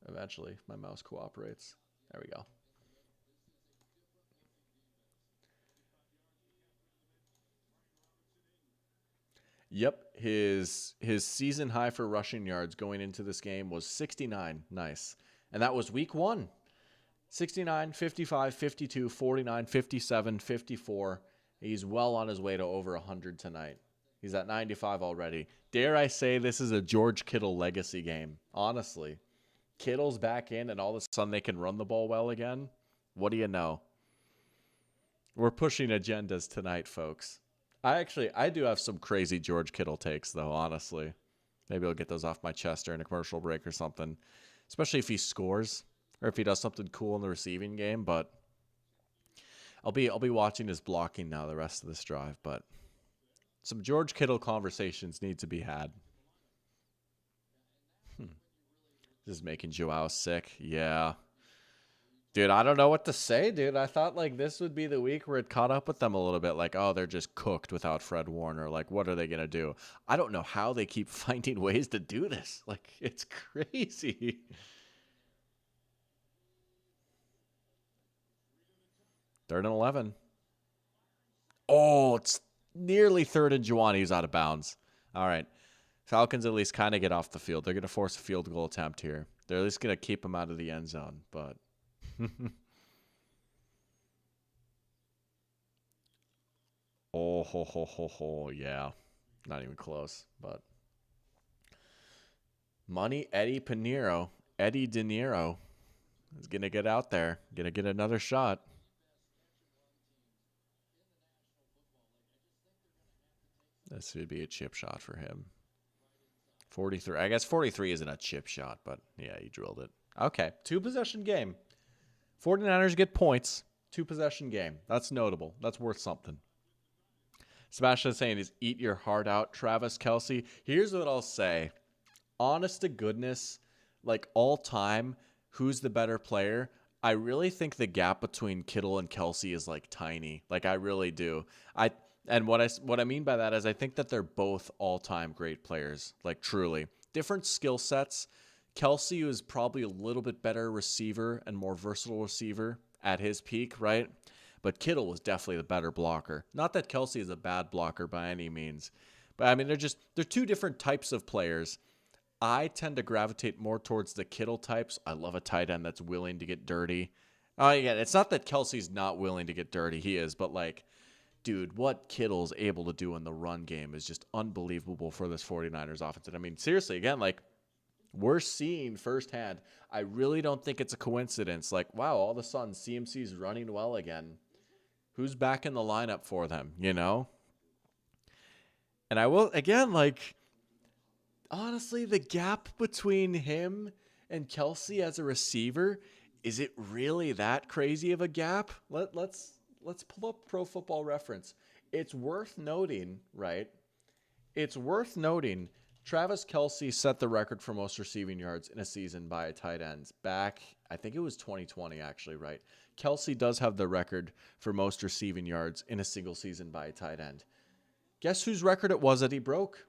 [SPEAKER 1] Eventually, if my mouse cooperates. There we go. Yep, his season high for rushing yards going into this game was 69. Nice. And that was week 1. 69, 55, 52, 49, 57, 54. He's well on his way to over 100 tonight. He's at 95 already. Dare I say this is a George Kittle legacy game, honestly. Kittle's back in, and all of a sudden they can run the ball well again. What do you know? We're pushing agendas tonight, folks. I do have some crazy George Kittle takes, though, honestly. Maybe I'll get those off my chest during a commercial break or something. Especially if he scores or if he does something cool in the receiving game. But I'll be watching his blocking now the rest of this drive. But some George Kittle conversations need to be had. This is making Joao sick. Yeah. Dude, I don't know what to say, dude. I thought, like, this would be the week where it caught up with them a little bit. Like, oh, they're just cooked without Fred Warner. Like, what are they going to do? I don't know how they keep finding ways to do this. Like, it's crazy. Third and 11. Oh, it's nearly third and Juwan. He's out of bounds. All right. Falcons at least kind of get off the field. They're going to force a field goal attempt here. They're at least going to keep him out of the end zone, but... Oh, ho, ho, ho, ho. Yeah. Not even close, but money Eddie Pinero, Eddie De Niro is going to get out there, going to get another shot. This would be a chip shot for him. 43. I guess 43 isn't a chip shot, but yeah, he drilled it. Okay. 2-possession game. 49ers get points. 2-possession game. That's notable. That's worth something. Sebastian is saying is eat your heart out, Travis Kelce. Here's what I'll say. Honest to goodness, like all time, who's the better player? I really think the gap between Kittle and Kelce is like tiny. Like I really do. And what I mean by that is I think that they're both all-time great players. Like truly. Different skill sets. Kelce is probably a little bit better receiver and more versatile receiver at his peak, right? But Kittle was definitely the better blocker. Not that Kelce is a bad blocker by any means. But I mean, they're two different types of players. I tend to gravitate more towards the Kittle types. I love a tight end that's willing to get dirty. Yeah, it's not that Kelsey's not willing to get dirty. He is, but like, dude, what Kittle's able to do in the run game is just unbelievable for this 49ers offense. And I mean, seriously, again, like, we're seeing firsthand. I really don't think it's a coincidence. Like, wow, all of a sudden CMC's running well again. Who's back in the lineup for them, you know? And I will, again, like, honestly, the gap between him and Kelce as a receiver, is it really that crazy of a gap? Let's pull up Pro Football Reference. It's worth noting, right? It's worth noting Travis Kelce set the record for most receiving yards in a season by a tight end back, I think it was 2020 actually, right? Kelce does have the record for most receiving yards in a single season by a tight end. Guess whose record it was that he broke?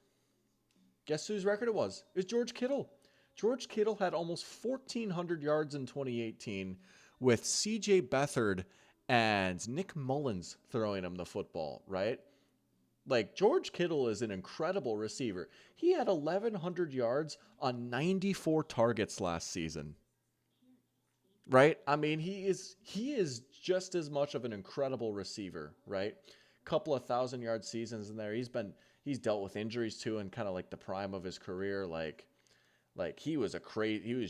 [SPEAKER 1] Guess whose record it was? It was George Kittle. George Kittle had almost 1,400 yards in 2018 with C.J. Beathard and Nick Mullins throwing him the football, right? Like, George Kittle is an incredible receiver. He had 1,100 yards on 94 targets last season, right? I mean, he is just as much of an incredible receiver, right? Couple of 1,000-yard seasons in there. He's dealt with injuries too, and kind of like the prime of his career. Like he was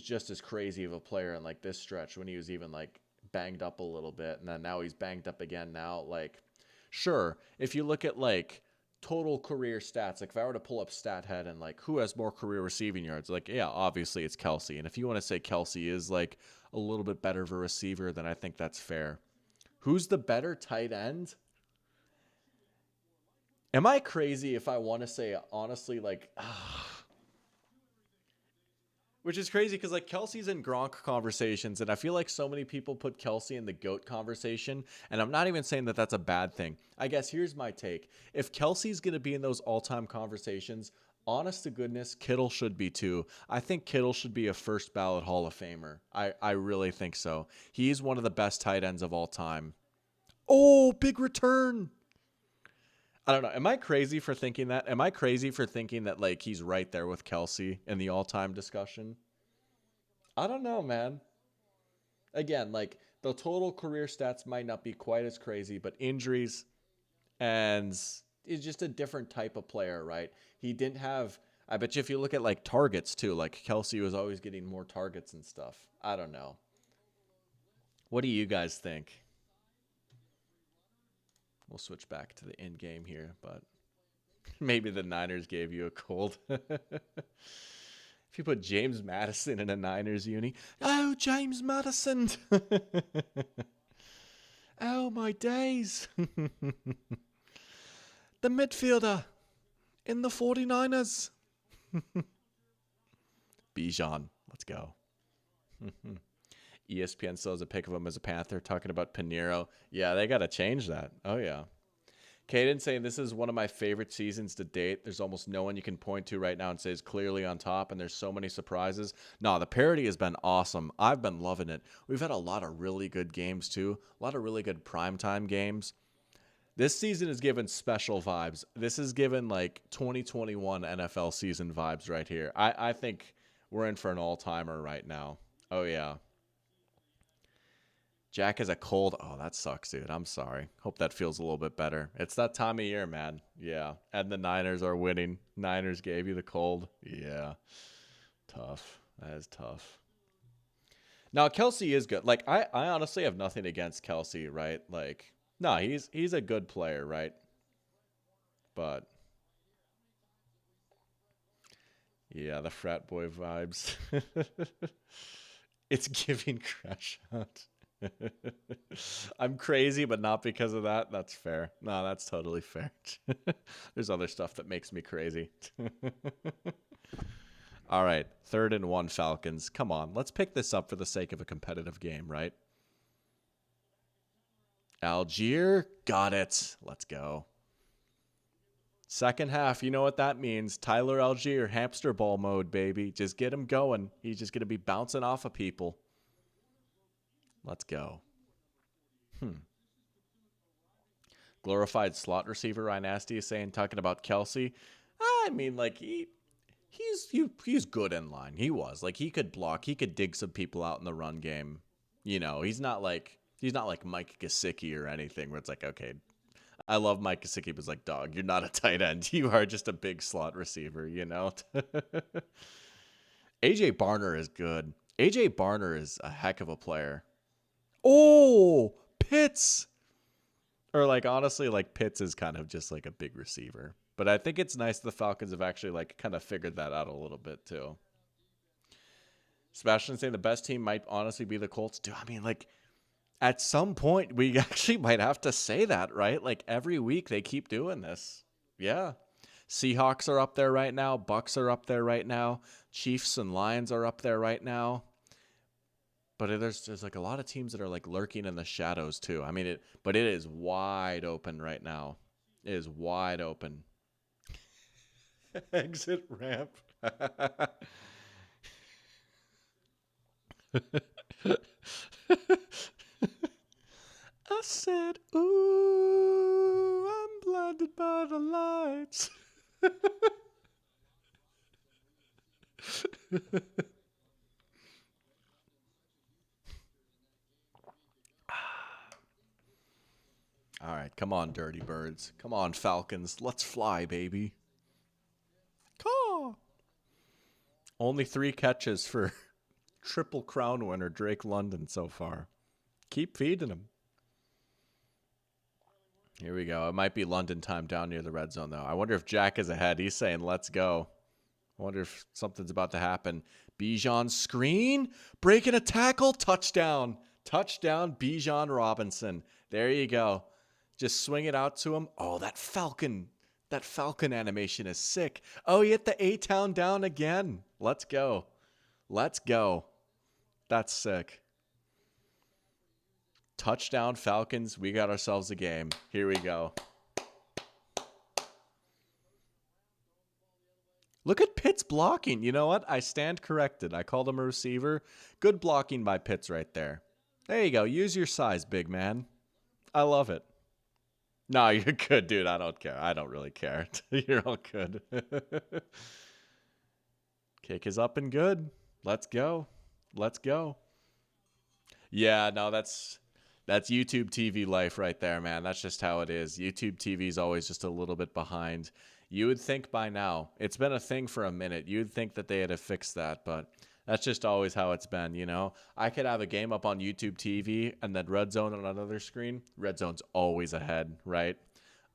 [SPEAKER 1] just as crazy of a player in like this stretch when he was even like banged up a little bit, and then now he's banged up again now. Like, sure, if you look at like total career stats, like if I were to pull up StatHead and like who has more career receiving yards, like yeah, obviously it's Kelsey. And if you want to say Kelsey is like a little bit better of a receiver, then I think that's fair. Who's the better tight end? Am I crazy if I want to say honestly like which is crazy because like Kelsey's in Gronk conversations, and I feel like so many people put Kelsey in the GOAT conversation, and I'm not even saying that that's a bad thing. I guess here's my take. If Kelsey's going to be in those all-time conversations, honest to goodness, Kittle should be too. I think Kittle should be a first ballot Hall of Famer. I really think so. He's one of the best tight ends of all time. Oh, big return. I don't know. Am I crazy for thinking that? Am I crazy for thinking that like he's right there with Kelsey in the all-time discussion? I don't know, man. Again, like the total career stats might not be quite as crazy, but injuries and is just a different type of player, right? He didn't have. I bet you if you look at like targets too, like Kelsey was always getting more targets and stuff. I don't know. What do you guys think? We'll switch back to the end game here, but maybe the Niners gave you a cold. If you put James Madison in a Niners uni, oh, James Madison. Oh, my days. The midfielder in the 49ers. Bijan, let's go. ESPN still has a pic of him as a Panther talking about Pinheiro. Yeah, they got to change that. Oh, yeah. Caden saying this is one of my favorite seasons to date. There's almost no one you can point to right now and say is clearly on top, and there's so many surprises. No, the parity has been awesome. I've been loving it. We've had a lot of really good games, too. A lot of really good primetime games. This season is given special vibes. This is given like 2021 NFL season vibes right here. I think we're in for an all-timer right now. Oh, yeah. Jack has a cold. Oh, that sucks, dude. I'm sorry. Hope that feels a little bit better. It's that time of year, man. Yeah. And the Niners are winning. Niners gave you the cold. Yeah. Tough. That is tough. Now, Kelsey is good. Like, I honestly have nothing against Kelsey, right? Like, no, he's a good player, right? But, yeah, the frat boy vibes. It's giving crash out. I'm crazy, but not because of that. That's fair. No, that's totally fair. There's other stuff that makes me crazy. All right, 3rd and 1 Falcons. Come on, let's pick this up for the sake of a competitive game, right? Algier, got it. Let's go. Second half, you know what that means. Tyler Algier, hamster ball mode, baby. Just get him going. He's just going to be bouncing off of people. Let's go. Glorified slot receiver Ryan Asty is saying, talking about Kelsey. I mean, like, he's good in line. He was. Like, he could block. He could dig some people out in the run game. You know, he's not like Mike Gesicki or anything where it's like, okay, I love Mike Gesicki, but it's like, dog, you're not a tight end. You are just a big slot receiver, you know? AJ Barner is good. AJ Barner is a heck of a player. Oh, Pitts. Or like, honestly, like Pitts is kind of just like a big receiver. But I think it's nice the Falcons have actually like kind of figured that out a little bit too. Sebastian saying the best team might honestly be the Colts. Dude, I mean, like, at some point, we actually might have to say that, right? Like, every week they keep doing this. Yeah. Seahawks are up there right now. Bucks are up there right now. Chiefs and Lions are up there right now. But there's like a lot of teams that are like lurking in the shadows too. I mean, it is wide open right now. It is wide open. Exit ramp. I said, ooh, I'm blinded by the lights. All right, come on, Dirty Birds. Come on, Falcons. Let's fly, baby. Caw. Only 3 catches for Triple Crown winner Drake London so far. Keep feeding them. Here we go. It might be London time down near the red zone, though. I wonder if Jack is ahead. He's saying, let's go. I wonder if something's about to happen. Bijan screen, breaking a tackle, touchdown. Touchdown, Bijan Robinson. There you go. Just swing it out to him. Oh, that Falcon animation is sick. Oh, he hit the A-Town down again. Let's go. Let's go. That's sick. Touchdown, Falcons. We got ourselves a game. Here we go. Look at Pitts blocking. You know what? I stand corrected. I called him a receiver. Good blocking by Pitts right there. There you go. Use your size, big man. I love it. No, you're good, dude. I don't care. I don't really care. You're all good. Kick is up and good. Let's go. Let's go. Yeah, no, that's YouTube TV life right there, man. That's just how it is. YouTube TV is always just a little bit behind. You would think by now, it's been a thing for a minute. You'd think that they had to fix that, but that's just always how it's been, you know? I could have a game up on YouTube TV and then Red Zone on another screen. Red Zone's always ahead, right?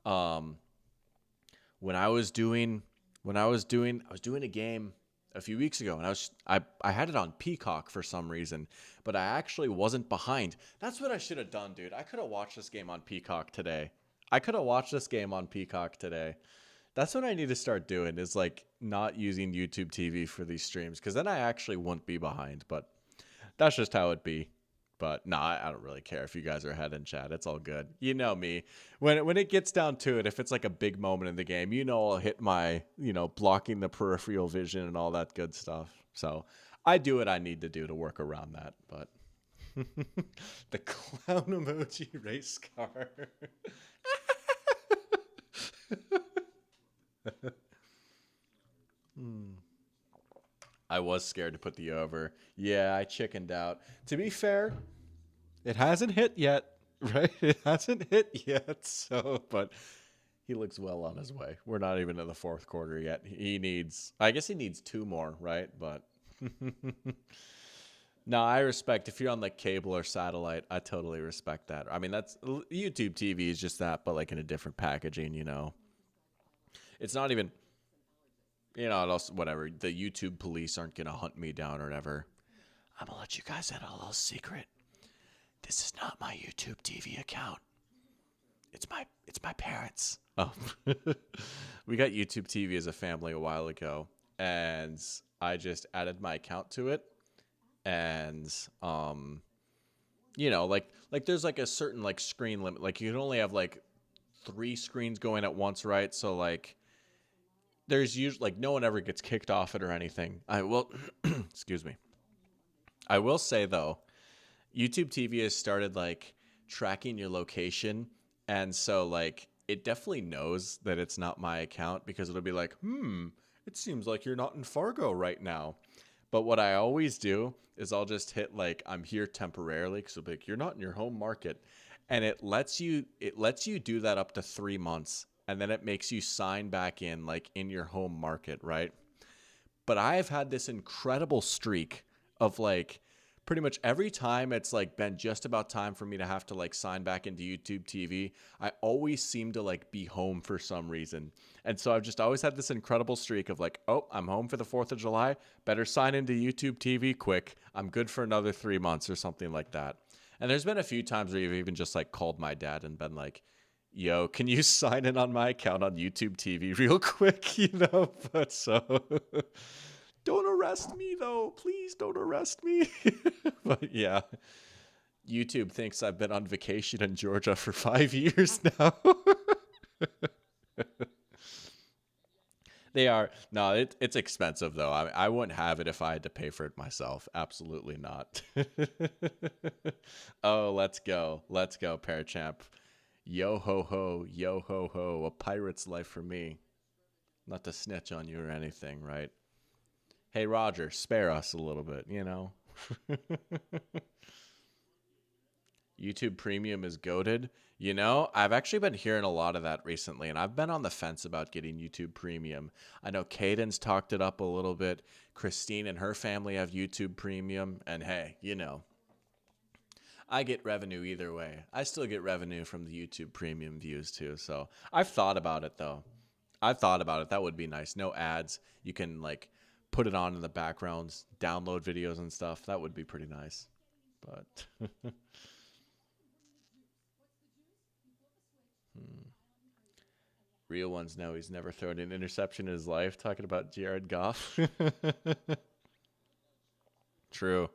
[SPEAKER 1] When I was doing a game a few weeks ago, and I had it on Peacock for some reason, but I actually wasn't behind. That's what I should have done, dude. I could have watched this game on Peacock today. That's what I need to start doing, is like not using YouTube TV for these streams, because then I actually wouldn't be behind. But that's just how it be. But no, I don't really care if you guys are ahead in chat. It's all good. You know me. When it gets down to it, if it's like a big moment in the game, you know I'll hit my, blocking the peripheral vision and all that good stuff. So I do what I need to do to work around that. But the clown emoji race car. I was scared to put the over. Yeah, I chickened out. To be fair, it hasn't hit yet, right? It hasn't hit yet. So, but he looks well on his way. We're not even in the fourth quarter yet. I guess he needs 2 more, right? But no, I respect, if you're on like cable or satellite, I totally respect that. I mean, that's YouTube TV is just that, but like in a different packaging, It's not even, whatever. The YouTube police aren't going to hunt me down or whatever. I'm going to let you guys in a little secret. This is not my YouTube TV account. It's my parents. Oh, we got YouTube TV as a family a while ago, and I just added my account to it. And, like there's like a certain like screen limit. Like you can only have like 3 screens going at once, right? So like, there's usually like no one ever gets kicked off it or anything. Excuse me. I will say though, YouTube TV has started like tracking your location, and so like it definitely knows that it's not my account, because it'll be like, it seems like you're not in Fargo right now. But what I always do is I'll just hit like I'm here temporarily, because it'll be like, you're not in your home market, and it lets you do that up to 3 months. And then it makes you sign back in, like in your home market, right? But I've had this incredible streak of like pretty much every time it's like been just about time for me to have to like sign back into YouTube TV, I always seem to like be home for some reason. And so I've just always had this incredible streak of like, oh, I'm home for the 4th of July. Better sign into YouTube TV quick. I'm good for another 3 months or something like that. And there's been a few times where you've even just like called my dad and been like, yo, can you sign in on my account on YouTube TV real quick, But so, don't arrest me, though. Please don't arrest me. But yeah, YouTube thinks I've been on vacation in Georgia for 5 years now. They are. No, it's expensive, though. I wouldn't have it if I had to pay for it myself. Absolutely not. Oh, let's go. Let's go, Parachamp. Yo ho ho, a pirate's life for me. Not to snitch on you or anything, right? Hey, Roger, spare us a little bit, YouTube Premium is goated. I've actually been hearing a lot of that recently, and I've been on the fence about getting YouTube Premium. I know Caden's talked it up a little bit. Christine and her family have YouTube Premium, and hey, I get revenue either way. I still get revenue from the YouTube premium views too. So I've thought about it though. I've thought about it. That would be nice. No ads. You can like put it on in the backgrounds, download videos and stuff. That would be pretty nice. But real ones know he's never thrown an interception in his life. Talking about Jared Goff. True.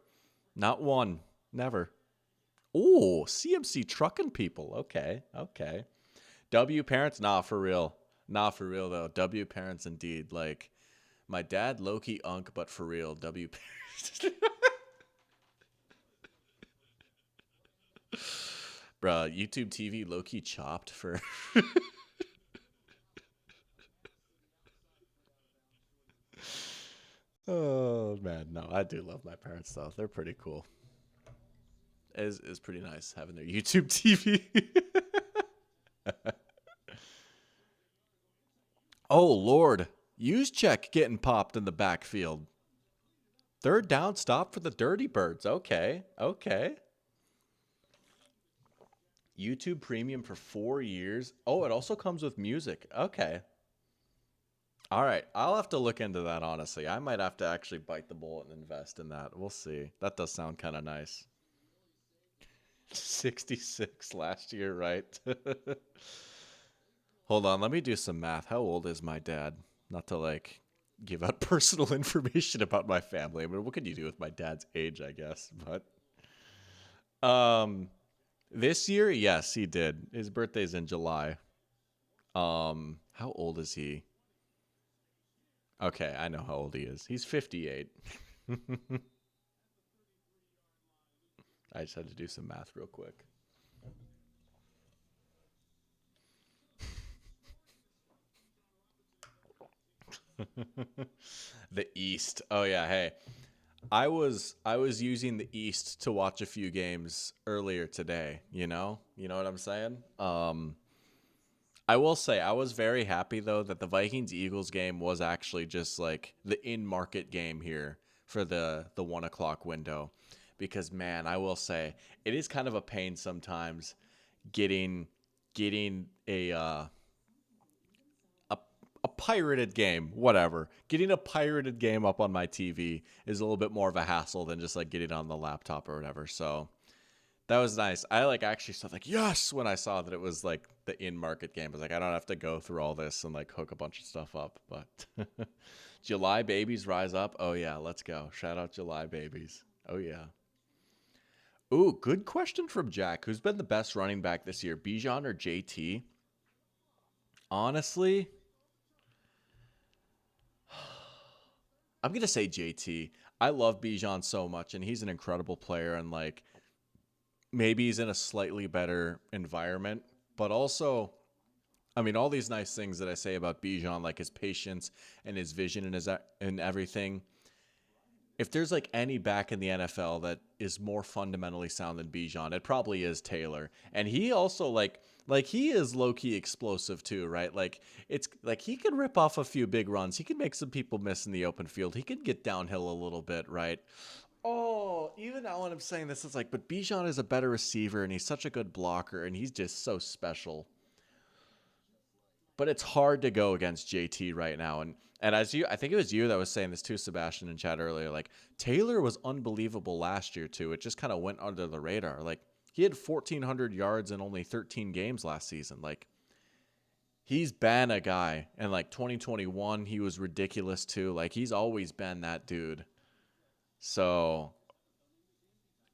[SPEAKER 1] Not one. Never. Oh, CMC trucking people. Okay. Okay. W parents? Nah, for real. Nah, for real though. W parents indeed. Like my dad, Loki Unk, but for real, W parents. Bruh, YouTube TV low-key chopped for Oh man, no, I do love my parents though. They're pretty cool. Is pretty nice having their YouTube TV. Oh Lord, use check getting popped in the backfield. Third down stop for the Dirty Birds. Okay, okay. YouTube Premium for 4 years. Oh, it also comes with music. Okay. All right, I'll have to look into that, honestly. I might have to actually bite the bullet and invest in that. We'll see. That does sound kind of nice. 66 last year, right? Hold on, let me do some math. How old is my dad? Not to like give out personal information about my family. I mean, what could you do with my dad's age, I guess? But this year, yes, he did. His birthday's in July. How old is he? Okay, I know how old he is. He's 58. I just had to do some math real quick. The East. Oh yeah, hey. I was using the East to watch a few games earlier today, you know? You know what I'm saying? I will say I was very happy though that the Vikings Eagles game was actually just like the in-market game here for the 1 o'clock window, because man, I will say it is kind of a pain sometimes getting a pirated game, whatever. Getting a pirated game up on my TV is a little bit more of a hassle than just like getting on the laptop or whatever. So that was nice. I like actually said like yes when I saw that it was like the in-market game. I was like, I don't have to go through all this and like hook a bunch of stuff up. But July babies rise up. Oh yeah, let's go. Shout out July babies. Oh yeah. Ooh, good question from Jack. Who's been the best running back this year, Bijan or JT? Honestly, I'm gonna say JT. I love Bijan so much, and he's an incredible player. And like, maybe he's in a slightly better environment, but also, I mean, all these nice things that I say about Bijan, like his patience and his vision and his and everything. If there's like any back in the NFL that is more fundamentally sound than Bijan, it probably is Taylor. And he also like he is low key explosive too, right? Like it's like he can rip off a few big runs. He can make some people miss in the open field. He can get downhill a little bit, right? Oh, even now when I'm saying this, it's like, but Bijan is a better receiver and he's such a good blocker and he's just so special. But it's hard to go against JT right now. And as you, I think it was you that was saying this too, Sebastian, in chat earlier. Like Taylor was unbelievable last year too. It just kind of went under the radar. Like he had 1,400 yards in only 13 games last season. Like he's been a guy. And like 2021, he was ridiculous too. Like he's always been that dude. So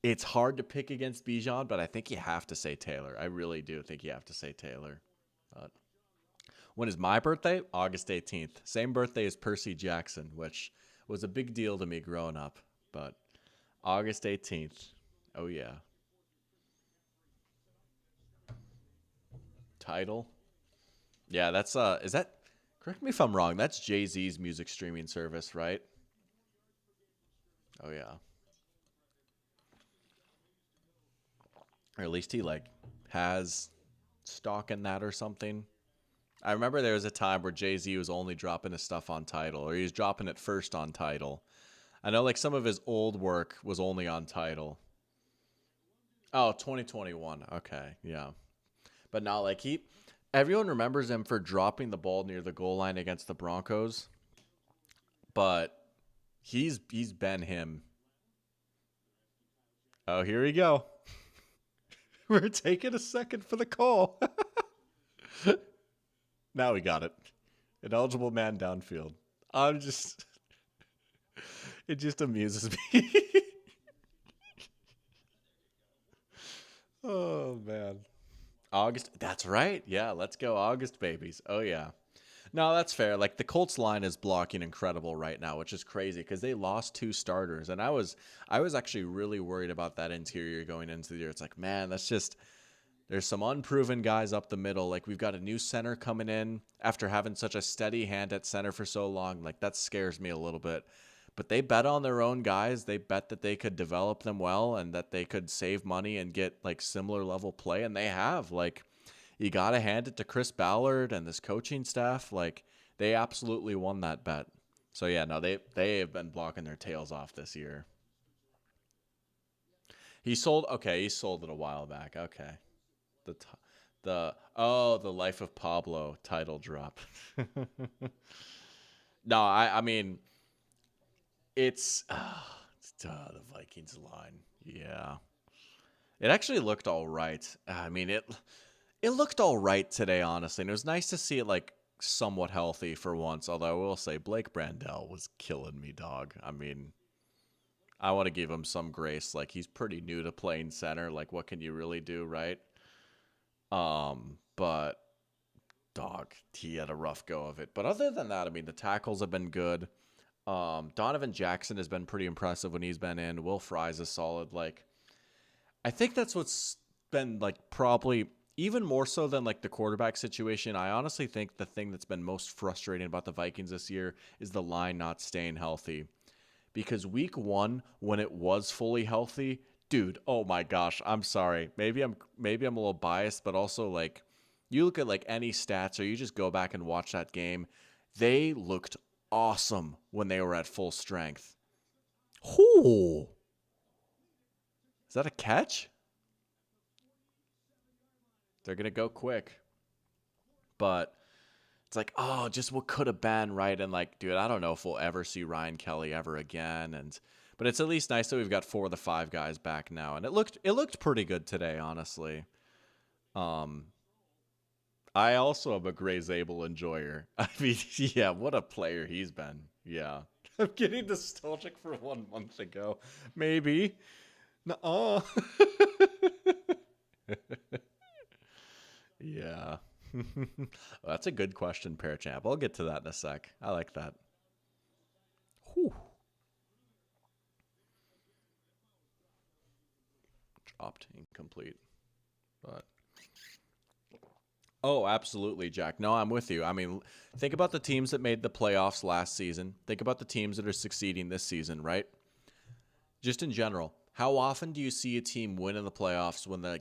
[SPEAKER 1] it's hard to pick against Bijan, but I think you have to say Taylor. I really do think you have to say Taylor. But when is my birthday? August 18th. Same birthday as Percy Jackson, which was a big deal to me growing up. But August 18th. Oh, yeah. Title? Yeah, that's, is that, correct me if I'm wrong, that's Jay-Z's music streaming service, right? Oh, yeah. Or at least he, like, has stock in that or something. I remember there was a time where Jay-Z was only dropping his stuff on Tidal, or he was dropping it first on Tidal. I know like some of his old work was only on Tidal. Oh, 2021. Okay, yeah. But now, like everyone remembers him for dropping the ball near the goal line against the Broncos, but he's been him. Oh, here we go. We're taking a second for the call. Now we got it. An eligible man downfield. I'm just, it just amuses me. Oh man. August. That's right. Yeah, let's go August babies. Oh yeah. No, that's fair. Like the Colts line is blocking incredible right now, which is crazy because they lost two starters, and I was actually really worried about that interior going into the year. It's like, man, that's just there's some unproven guys up the middle. Like we've got a new center coming in after having such a steady hand at center for so long. Like that scares me a little bit. But they bet on their own guys. They bet that they could develop them well and that they could save money and get like similar level play, and they have. Like you got to hand it to Chris Ballard and this coaching staff. Like they absolutely won that bet. So yeah, no, they have been blocking their tails off this year. He sold it a while back. Okay. The t- the Life of Pablo title drop. No, I mean the Vikings line. Yeah. It actually looked all right. I mean it looked all right today, honestly. And it was nice to see it like somewhat healthy for once. Although I will say Blake Brandel was killing me, dog. I mean, I want to give him some grace. Like he's pretty new to playing center. Like what can you really do, right? But dog, he had a rough go of it. But other than that, I mean, the tackles have been good. Donovan Jackson has been pretty impressive when he's been in. Will Fries is solid. Like I think that's what's been like probably even more so than like the quarterback situation. I honestly think the thing that's been most frustrating about the Vikings this year is the line not staying healthy. Because week 1 when it was fully healthy, dude, oh my gosh, I'm sorry. Maybe I'm a little biased, but also like you look at like any stats or you just go back and watch that game, they looked awesome when they were at full strength. Ooh. Is that a catch? They're going to go quick. But it's like, oh, just what could have been, right? And like, dude, I don't know if we'll ever see Ryan Kelly ever again. But it's at least nice that we've got 4 of the 5 guys back now. And it looked pretty good today, honestly. Um, I also am a Gray Zabel enjoyer. I mean, yeah, what a player he's been. Yeah. I'm getting nostalgic for 1 month ago. Maybe. Nuh-uh. Yeah. That's a good question, Parachamp. I'll get to that in a sec. I like that. Whew. Dropped incomplete. But oh, absolutely, Jack. No, I'm with you. I mean, think about the teams that made the playoffs last season. Think about the teams that are succeeding this season, right? Just in general, how often do you see a team win in the playoffs when they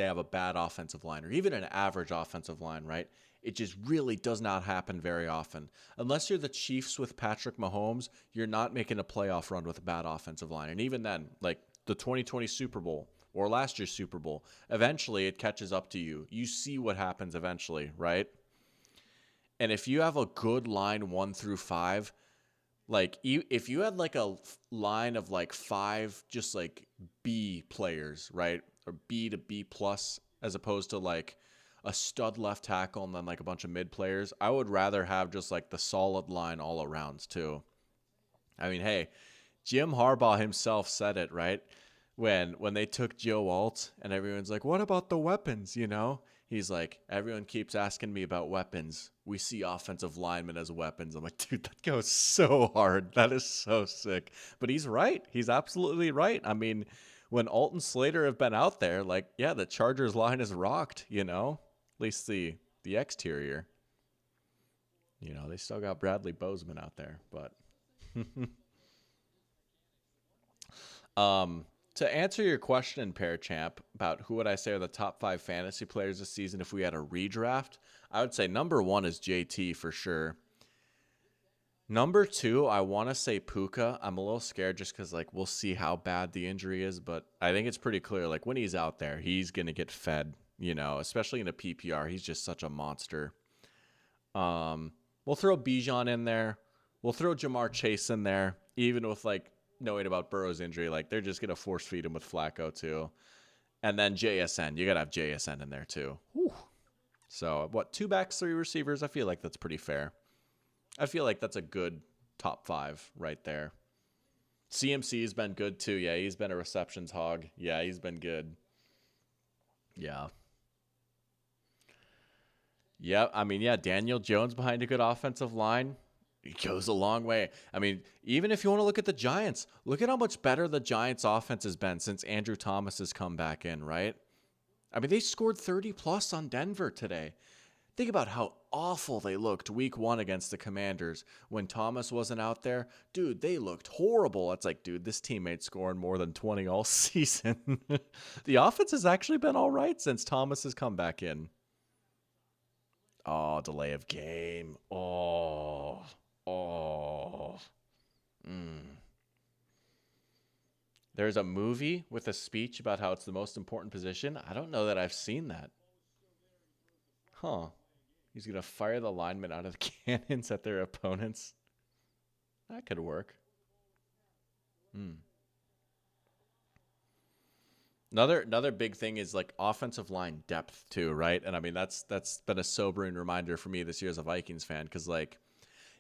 [SPEAKER 1] have a bad offensive line or even an average offensive line, right? It just really does not happen very often. Unless you're the Chiefs with Patrick Mahomes, you're not making a playoff run with a bad offensive line. And even then, like the 2020 Super Bowl or last year's Super Bowl, eventually it catches up to you. You see what happens eventually, right? And if you have a good line 1 through 5, like if you had like a line of like 5 just like B players, right? Or B to B plus as opposed to like a stud left tackle and then like a bunch of mid players, I would rather have just like the solid line all arounds too. I mean, hey, Jim Harbaugh himself said it, right? When they took Joe Alt and everyone's like, "What about the weapons?" You know, he's like, "Everyone keeps asking me about weapons. We see offensive linemen as weapons." I'm like, dude, that goes so hard. That is so sick. But he's right. He's absolutely right. I mean, when Alt and Slater have been out there, like, yeah, the Chargers line is rocked. You know, at least the exterior. You know, they still got Bradley Bozeman out there, but Um, to answer your question, Champ, about who would I say are the top 5 fantasy players this season if we had a redraft, I would say number 1 is JT for sure. Number two, I want to say Puka. I'm a little scared just because, like, we'll see how bad the injury is, but I think it's pretty clear, like, when he's out there, he's going to get fed, especially in a PPR. He's just such a monster. Um, we'll throw Bijan in there. We'll throw Jamar Chase in there, even with, like, knowing about Burrow's injury. Like, they're just going to force feed him with Flacco, too. And then JSN. You got to have JSN in there, too. Whew. So, what, 2 backs, 3 receivers? I feel like that's pretty fair. I feel like that's a good top 5 right there. CMC's been good too. Yeah, he's been a receptions hog. Yeah, he's been good. Yeah. Yeah, I mean, yeah, Daniel Jones behind a good offensive line. He goes a long way. I mean, even if you want to look at the Giants, look at how much better the Giants offense has been since Andrew Thomas has come back in, right? I mean, they scored 30 plus on Denver today. Think about how awful they looked week 1 against the Commanders when Thomas wasn't out there. Dude, they looked horrible. It's like, dude, this teammate's scoring more than 20 all season. The offense has actually been all right since Thomas has come back in. Oh, delay of game. Oh. There's a movie with a speech about how it's the most important position. I don't know that I've seen that. Huh. He's going to fire the linemen out of the cannons at their opponents. That could work. Another big thing is like offensive line depth too, right? And I mean that's been a sobering reminder for me this year as a Vikings fan, because like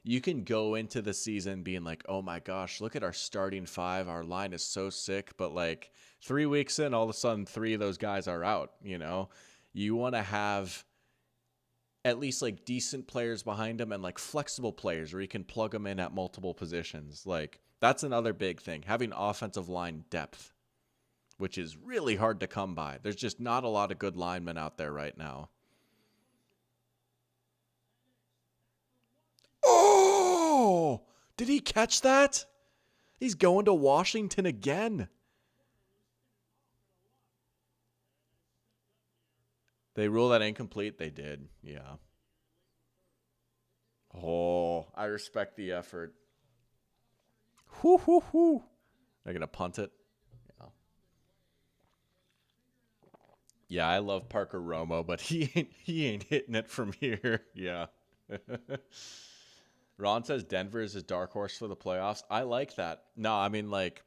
[SPEAKER 1] you can go into the season being like, oh my gosh, look at our starting 5. Our line is so sick, but like 3 weeks in, all of a sudden 3 of those guys are out. You want to have at least like decent players behind them and like flexible players where you can plug them in at multiple positions. Like that's another big thing, having offensive line depth, which is really hard to come by. There's just not a lot of good linemen out there right now. Oh, did he catch that? He's going to Washington again. They rule that incomplete? They did, yeah. Oh, I respect the effort. Whoo, whoo, whoo. They're going to punt it? Yeah. Yeah, I love Parker Romo, but he ain't hitting it from here. Yeah. Ron says Denver is his dark horse for the playoffs. I like that. No, I mean, like,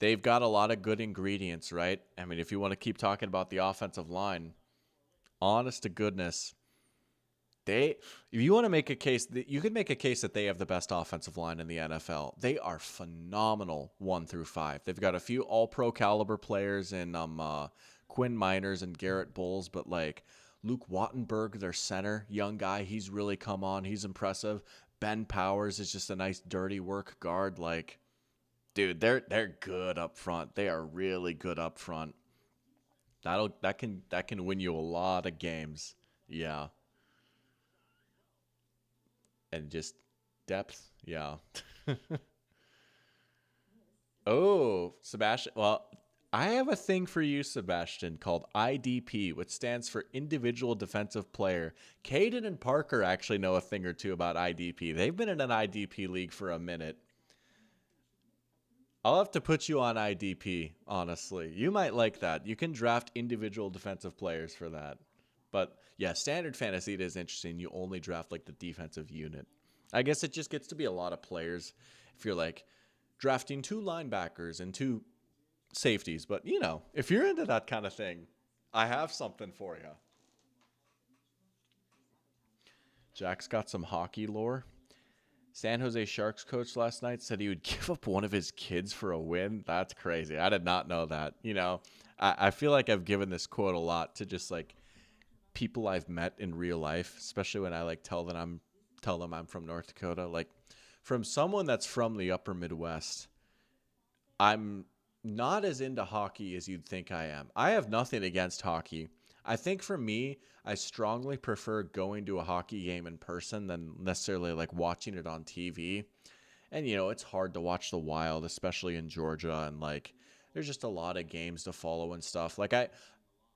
[SPEAKER 1] they've got a lot of good ingredients, right? I mean, if you want to keep talking about the offensive line, honest to goodness, if you want to make a case, you can make a case that they have the best offensive line in the NFL. They are phenomenal 1 through 5. They've got a few all-pro caliber players in Quinn Miners and Garrett Bowles, but like Luke Wattenberg, their center, young guy, he's really come on. He's impressive. Ben Powers is just a nice dirty work guard. Like, dude, they're good up front. They are really good up front. That can win you a lot of games. Yeah. And just depth. Yeah. Oh, Sebastian. Well, I have a thing for you, Sebastian, called IDP, which stands for Individual Defensive Player. Caden and Parker actually know a thing or two about IDP. They've been in an IDP league for a minute. I'll have to put you on IDP, honestly. You might like that. You can draft individual defensive players for that. But yeah, standard fantasy it is interesting. You only draft like the defensive unit. I guess it just gets to be a lot of players if you're like drafting 2 linebackers and 2 safeties. But if you're into that kind of thing, I have something for you. Jack's got some hockey lore. San Jose Sharks coach last night said he would give up one of his kids for a win. That's crazy. I did not know that. I feel like I've given this quote a lot to just like people I've met in real life, especially when I like tell them I'm from North Dakota. Like from someone that's from the upper Midwest, I'm not as into hockey as you'd think I am. I have nothing against hockey. I think for me, I strongly prefer going to a hockey game in person than necessarily like watching it on TV. And it's hard to watch the Wild, especially in Georgia, and like there's just a lot of games to follow and stuff. Like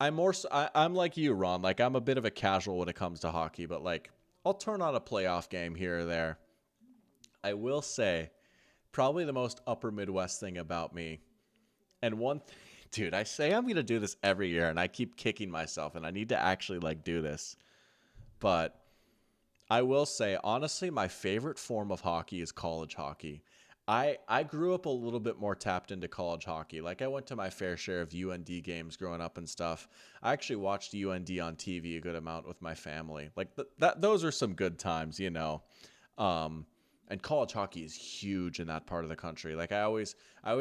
[SPEAKER 1] I'm like you, Ron. Like I'm a bit of a casual when it comes to hockey, but like I'll turn on a playoff game here or there. I will say, probably the most upper Midwest thing about me. And one thing, dude, I say I'm going to do this every year and I keep kicking myself and I need to actually like do this. But I will say, honestly, my favorite form of hockey is college hockey. I grew up a little bit more tapped into college hockey. Like I went to my fair share of UND games growing up and stuff. I actually watched UND on TV a good amount with my family. Like those are some good times, you know. Um, and college hockey is huge in that part of the country. Like I always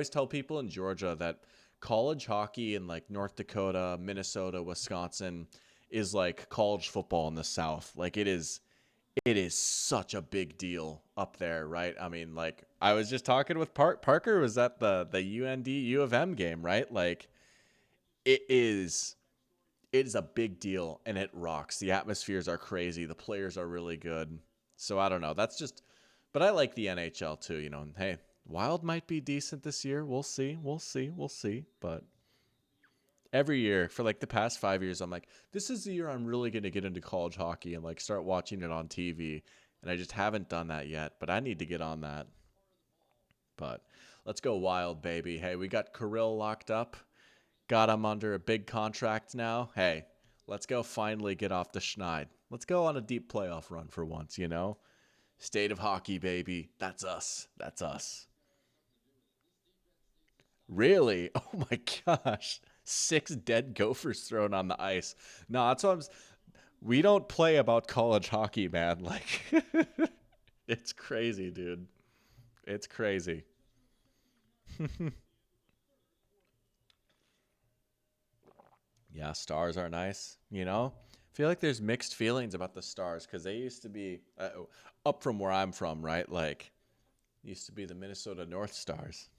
[SPEAKER 1] tell people in Georgia that college hockey in like North Dakota, Minnesota, Wisconsin is like college football in the South. Like it is such a big deal up there, right? I mean, like I was just talking with Parker was at the UND U of M game, right? Like it is it is a big deal and it rocks. The atmospheres are crazy. The players are really good. So I don't know. That's just but I like the NHL too, you know. And hey, Wild might be decent this year. We'll see. We'll see. We'll see. But every year for like the past 5 years, I'm like, this is the year I'm really going to get into college hockey and like start watching it on TV. And I just haven't done that yet, but I need to get on that. But let's go Wild, baby. Hey, we got Kirill locked up, got him under a big contract now. Hey, let's go finally get off the schneid. Let's go on a deep playoff run for once, you know? State of hockey, baby. That's us. That's us. Really? Oh my gosh. Six dead gophers thrown on the ice. No, that's what we don't play about college hockey, man. Like it's crazy, dude. It's crazy. Yeah, stars are nice, you know? I feel like there's mixed feelings about the stars cuz they used to be up from where I'm from, right? Like used to be the Minnesota North Stars.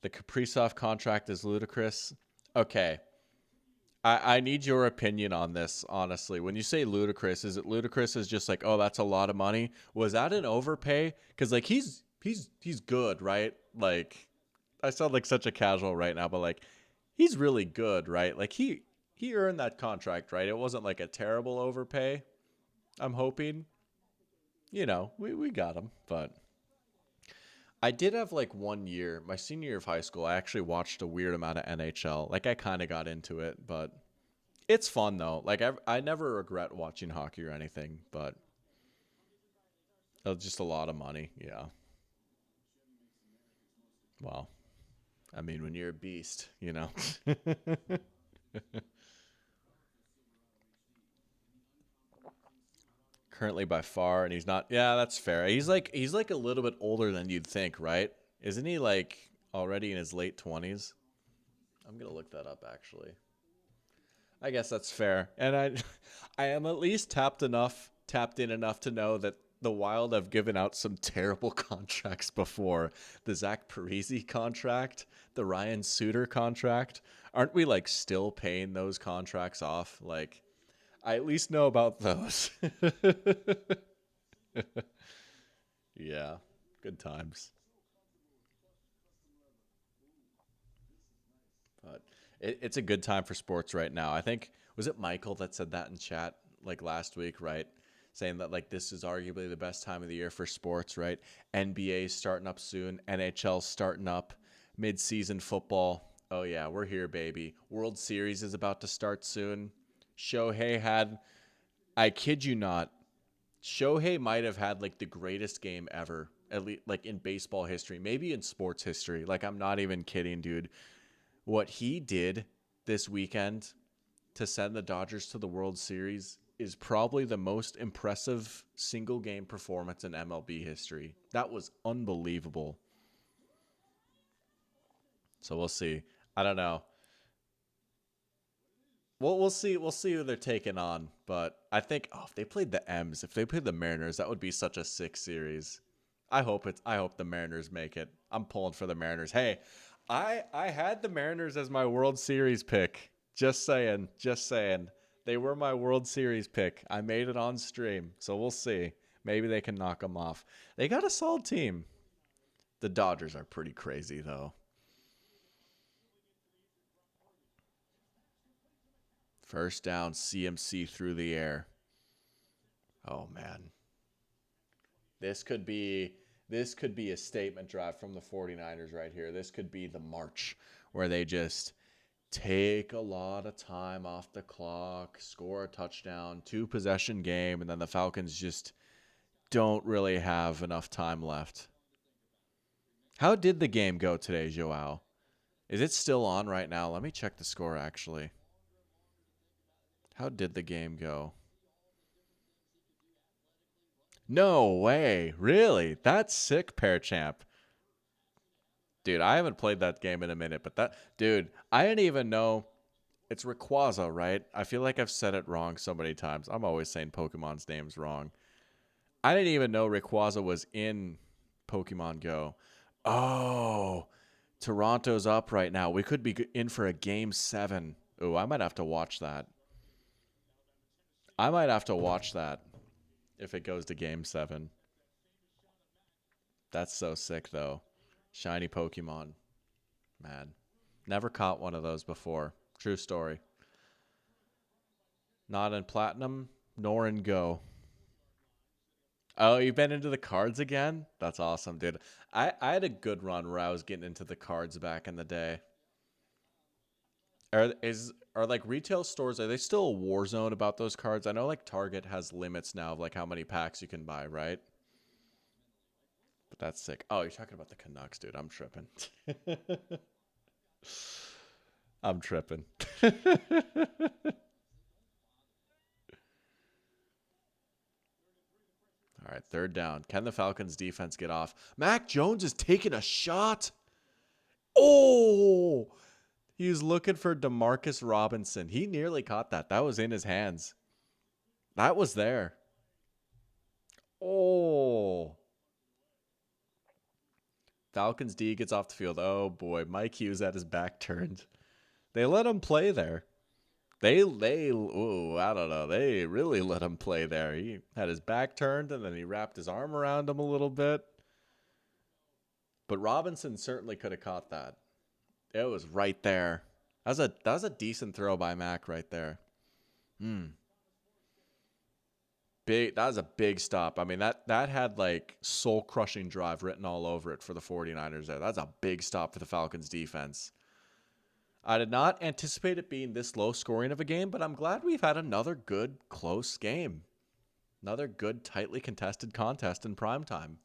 [SPEAKER 1] The Kaprizov contract is ludicrous. Okay, I need your opinion on this, honestly. When you say ludicrous, is it ludicrous as just like, oh, that's a lot of money? Was that an overpay? Because like he's good, right? Like I sound like such a casual right now, but like he's really good, right? Like he earned that contract, right? It wasn't like a terrible overpay. I'm hoping, you know, we got him, but I did have like 1 year, my senior year of high school. I actually watched a weird amount of NHL. Like I kind of got into it, but it's fun though. Like I never regret watching hockey or anything, but it was just a lot of money. Yeah. Well, I mean, when you're a beast, you know. Currently by far, and he's not. Yeah, that's fair. He's like a little bit older than you'd think, right? Isn't he like already in his late 20s? I'm gonna look that up actually. I guess that's fair. And I I am at least tapped in enough to know that the Wild have given out some terrible contracts before. The Zach Parise contract, the Ryan Suter contract. Aren't we like still paying those contracts off? Like I at least know about those. Yeah, good times. But it's a good time for sports right now. I think was it Michael that said that in chat like last week, right? Saying that like this is arguably the best time of the year for sports, right? NBA starting up soon, NHL starting up, mid-season football. Oh yeah, we're here, baby. World Series is about to start soon. Shohei had, I kid you not, Shohei might have had like the greatest game ever, at least like in baseball history, maybe in sports history. Like I'm not even kidding, dude. What he did this weekend to send the Dodgers to the World Series is probably the most impressive single game performance in MLB history. That was unbelievable. So we'll see. I don't know. We'll see. We'll see who they're taking on. But I think if they played the M's, if they played the Mariners, that would be such a sick series. I hope the Mariners make it. I'm pulling for the Mariners. Hey, I had the Mariners as my World Series pick. Just saying, just saying. They were my World Series pick. I made it on stream, so we'll see. Maybe they can knock them off. They got a solid team. The Dodgers are pretty crazy though. First down, CMC through the air. Oh man. This could be this could be a statement drive from the 49ers right here. This could be the march where they just take a lot of time off the clock, score a touchdown, two possession game, and then the Falcons just don't really have enough time left. How did the game go today, Joao? Is it still on right now? Let me check the score actually. How did the game go? No way. Really? That's sick, Pair Champ. Dude, I haven't played that game in a minute, but dude, I didn't even know it's Rayquaza, right? I feel like I've said it wrong so many times. I'm always saying Pokemon's names wrong. I didn't even know Rayquaza was in Pokemon Go. Oh, Toronto's up right now. We could be in for a game 7. Oh, I might have to watch that. I might have to watch that if it goes to game 7. That's so sick, though. Shiny Pokemon. Man. Never caught one of those before. True story. Not in Platinum, nor in Go. Oh, you've been into the cards again? That's awesome, dude. I had a good run where I was getting into the cards back in the day. Are like retail stores, are they still a war zone about those cards? I know like Target has limits now of like how many packs you can buy, right? But that's sick. Oh, you're talking about the Canucks, dude. I'm tripping. I'm tripping. All right, third down. Can the Falcons defense get off? Mac Jones is taking a shot. Oh, he was looking for Demarcus Robinson. He nearly caught that. That was in his hands. That was there. Oh. Falcons D gets off the field. Oh boy, Mike Hughes had his back turned. They let him play there. I don't know. They really let him play there. He had his back turned and then he wrapped his arm around him a little bit. But Robinson certainly could have caught that. It was right there. That was a decent throw by Mac right there. Big, that was a big stop. I mean, that had like soul-crushing drive written all over it for the 49ers there. That's a big stop for the Falcons defense. I did not anticipate it being this low scoring of a game, but I'm glad we've had another good, close game. Another good, tightly contested contest in prime time.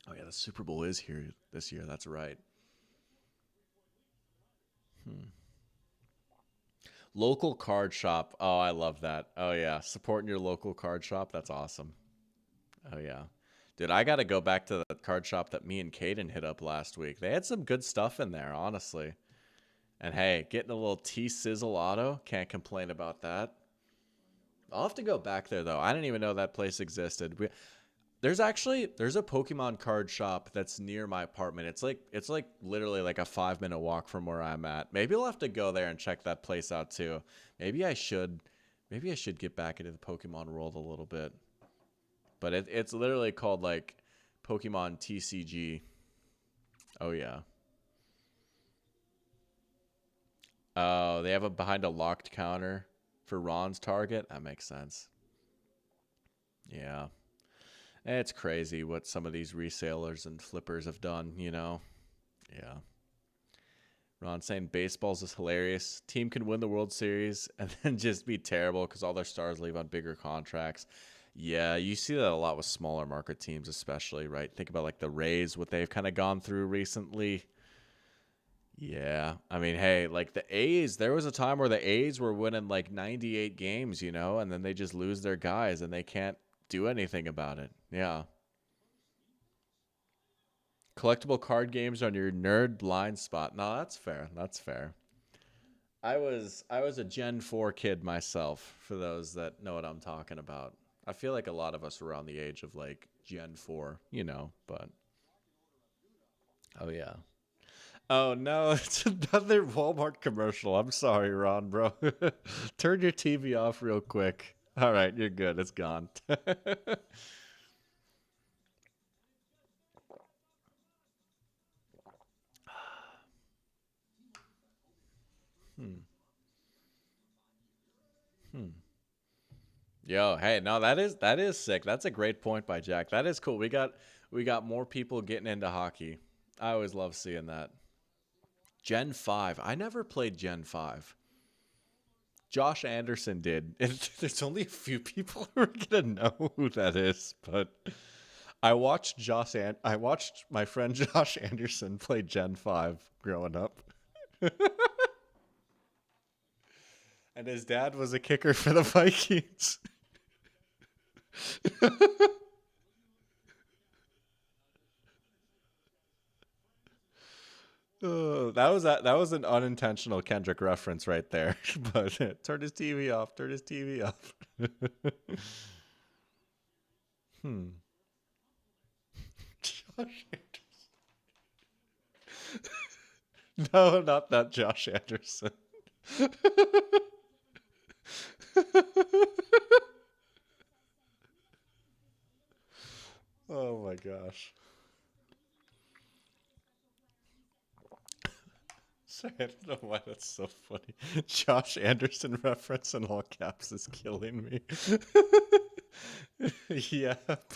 [SPEAKER 1] Oh, yeah, the Super Bowl is here this year. That's right. Local card shop. Oh, I love that. Oh, yeah. Supporting your local card shop. That's awesome. Oh, yeah. Dude, I got to go back to the card shop that me and Caden hit up last week. They had some good stuff in there, honestly. And hey, getting a little T-Sizzle auto. Can't complain about that. I'll have to go back there, though. I didn't even know that place existed. There's a Pokemon card shop that's near my apartment. It's like literally like a 5-minute walk from where I'm at. Maybe I'll have to go there and check that place out too. Maybe I should get back into the Pokemon world a little bit. But it's literally called like Pokemon TCG. Oh yeah. Oh, they have a behind a locked counter for Ron's Target. That makes sense. Yeah. It's crazy what some of these resellers and flippers have done, you know? Yeah. Ron saying baseball's is hilarious. Team can win the World Series and then just be terrible because all their stars leave on bigger contracts. Yeah, you see that a lot with smaller market teams, especially, right? Think about like the Rays, what they've kind of gone through recently. Yeah. I mean, hey, like the A's, there was a time where the A's were winning like 98 games, you know, and then they just lose their guys and they can't do anything about it. Yeah. Collectible card games on your nerd blind spot. No, that's fair. That's fair. I was a Gen 4 kid myself, for those that know what I'm talking about. I feel like a lot of us were around the age of like Gen 4, you know, but oh yeah. Oh no, it's another Walmart commercial. I'm sorry, Ron, bro. Turn your TV off real quick. All right, you're good. It's gone. Hmm. Yo, hey, no, that is sick. That's a great point by Jack. That is cool. We got more people getting into hockey. I always love seeing that. Gen 5. I never played Gen 5. Josh Anderson did. And there's only a few people who are gonna know who that is, but I watched my friend Josh Anderson play Gen 5 growing up. And his dad was a kicker for the Vikings. That was an unintentional Kendrick reference right there. But turn his TV off. Turn his TV off. Hmm. Josh Anderson. No, not that Josh Anderson. Oh my gosh. Sorry, I don't know why that's so funny. Josh Anderson reference in all caps is killing me. Yep.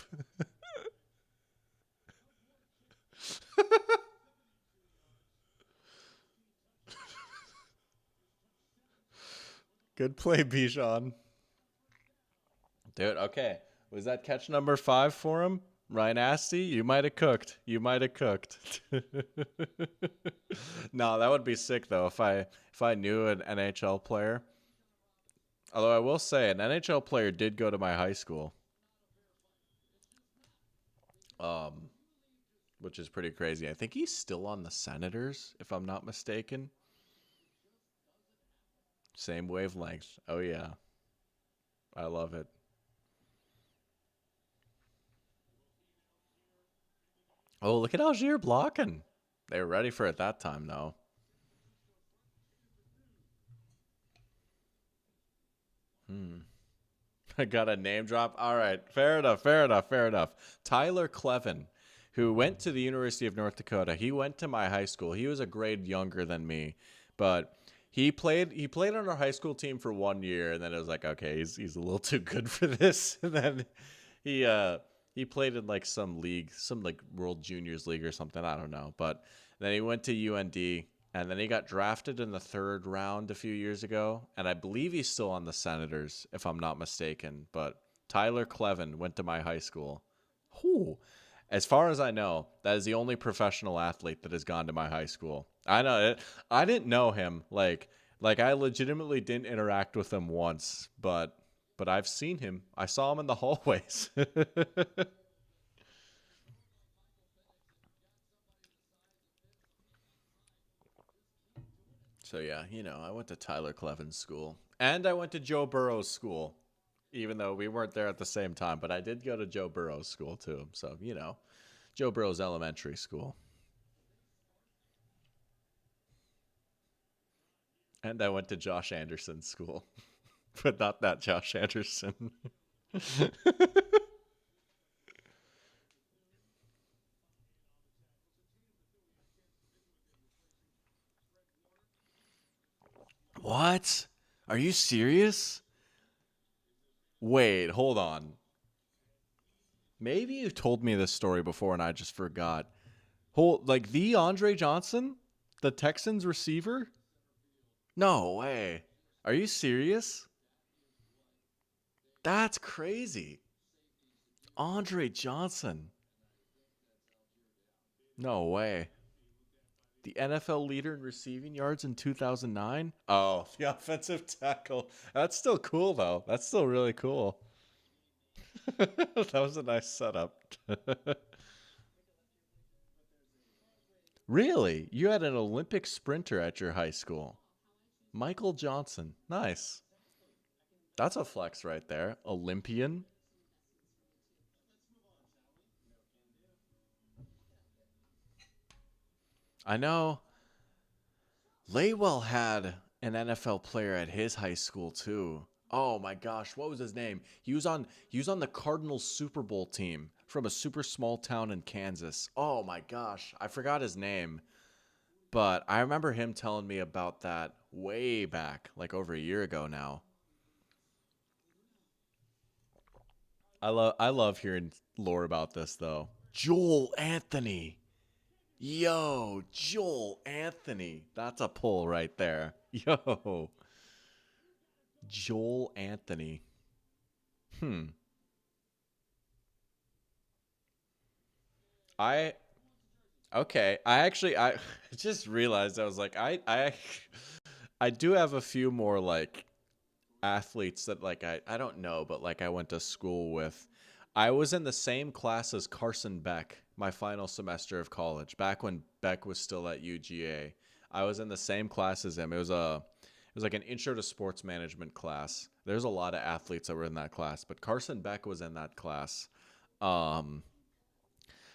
[SPEAKER 1] Good play, Bijan. Dude, okay. Was that catch number 5 for him? Ryan Asty, you might have cooked. You might have cooked. No, that would be sick though if I knew an NHL player. Although I will say an NHL player did go to my high school. Um which is pretty crazy. I think he's still on the Senators if I'm not mistaken. Same wavelength. Oh yeah. I love it. Oh, look at Algier blocking. They were ready for it that time though. Hmm. I got a name drop. All right, fair enough, fair enough, fair enough. Tyler Clevin, who went to the University of North Dakota. He went to my high school. He was a grade younger than me, but he played on our high school team for 1 year, and then it was like, okay, he's a little too good for this. And then he uh he played in like some league, some like World Juniors League or something. I don't know, but then he went to UND. And then he got drafted in the third round a few years ago. And I believe he's still on the Senators, if I'm not mistaken. But Tyler Clevin went to my high school. Whew. As far as I know, that is the only professional athlete that has gone to my high school. I know it. I didn't know him. Like I legitimately didn't interact with him once, but I've seen him. I saw him in the hallways. So yeah, I went to Tyler Cleven's school, and I went to Joe Burrow's school, even though we weren't there at the same time. But I did go to Joe Burrow's school too. So Joe Burrow's elementary school, and I went to Josh Anderson's school, but not that Josh Anderson. What? Are you serious? Wait, hold on. Maybe you told me this story before and I just forgot. Hold, like the Andre Johnson, the Texans receiver? No way. Are you serious? That's crazy. Andre Johnson. No way. The NFL leader in receiving yards in 2009? Oh, the offensive tackle. That's still cool, though. That's still really cool. That was a nice setup. Really? You had an Olympic sprinter at your high school? Michael Johnson. Nice. That's a flex right there. Olympian. I know. Laywell had an NFL player at his high school too. Oh my gosh, what was his name? He was on the Cardinals Super Bowl team from a super small town in Kansas. Oh my gosh, I forgot his name, but I remember him telling me about that way back, like over a year ago now. I love hearing lore about this though. Joel Anthony. Yo, Joel Anthony. That's a pull right there. Yo, Joel Anthony. Hmm. I okay. I just realized I was like I do have a few more like athletes that like I don't know, but like I went to school with. I was in the same class as Carson Beck my final semester of college, back when Beck was still at UGA. I was in the same class as him. It was like an intro to sports management class. There's a lot of athletes that were in that class, but Carson Beck was in that class. Um,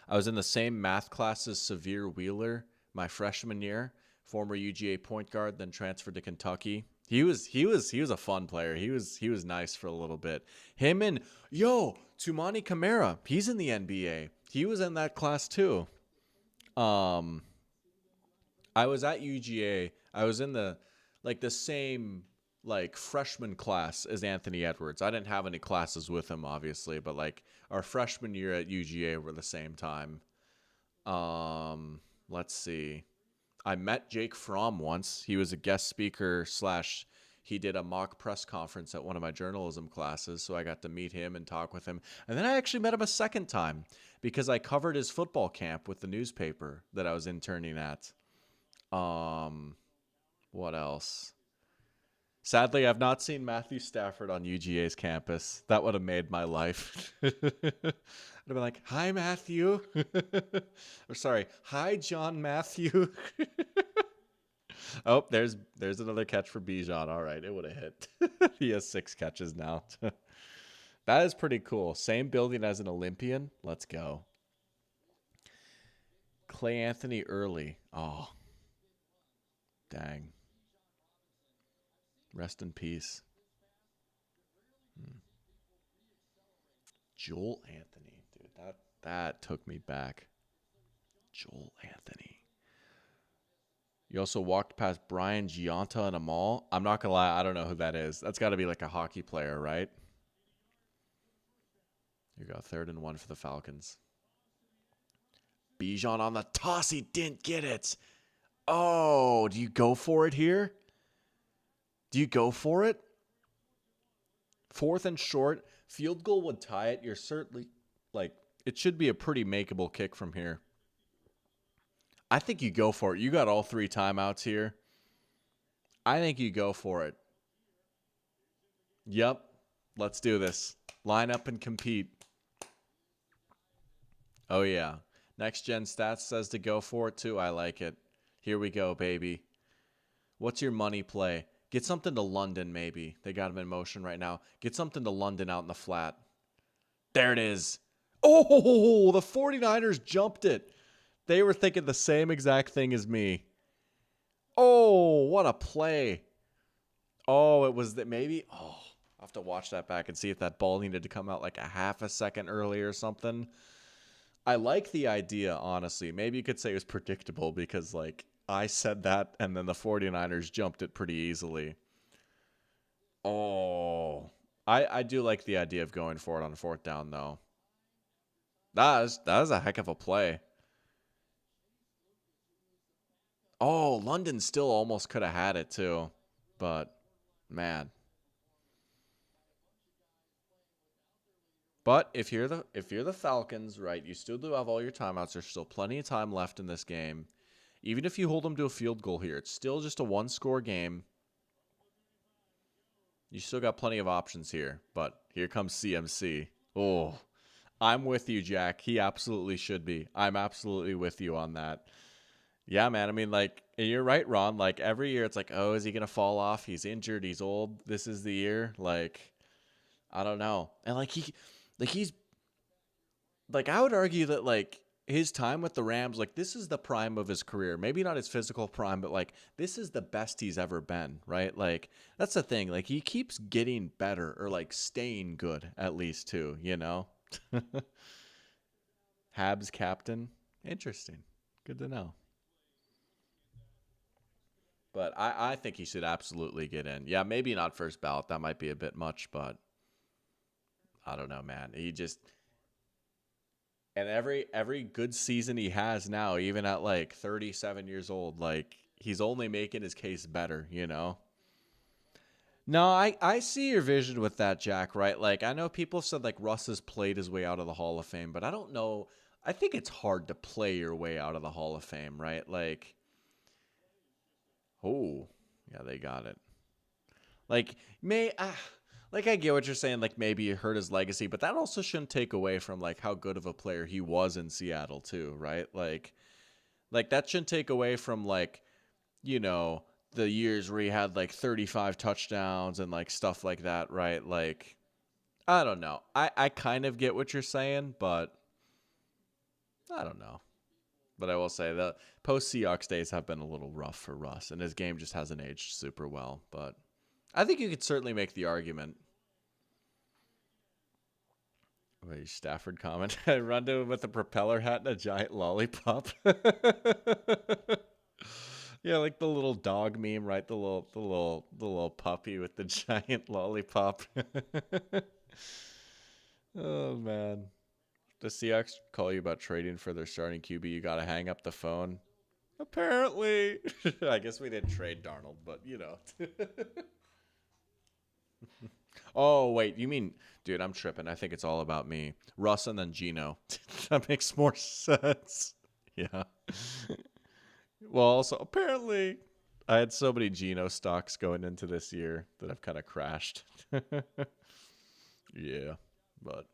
[SPEAKER 1] I was in the same math class as Severe Wheeler my freshman year, former UGA point guard, then transferred to Kentucky. He was a fun player. He was nice for a little bit. Him and Tumani Kamara, he's in the NBA. He was in that class too. Um, I was at UGA. I was in the same like freshman class as Anthony Edwards. I didn't have any classes with him obviously, but like our freshman year at UGA were the same time. Let's see. I met Jake Fromm once. He was a guest speaker slash he did a mock press conference at one of my journalism classes, so I got to meet him and talk with him. And then I actually met him a second time because I covered his football camp with the newspaper that I was interning at. Um, what else? Sadly, I've not seen Matthew Stafford on UGA's campus. That would have made my life. I'd have been like, "Hi, Matthew," or sorry, "Hi, John Matthew." Oh, there's another catch for Bijan. All right, it would have hit. He has 6 catches now. That is pretty cool. Same building as an Olympian. Let's go. Clay Anthony early. Oh, dang. Rest in peace. Joel Anthony, dude, that took me back. Joel Anthony. You also walked past Brian Giunta in a mall. I'm not gonna lie, I don't know who that is. That's got to be like a hockey player, right? Here you go, 3rd and 1 for the Falcons. Bijan on the toss. He didn't get it. Oh, do you go for it here? Do you go for it? 4th and short. Field goal would tie it. You're certainly like it should be a pretty makeable kick from here. I think you go for it. You got all 3 timeouts here. I think you go for it. Yep. Let's do this. Line up and compete. Oh, yeah. Next Gen Stats says to go for it, too. I like it. Here we go, baby. What's your money play? Get something to London, maybe. They got him in motion right now. Get something to London out in the flat. There it is. Oh, the 49ers jumped it. They were thinking the same exact thing as me. Oh, what a play. Oh, it was that maybe. Oh, I'll have to watch that back and see if that ball needed to come out like a half a second early or something. I like the idea, honestly. Maybe you could say it was predictable because, like, I said that and then the 49ers jumped it pretty easily. Oh, I do like the idea of going for it on 4th down, though. That is a heck of a play. Oh, London still almost could have had it too, but man. But if you're the Falcons, right, you still do have all your timeouts. There's still plenty of time left in this game. Even if you hold them to a field goal here, it's still just a one-score game. You still got plenty of options here. But here comes CMC. Oh, I'm with you, Jack. He absolutely should be. I'm absolutely with you on that. Yeah, man. I mean, like, and you're right, Ron. Like, every year it's like, oh, is he going to fall off? He's injured. He's old. This is the year. Like, I don't know. And, like, he's, like, I would argue that, like, his time with the Rams, like, this is the prime of his career. Maybe not his physical prime, but, like, this is the best he's ever been, right? Like, that's the thing. Like, he keeps getting better or, like, staying good, at least, too, you know? Habs captain. Interesting. Good to know. But I think he should absolutely get in. Yeah, maybe not first ballot. That might be a bit much, but I don't know, man. He just and every good season he has now, even at like 37 years old, like he's only making his case better, you know? No, I see your vision with that, Jack, right? Like, I know people said, like, Russ has played his way out of the Hall of Fame, but I don't know. I think it's hard to play your way out of the Hall of Fame, right? Like, oh, yeah, they got it. Like, like, I get what you're saying. Like, maybe it hurt his legacy, but that also shouldn't take away from, like, how good of a player he was in Seattle, too, right? Like that shouldn't take away from, like, you know, the years where he had like 35 touchdowns and like stuff like that, right? Like, I don't know. I kind of get what you're saying, but I don't know. But I will say the post Seahawks days have been a little rough for Russ, and his game just hasn't aged super well. But I think you could certainly make the argument. Wait, Stafford comment. I run to him with a propeller hat and a giant lollipop. Yeah, like the little dog meme, right? The little puppy with the giant lollipop. Oh man. The Seahawks call you about trading for their starting QB, you gotta hang up the phone. Apparently. I guess we didn't trade Darnold, but you know. Oh wait, you mean, dude, I'm tripping. I think it's all about me. Russ and then Gino. That makes more sense. Yeah. Well, also apparently I had so many Geno stocks going into this year that I've kind of crashed. Yeah, but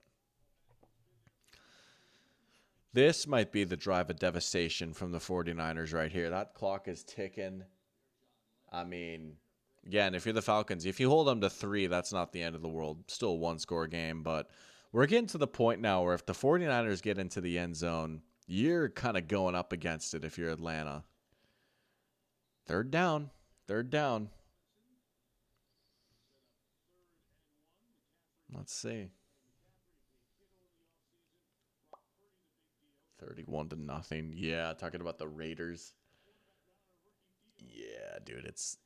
[SPEAKER 1] this might be the drive of devastation from the 49ers right here. That clock is ticking. I mean, again, if you're the Falcons, if you hold them to 3, that's not the end of the world. Still a one-score game, but we're getting to the point now where if the 49ers get into the end zone, you're kind of going up against it if you're Atlanta. Third down. Third down. Let's see. 31-0. Yeah, talking about the Raiders. Yeah, dude, it's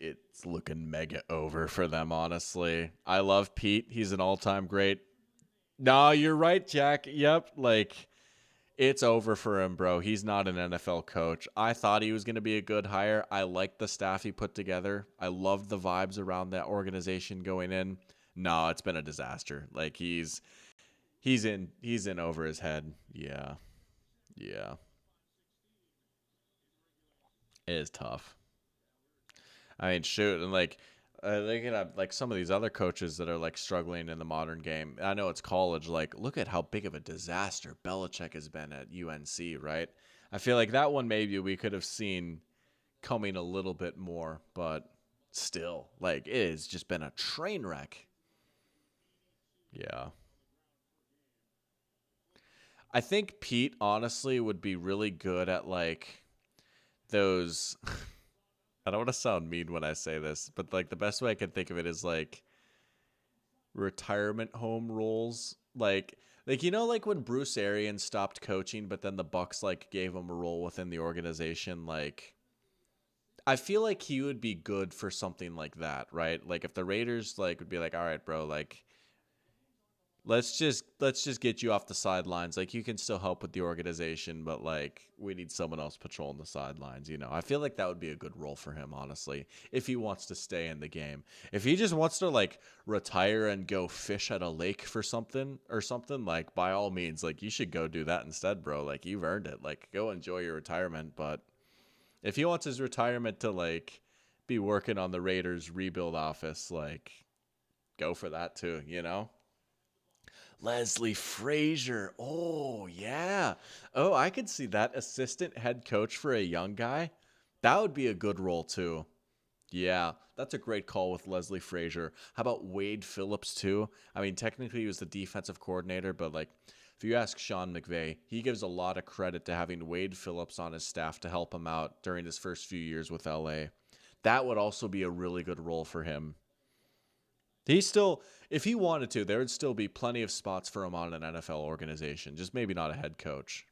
[SPEAKER 1] looking mega over for them, honestly. I love Pete. He's an all-time great. No, you're right, Jack. Yep, like it's over for him, bro. He's not an NFL coach. I thought he was going to be a good hire. I like the staff he put together. I love the vibes around that organization going in. No, it's been a disaster. Like he's in over his head. Yeah. Yeah. It is tough. I mean, shoot, and like they could have like some of these other coaches that are like struggling in the modern game. I know it's college. Like, look at how big of a disaster Belichick has been at UNC, right? I feel like that one maybe we could have seen coming a little bit more, but still, like, it has just been a train wreck. Yeah. I think Pete honestly would be really good at like those. I don't want to sound mean when I say this, but like the best way I can think of it is like retirement home roles. Like you know, like when Bruce Arians stopped coaching, but then the Bucks like gave him a role within the organization. Like I feel like he would be good for something like that, right? Like if the Raiders like would be like, all right, bro, like let's just get you off the sidelines. Like you can still help with the organization, but like we need someone else patrolling the sidelines, you know. I feel like that would be a good role for him, honestly, if he wants to stay in the game. If he just wants to like retire and go fish at a lake for something or something, like by all means, like you should go do that instead, bro. Like you've earned it. Like go enjoy your retirement. But if he wants his retirement to like be working on the Raiders rebuild office, like go for that too, you know? Leslie Frazier. Oh, yeah. Oh, I could see that assistant head coach for a young guy. That would be a good role, too. Yeah, that's a great call with Leslie Frazier. How about Wade Phillips, too? I mean, technically he was the defensive coordinator, but like, if you ask Sean McVay, he gives a lot of credit to having Wade Phillips on his staff to help him out during his first few years with LA. That would also be a really good role for him. He still, if he wanted to, there would still be plenty of spots for him on an NFL organization, just maybe not a head coach.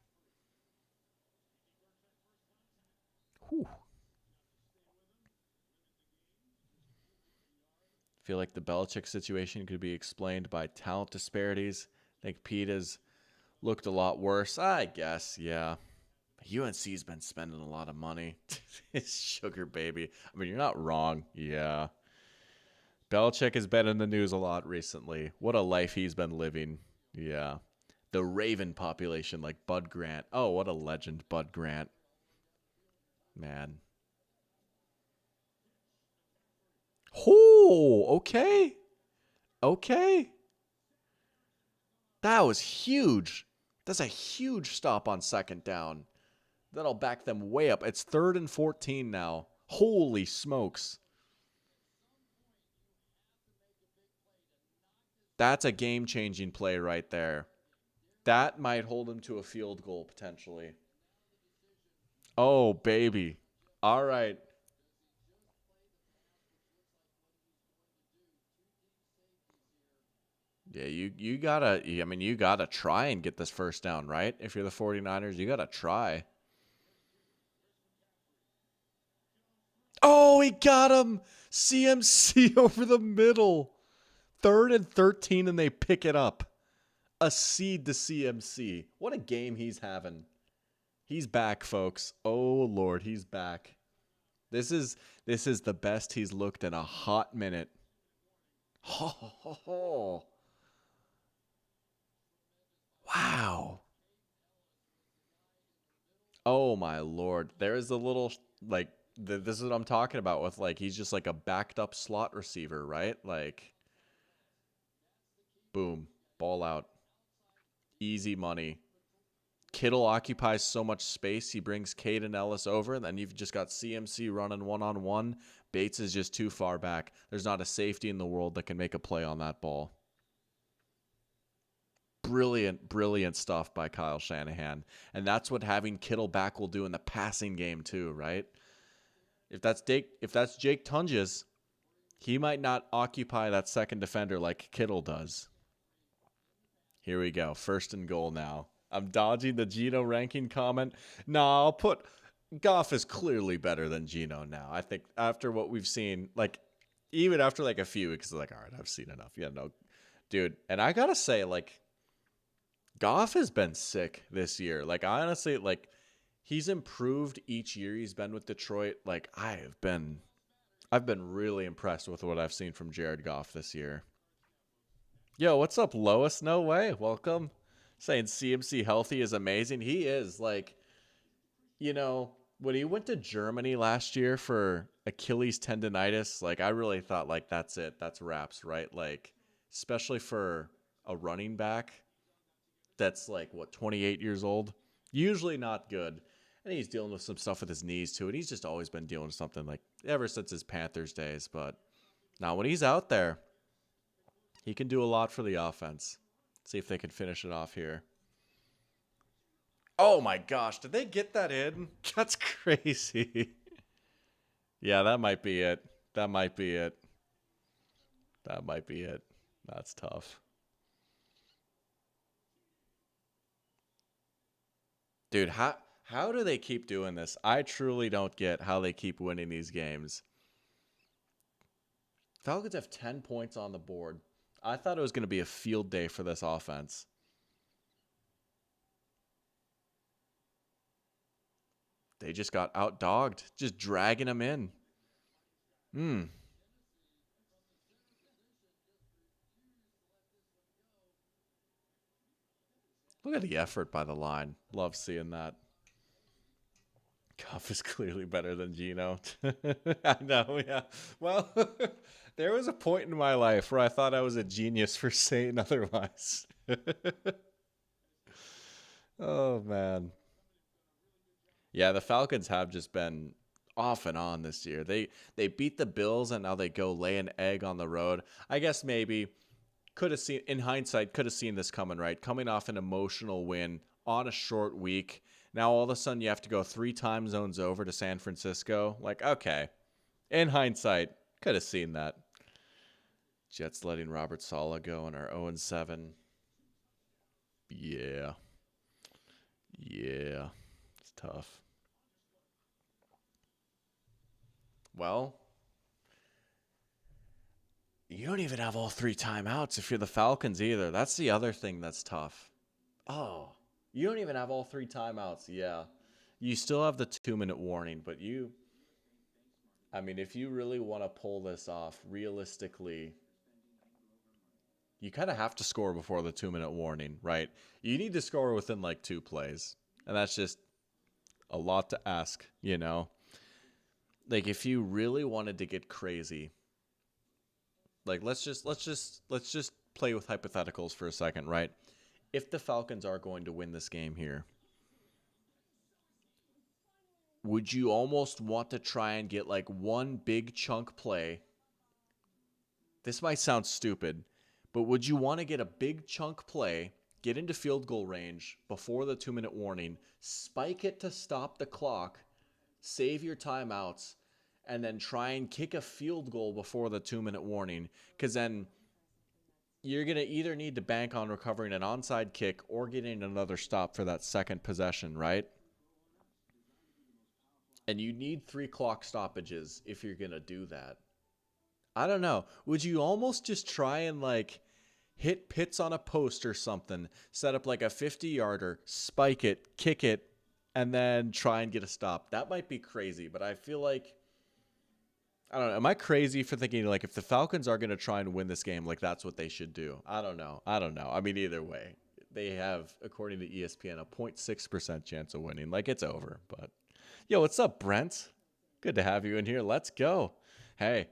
[SPEAKER 1] Whew. feel like the Belichick situation could be explained by talent disparities. I think Pete has looked a lot worse. I guess, yeah. UNC's been spending a lot of money. It's sugar baby. I mean, you're not wrong. Yeah. Belichick has been in the news a lot recently. What a life he's been living. Yeah. The Raven population, like Bud Grant. Oh, what a legend, Bud Grant. Man. Oh, okay. Okay. That was huge. That's a huge stop on second down. That'll back them way up. It's 3rd and 14 now. Holy smokes. That's a game-changing play right there. That might hold him to a field goal potentially. Oh, baby. All right. Yeah, you gotta, I mean, you gotta try and get this first down, right? If you're the 49ers, you gotta try. Oh, he got him. CMC over the middle. 3rd and 13, and they pick it up. A seed to CMC. What a game he's having. He's back, folks. Oh Lord, he's back. This is the best he's looked in a hot minute. Ho, ho, ho, ho. Wow. Oh my Lord. There is a little like this is what I'm talking about with like he's just like a backed up slot receiver, right? Like boom, ball out. Easy money. Kittle occupies so much space, he brings Caden Ellis over, and then you've just got CMC running one-on-one. Bates is just too far back. There's not a safety in the world that can make a play on that ball. Brilliant, brilliant stuff by Kyle Shanahan. And that's what having Kittle back will do in the passing game too, right? If that's Jake Tunges, he might not occupy that second defender like Kittle does. Here we go. 1st and goal now. I'm dodging the Geno ranking comment. Nah, I'll put Goff is clearly better than Geno now. I think after what we've seen, like even after like a few weeks, like, all right, I've seen enough. Yeah, no, dude. And I gotta say, like, Goff has been sick this year. Like, honestly, like he's improved each year he's been with Detroit. Like, I've been really impressed with what I've seen from Jared Goff this year. Yo, what's up, Lois? No way. Welcome. Saying CMC healthy is amazing. He is. Like, when he went to Germany last year for Achilles tendonitis, like I really thought like that's it. That's wraps, right? Like, especially for a running back that's like what 28 years old. Usually not good. And he's dealing with some stuff with his knees too. And he's just always been dealing with something like ever since his Panthers days. But now when he's out there, he can do a lot for the offense. Let's see if they can finish it off here. Oh my gosh, did they get that in? That's crazy. Yeah, that might be it. That might be it. That might be it. That's tough. Dude, how do they keep doing this? I truly don't get how they keep winning these games. Falcons have 10 points on the board. I thought it was going to be a field day for this offense. They just got outdogged, just dragging them in. Look at the effort by the line. Love seeing that. Goff is clearly better than Geno. I know, yeah. Well, there was a point in my life where I thought I was a genius for saying otherwise. Oh, man. Yeah, the Falcons have just been off and on this year. They beat the Bills and now they go lay an egg on the road. I guess maybe could have seen in hindsight could have seen this coming, right? Coming off an emotional win on a short week. Now all of a sudden you have to go 3 time zones over to San Francisco. Like, okay. In hindsight, could have seen that. Jets letting Robert Saleh go in our 0-7. Yeah. Yeah. It's tough. Well, You don't even have all three timeouts if you're the Falcons either. That's the other thing that's tough. Oh, you don't even have all three timeouts. Yeah. You still have the 2-minute warning, but I mean, if you really want to pull this off, realistically, you kind of have to score before the 2-minute warning, right? You need to score within like 2 plays. And that's just a lot to ask, you know? Like if you really wanted to get crazy, like let's just play with hypotheticals for a second, right? If the Falcons are going to win this game here, would you almost want to try and get like one big chunk play? This might sound stupid, but would you want to get a big chunk play, get into field goal range before the 2-minute warning, spike it to stop the clock, save your timeouts, and then try and kick a field goal before the 2-minute warning? Because then you're going to either need to bank on recovering an onside kick or getting another stop for that second possession, right? And you need 3 clock stoppages if you're going to do that. I don't know. Would you almost just try and like hit Pitts on a post or something, set up like a 50-yarder, spike it, kick it, and then try and get a stop? That might be crazy, but I feel like, I don't know. Am I crazy for thinking like if the Falcons are going to try and win this game, like that's what they should do? I don't know. I mean, either way, they have, according to ESPN, a 0.6% chance of winning. Like it's over. But yo, what's up, Brent? Good to have you in here. Let's go. Hey,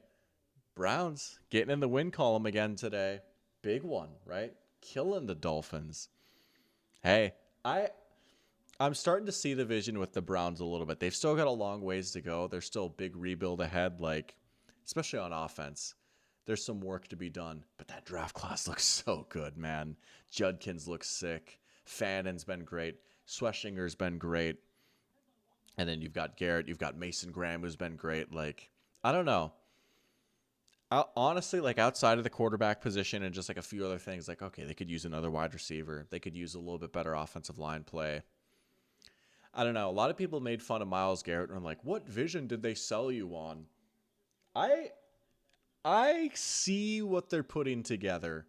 [SPEAKER 1] Browns getting in the win column again today. Big one, right? Killing the Dolphins. Hey, I'm starting to see the vision with the Browns a little bit. They've still got a long ways to go. There's still a big rebuild ahead, like especially on offense. There's some work to be done, but that draft class looks so good, man. Judkins looks sick. Fannon's been great. Schwessinger's been great. And then you've got Garrett. You've got Mason Graham, who's been great. Like, I don't know. Honestly, like outside of the quarterback position and just like a few other things, like, okay, they could use another wide receiver. They could use a little bit better offensive line play. I don't know. A lot of people made fun of Myles Garrett and I'm like, what vision did they sell you on? I see what they're putting together.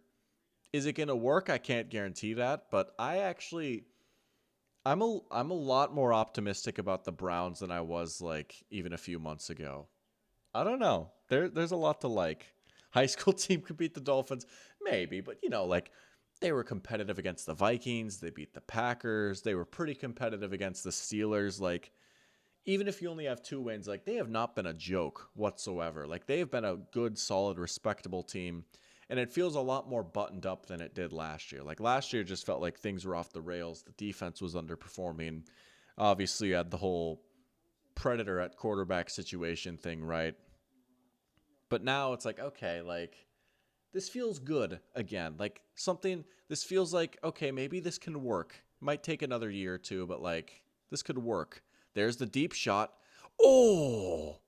[SPEAKER 1] Is it going to work? I can't guarantee that, but I'm a lot more optimistic about the Browns than I was like even a few months ago. I don't know. There's a lot to like. High school team could beat the Dolphins, maybe, but you know, like they were competitive against the Vikings. They beat the Packers. They were pretty competitive against the Steelers. Like, even if you only have 2 wins, like they have not been a joke whatsoever. Like they have been a good, solid, respectable team. And it feels a lot more buttoned up than it did last year. Like last year just felt like things were off the rails. The defense was underperforming. Obviously, you had the whole predator at quarterback situation thing, right? But now it's like, okay, like this feels good again. Like this feels like, okay, maybe this can work. Might take another year or two, but like this could work. There's the deep shot. Oh,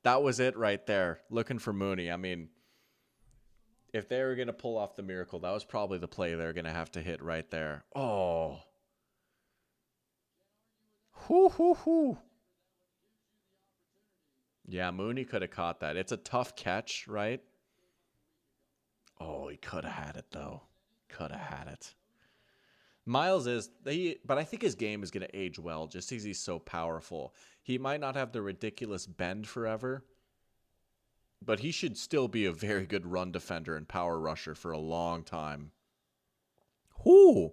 [SPEAKER 1] that was it right there. Looking for Mooney. I mean, if they were going to pull off the miracle, that was probably the play they're going to have to hit right there. Oh. Hoo, hoo, hoo. Yeah, Mooney could have caught that. It's a tough catch, right? Oh, he could have had it, though. Could have had it. Miles but I think his game is going to age well just because he's so powerful. He might not have the ridiculous bend forever, but he should still be a very good run defender and power rusher for a long time. Whoo!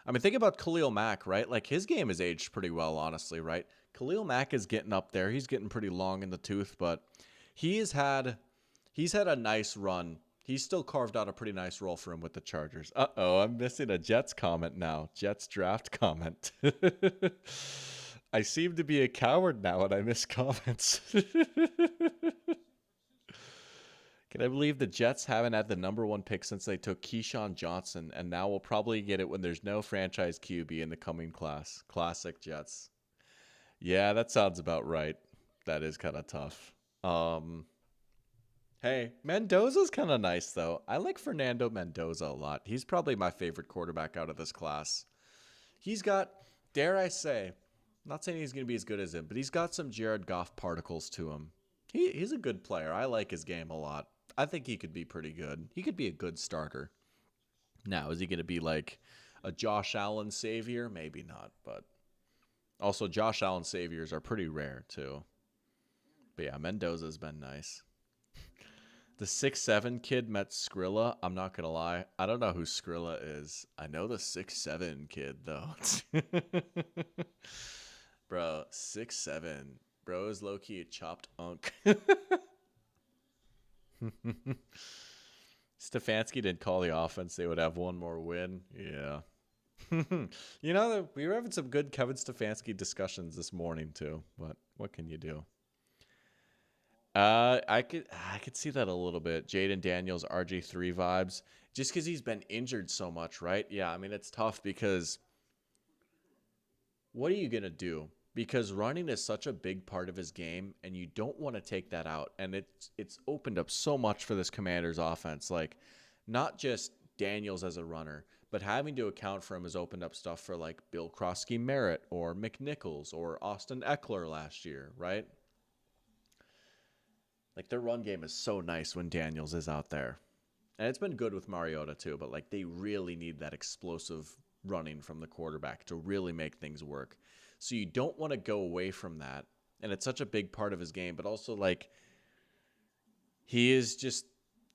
[SPEAKER 1] I mean, think about Khalil Mack, right? Like, his game has aged pretty well, honestly, right? Khalil Mack is getting up there. He's getting pretty long in the tooth, but he's had a nice run. He's still carved out a pretty nice role for him with the Chargers. Uh-oh, I'm missing a Jets comment now. Jets draft comment. I seem to be a coward now and I miss comments. Can I believe the Jets haven't had the number 1 pick since they took Keyshawn Johnson, and now we'll probably get it when there's no franchise QB in the coming class. Classic Jets. Yeah, that sounds about right. That is kind of tough. Hey, Mendoza's kind of nice, though. I like Fernando Mendoza a lot. He's probably my favorite quarterback out of this class. He's got, dare I say, I'm not saying he's going to be as good as him, but he's got some Jared Goff particles to him. He's a good player. I like his game a lot. I think he could be pretty good. He could be a good starter. Now, is he going to be like a Josh Allen savior? Maybe not, but also Josh Allen saviors are pretty rare too. But yeah, Mendoza's been nice. The 6'7" kid met Skrilla. I'm not gonna lie, I don't know who Skrilla is. I know the 6'7" kid though. Bro, 6'7". Bro is low key a chopped unk. Stefanski didn't call the offense. They would have one more win. Yeah. We were having some good Kevin Stefanski discussions this morning too. But what can you do? I could see that a little bit. Jaden Daniels, RG3 vibes, just because he's been injured so much, right? Yeah, I mean it's tough because what are you gonna do? Because running is such a big part of his game, and you don't want to take that out. And it's opened up so much for this Commanders offense. Like, not just Daniels as a runner, but having to account for him has opened up stuff for like Bill Krosky Merritt or McNichols or Austin Eckler last year, right? Like their run game is so nice when Daniels is out there. And it's been good with Mariota too, but like they really need that explosive running from the quarterback to really make things work. So you don't want to go away from that. And it's such a big part of his game, but also like he is just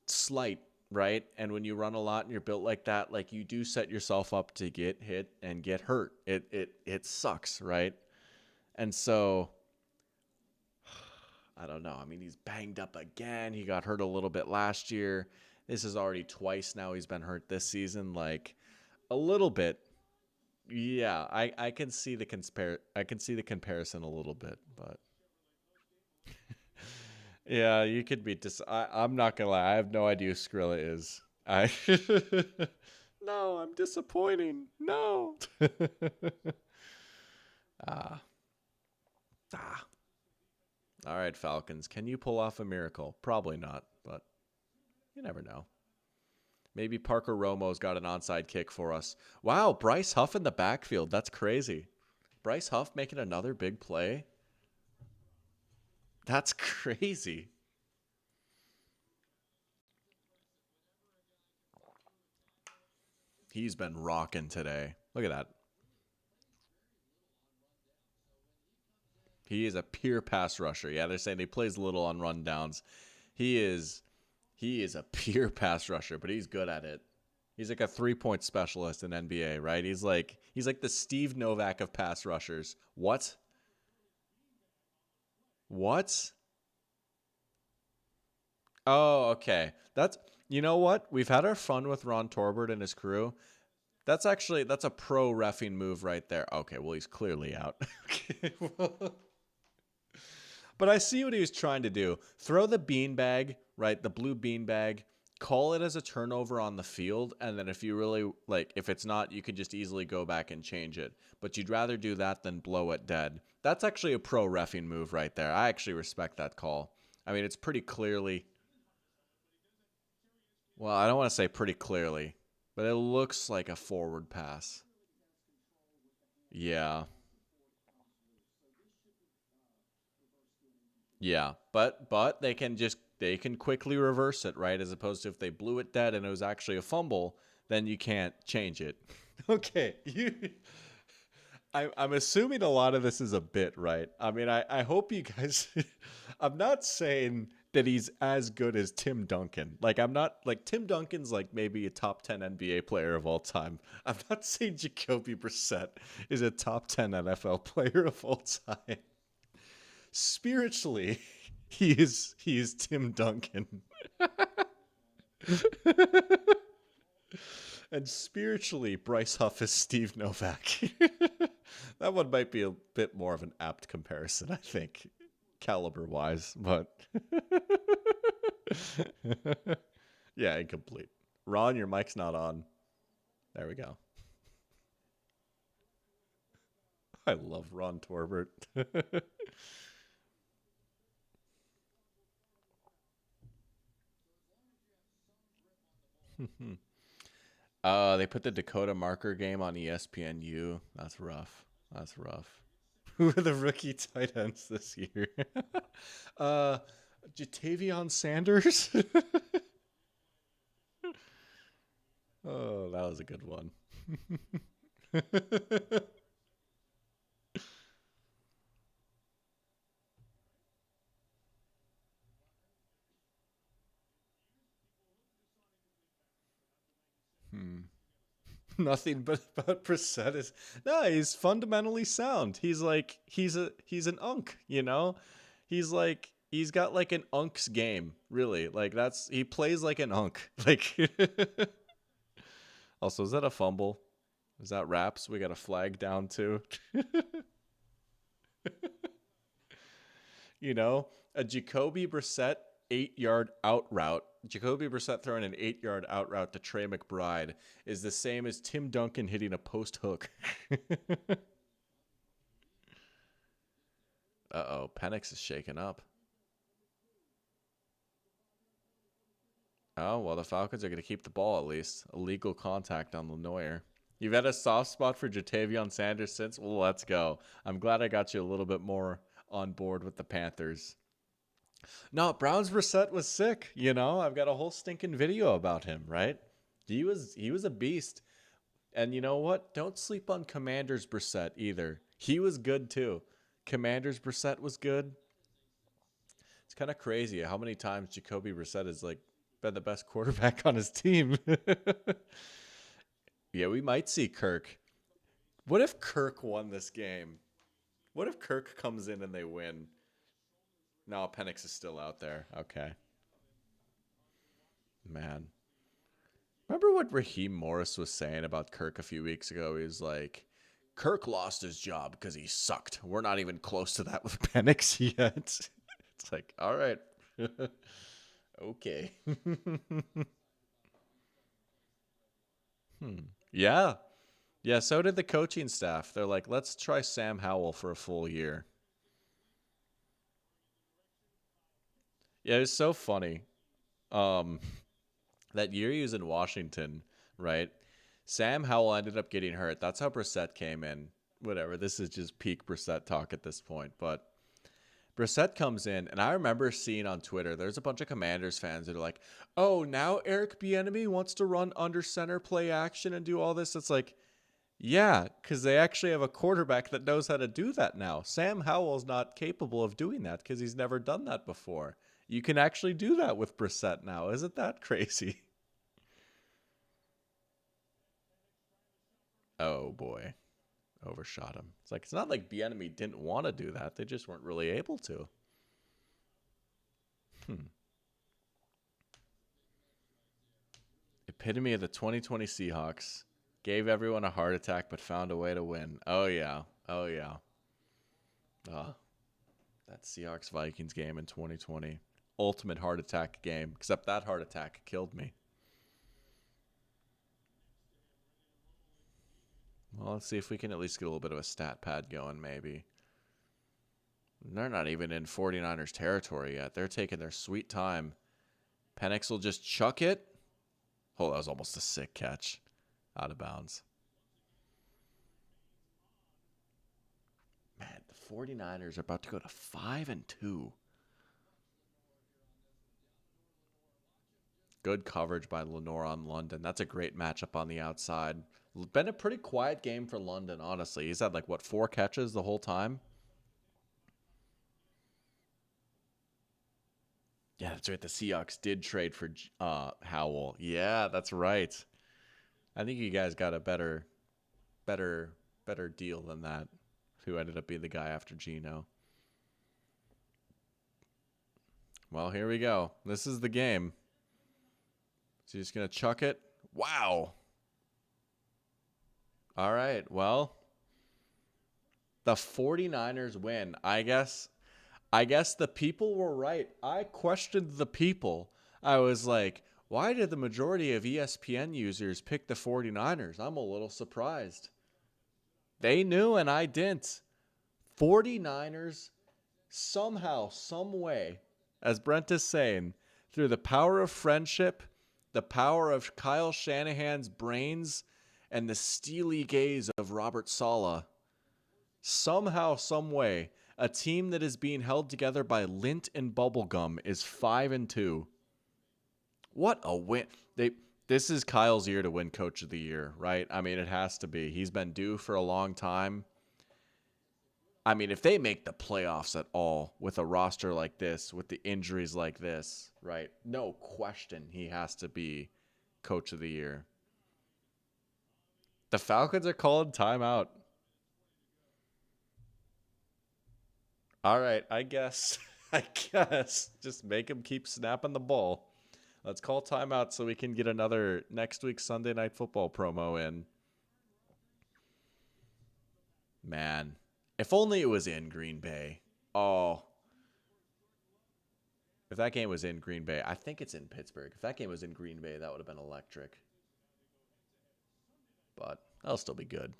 [SPEAKER 1] slight, right? And when you run a lot and you're built like that, like you do set yourself up to get hit and get hurt. It sucks, right? And so I don't know. I mean, he's banged up again. He got hurt a little bit last year. This is already twice now he's been hurt this season. Like a little bit. Yeah, I can see the comparison a little bit, but yeah, you could be I'm not gonna lie, I have no idea who Skrilla is. I No, I'm disappointing. No. ah. Ah. All right, Falcons. Can you pull off a miracle? Probably not, but you never know. Maybe Parker Romo's got an onside kick for us. Wow, Bryce Huff in the backfield. That's crazy. Bryce Huff making another big play. That's crazy. He's been rocking today. Look at that. He is a pure pass rusher. Yeah, they're saying he plays little on rundowns. He is a pure pass rusher, but he's good at it. He's like a 3-point specialist in NBA, right? He's like the Steve Novak of pass rushers. What? What? Oh, okay. You know what? We've had our fun with Ron Torbert and his crew. That's a pro reffing move right there. Okay, well he's clearly out. Okay, well, but I see what he was trying to do. Throw the beanbag, right? The blue beanbag. Call it as a turnover on the field, and then if you really like, if it's not, you could just easily go back and change it. But you'd rather do that than blow it dead. That's actually a pro reffing move right there. I actually respect that call. I mean, it's pretty clearly. Well, I don't want to say pretty clearly, but it looks like a forward pass. Yeah. Yeah, but they can quickly reverse it, right? As opposed to if they blew it dead and it was actually a fumble, then you can't change it. Okay, I'm assuming a lot of this is a bit, right? I mean, I hope you guys. I'm not saying that he's as good as Tim Duncan. Like I'm not like Tim Duncan's like maybe a top 10 NBA player of all time. I'm not saying Jacoby Brissett is a top 10 NFL player of all time. Spiritually, he is Tim Duncan. And spiritually, Bryce Huff is Steve Novak. That one might be a bit more of an apt comparison, I think, caliber wise, but yeah, incomplete. Ron, your mic's not on. There we go. I love Ron Torbert. They put the Dakota Marker game on ESPNU. That's rough. That's rough. Who are the rookie tight ends this year? uh, Jatavion Sanders? Oh, that was a good one. Hmm. Nothing but about Brissett is no. He's fundamentally sound. He's an unk. You know, he's got like an unk's game. Really, like he plays like an unk. Like also, is that a fumble? Is that wraps? We got a flag down too. You know, a Jacoby Brissett 8-yard out route. Jacoby Brissett throwing an 8-yard out route to Trey McBride is the same as Tim Duncan hitting a post hook. Uh-oh, Penix is shaking up. Oh, well, the Falcons are going to keep the ball at least. Illegal contact on Lenoir. You've had a soft spot for Jatavion Sanders since? Well, let's go. I'm glad I got you a little bit more on board with the Panthers. No, Browns Brissett was sick. You know, I've got a whole stinking video about him, right? He was a beast. And you know what? Don't sleep on Commanders Brissett either. He was good too. Commanders Brissett was good. It's kind of crazy how many times Jacoby Brissett has like been the best quarterback on his team. Yeah, we might see Kirk. What if Kirk won this game? What if Kirk comes in and they win? No, Penix is still out there. Okay. Man. Remember what Raheem Morris was saying about Kirk a few weeks ago? He was like, Kirk lost his job because he sucked. We're not even close to that with Penix yet. It's like, all right. Okay. Yeah. Yeah, so did the coaching staff. They're like, let's try Sam Howell for a full year. Yeah, it's so funny. Um, that year he was in Washington, right? Sam Howell ended up getting hurt. That's how Brissett came in. Whatever. This is just peak Brissett talk at this point. But Brissett comes in, and I remember seeing on Twitter, there's a bunch of Commanders fans that are like, oh, now Eric Bieniemy wants to run under center play action and do all this. It's like, yeah, because they actually have a quarterback that knows how to do that now. Sam Howell's not capable of doing that because he's never done that before. You can actually do that with Brissett now. Isn't that crazy? Oh, boy. Overshot him. It's not like Bieniemy didn't want to do that. They just weren't really able to. Hmm. Epitome of the 2020 Seahawks. Gave everyone a heart attack, but found a way to win. Oh, yeah. Oh, yeah. Oh, that Seahawks Vikings game in 2020. Ultimate heart attack game, except that heart attack killed me. Well, let's see if we can at least get a little bit of a stat pad going, maybe. They're not even in 49ers territory yet. They're taking their sweet time. Penix will just chuck it. Oh, that was almost a sick catch. Out of bounds. Man, the 49ers are about to go to 5-2. Good coverage by Lenoir on London. That's a great matchup on the outside. Been a pretty quiet game for London, honestly. He's had 4 catches the whole time? Yeah, that's right. The Seahawks did trade for Howell. Yeah, that's right. I think you guys got a better deal than that. Who ended up being the guy after Geno. Well, here we go. This is the game. So he's going to chuck it. Wow. All right. Well, the 49ers win. I guess the people were right. I questioned the people. I was like, why did the majority of ESPN users pick the 49ers? I'm a little surprised. They knew and I didn't. 49ers, somehow, some way, as Brent is saying, through the power of friendship, the power of Kyle Shanahan's brains, and the steely gaze of Robert Saleh, somehow, some way, A team that is being held together by lint and bubblegum is 5-2. What a win. This is Kyle's year to win Coach of the Year, right? I mean, it has to be. He's been due for a long time. I mean, if they make the playoffs at all with a roster like this, with the injuries like this, right? No question he has to be Coach of the Year. The Falcons are calling timeout. All right, I guess. I guess. Just make him keep snapping the ball. Let's call timeout so we can get another next week's Sunday Night Football promo in. Man, if only it was in Green Bay. Oh. If that game was in Green Bay, I think it's in Pittsburgh. If that game was in Green Bay, that would have been electric. But that'll still be good.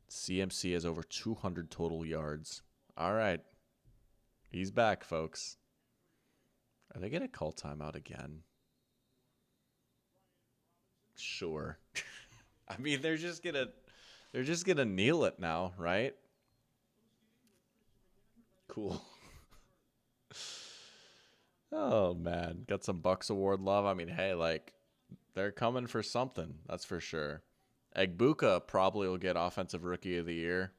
[SPEAKER 1] CMC has over 200 total yards. All right. He's back, folks. Are they going to call timeout again? Sure. I mean, they're just going to kneel it now, right? Cool. Oh, man. Got some Bucks Award love. I mean, hey, like, they're coming for something. That's for sure. Egbuka probably will get Offensive Rookie of the Year.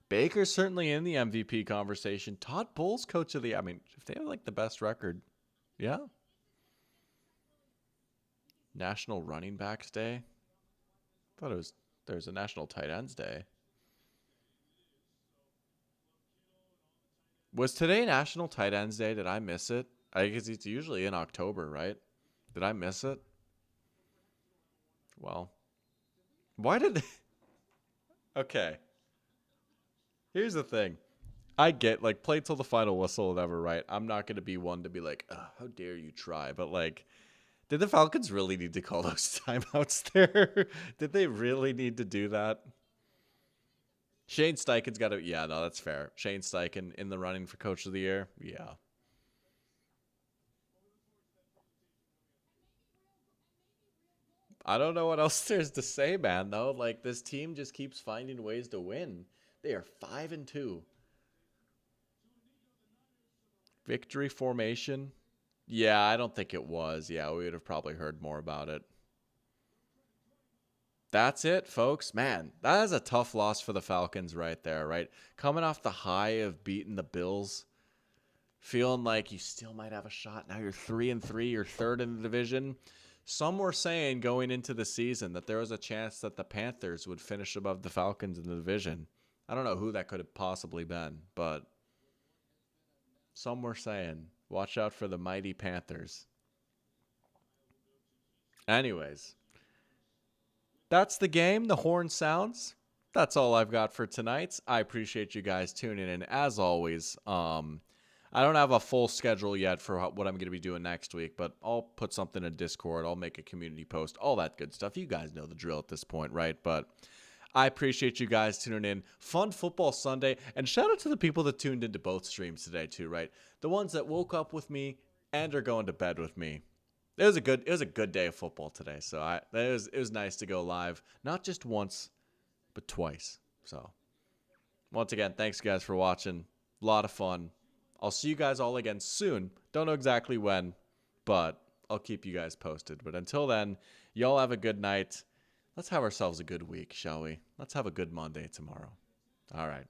[SPEAKER 1] Baker's certainly in the MVP conversation. Todd Bowles, Coach of the Year. I mean, if they have, like, the best record, yeah. National Running Backs Day. I thought there was a National Tight Ends Day. Was today National Tight Ends Day? Did I miss it? I guess it's usually in October, right? Did I miss it? Well, why did they... Okay. Here's the thing. I get, like, play till the final whistle, whatever, right? I'm not going to be one to be like, how dare you try? But, like, did the Falcons really need to call those timeouts there? Did they really need to do that? Shane Steichen's got to... Yeah, no, that's fair. Shane Steichen in the running for Coach of the Year? Yeah. I don't know what else there's to say, man, though. Like, this team just keeps finding ways to win. They are 5-2. Victory formation? Yeah, I don't think it was. Yeah, we would have probably heard more about it. That's it, folks. Man, that is a tough loss for the Falcons right there, right? Coming off the high of beating the Bills, feeling like you still might have a shot. Now you're 3-3, you're third in the division. Some were saying going into the season that there was a chance that the Panthers would finish above the Falcons in the division. I don't know who that could have possibly been, but some were saying, watch out for the mighty Panthers. Anyways, that's the game. The horn sounds. That's all I've got for tonight. I appreciate you guys tuning in. As always, I don't have a full schedule yet for what I'm going to be doing next week, but I'll put something in Discord. I'll make a community post, all that good stuff. You guys know the drill at this point, right? But I appreciate you guys tuning in. Fun football Sunday, and shout out to the people that tuned into both streams today too, right? The ones that woke up with me and are going to bed with me. It was a good day of football today, so it was nice to go live, not just once, but twice. So once again, thanks guys for watching. A lot of fun. I'll see you guys all again soon. Don't know exactly when, but I'll keep you guys posted. But until then, y'all have a good night. Let's have ourselves a good week, shall we? Let's have a good Monday tomorrow. All right.